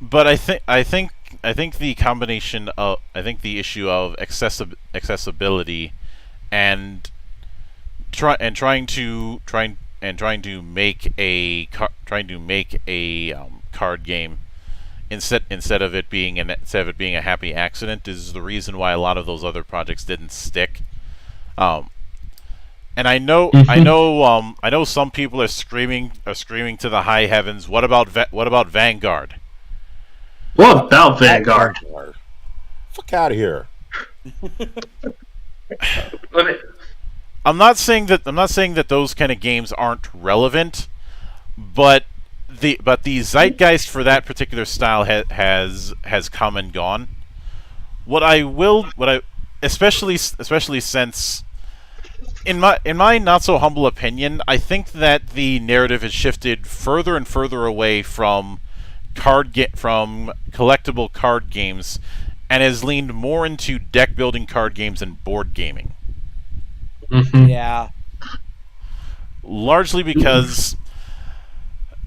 But I think the combination of the issue of accessibility and trying to make a card game instead of it being a happy accident is the reason why a lot of those other projects didn't stick. And I know some people are screaming to the high heavens. What about Vanguard? What about Vanguard? Fuck out of here. I'm not saying that those kind of games aren't relevant, but the zeitgeist for that particular style has come and gone. Especially since in my not so humble opinion, I think that the narrative has shifted further and further away from collectible card games and has leaned more into deck building card games and board gaming. Mm-hmm. Yeah. Largely because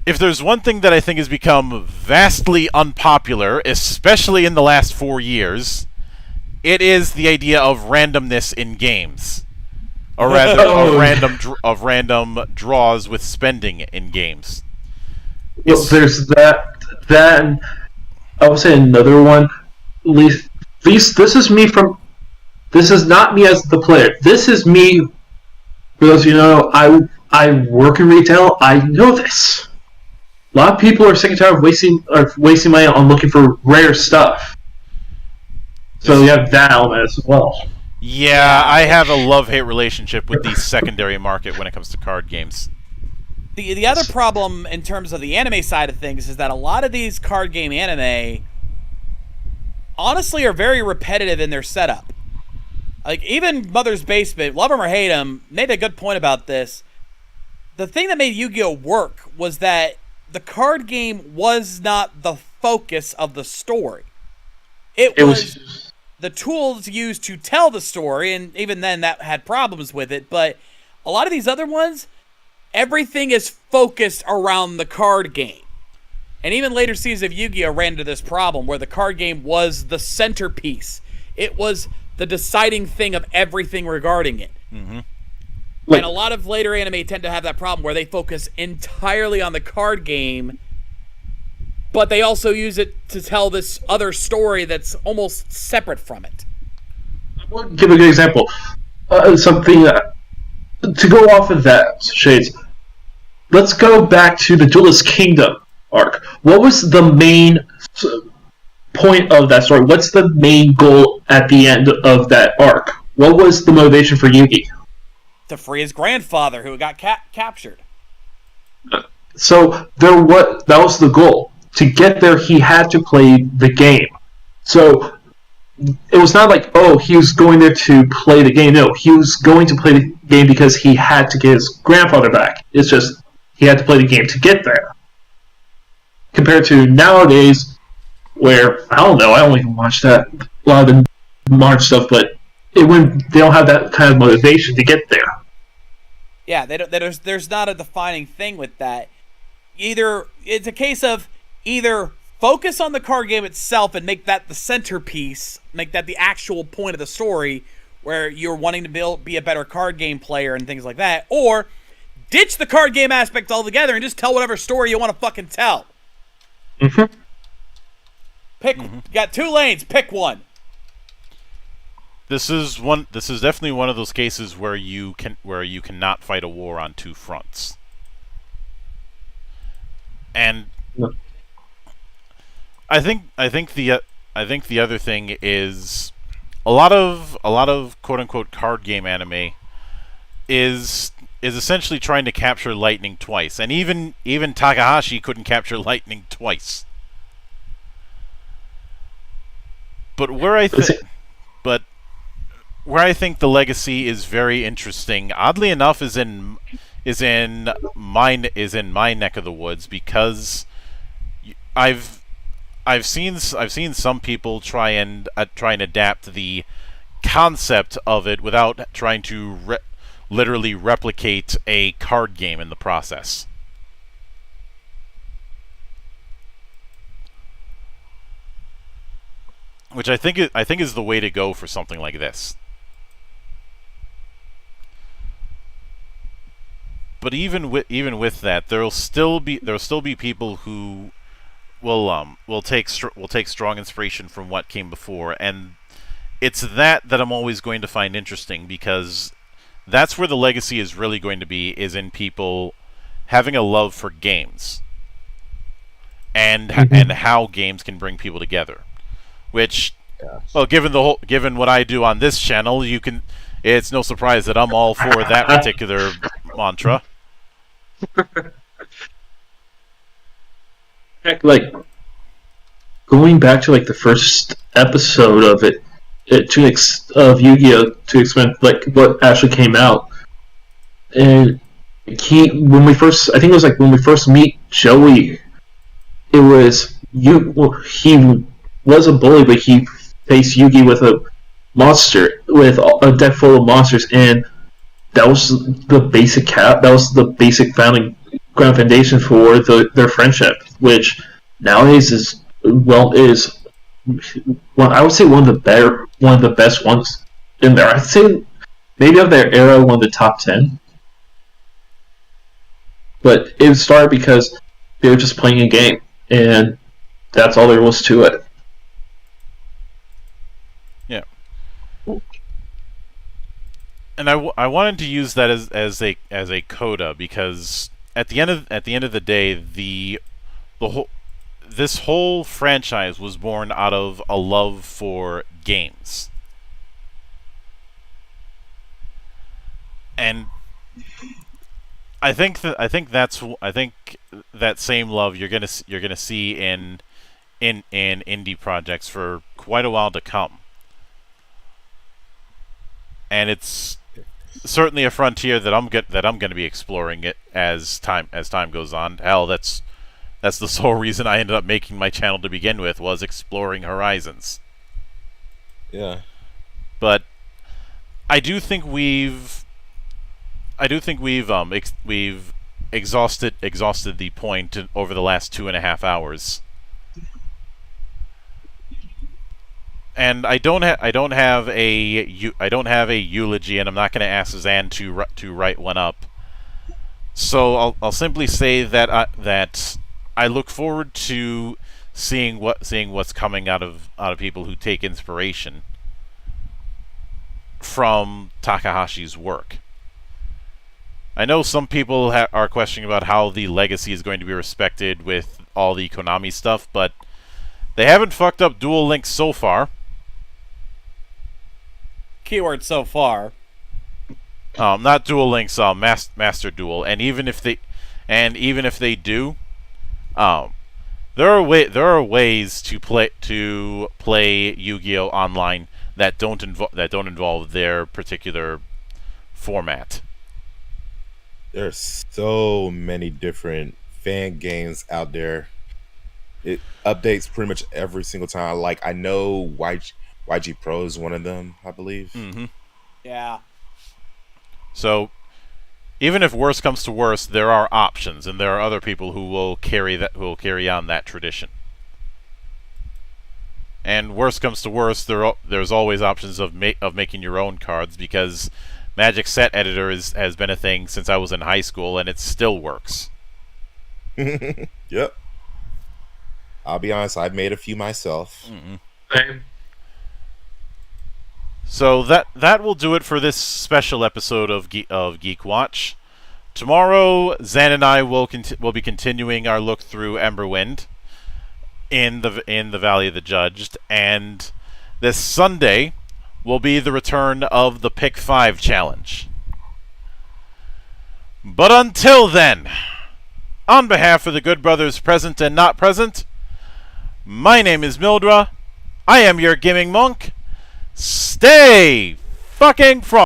if there's one thing that I think has become vastly unpopular, especially in the last 4 years, it is the idea of randomness in games. Or rather, of random draws with spending in games. Well, there's that, and I would say another one. At least this is me from. This is not me as the player. This is me. Because I work in retail. I know this. A lot of people are sick and tired of wasting money on looking for rare stuff. So you have that element as well. Yeah, I have a love-hate relationship with the secondary market when it comes to card games. The other problem in terms of the anime side of things is that a lot of these card game anime honestly are very repetitive in their setup. Like, even Mother's Basement, love him or hate him, made a good point about this. The thing that made Yu-Gi-Oh! Work was that the card game was not the focus of the story. It was the tools used to tell the story, and even then that had problems with it, but a lot of these other ones, everything is focused around the card game. And even later seasons of Yu-Gi-Oh! Ran into this problem where the card game was the centerpiece. It was the deciding thing of everything regarding it. Mm-hmm. And a lot of later anime tend to have that problem where they focus entirely on the card game, but they also use it to tell this other story that's almost separate from it. I'll give a good example. Something to go off of that, Shades. Let's go back to the Duelist Kingdom arc. What was the main point of that story? What's the main goal at the end of that arc? What was the motivation for Yugi? To free his grandfather who got captured. So that was the goal. To get there, he had to play the game. So it was not like, oh, he was going there to play the game. No, he was going to play the game because he had to get his grandfather back. It's just he had to play the game to get there. Compared to nowadays, where, I don't know, I don't even watch that, a lot of the modern stuff, but they don't have that kind of motivation to get there. Yeah, there's not a defining thing with that. It's a case of either focus on the card game itself and make that the centerpiece, make that the actual point of the story, where you're wanting to be a better card game player and things like that, or ditch the card game aspect altogether and just tell whatever story you want to fucking tell. Mm-hmm. You got 2 lanes, pick one. This is definitely one of those cases where you cannot fight a war on 2 fronts. And I think the other thing is a lot of quote unquote card game anime is essentially trying to capture lightning twice, and even Takahashi couldn't capture lightning twice. But where I think the legacy is very interesting, oddly enough, is in my neck of the woods, because I've seen some people try and adapt the concept of it without trying to literally replicate a card game in the process. Which I think is the way to go for something like this. But even with that, there'll still be people who will take strong inspiration from what came before, and it's that I'm always going to find interesting, because that's where the legacy is really going to be, is in people having a love for games and how games can bring people together. Which, well, given what I do on this channel, it's no surprise that I'm all for that particular mantra. Heck, like, going back to, like, the first episode of it of Yu-Gi-Oh! To explain, like, what actually came out. And when we first meet Joey, he was a bully, but he faced Yugi with a deck full of monsters, and that was the basic ground foundation for their friendship, which nowadays is I would say one of the best ones in there. I'd say maybe of their era, one of the top 10. But it started because they were just playing a game, and that's all there was to it. Yeah. And I wanted to use that as a coda, because at the end of the day, this whole franchise was born out of a love for games. And I think that same love you're gonna see in indie projects for quite a while to come. And it's certainly a frontier that I'm going to be exploring it as time goes on. Hell, that's the sole reason I ended up making my channel to begin with, was exploring horizons. Yeah. But I do think we've exhausted the point over the last 2.5 hours. And I don't have a eulogy, and I'm not going to ask Zan to write one up. So I'll simply say that that I look forward to seeing what's coming out of people who take inspiration from Takahashi's work. I know some people are questioning about how the legacy is going to be respected with all the Konami stuff, but they haven't fucked up Duel Links so far. Keyword so far. Not Duel Links, Master Duel, and even if And even if they do, there are ways to play Yu-Gi-Oh online that don't involve their particular format. There's so many different fan games out there. It updates pretty much every single time. Like, I know YG Pro is one of them, I believe. Mm-hmm. Yeah. So, even if worse comes to worse, there are options, and there are other people who will carry on that tradition. And worse comes to worse, there's always options of making your own cards, because Magic Set Editor has been a thing since I was in high school, and it still works. Yep. I'll be honest, I've made a few myself. Mm-hmm. Same. So that will do it for this special episode of GeekWatch. Tomorrow, Zan and I will be continuing our look through Emberwind in the Valley of the Judged, and this Sunday will be the return of the Pick 5 challenge. But until then, on behalf of the good brothers present and not present, my name is Mildra. I am your gaming monk. Stay fucking frosty.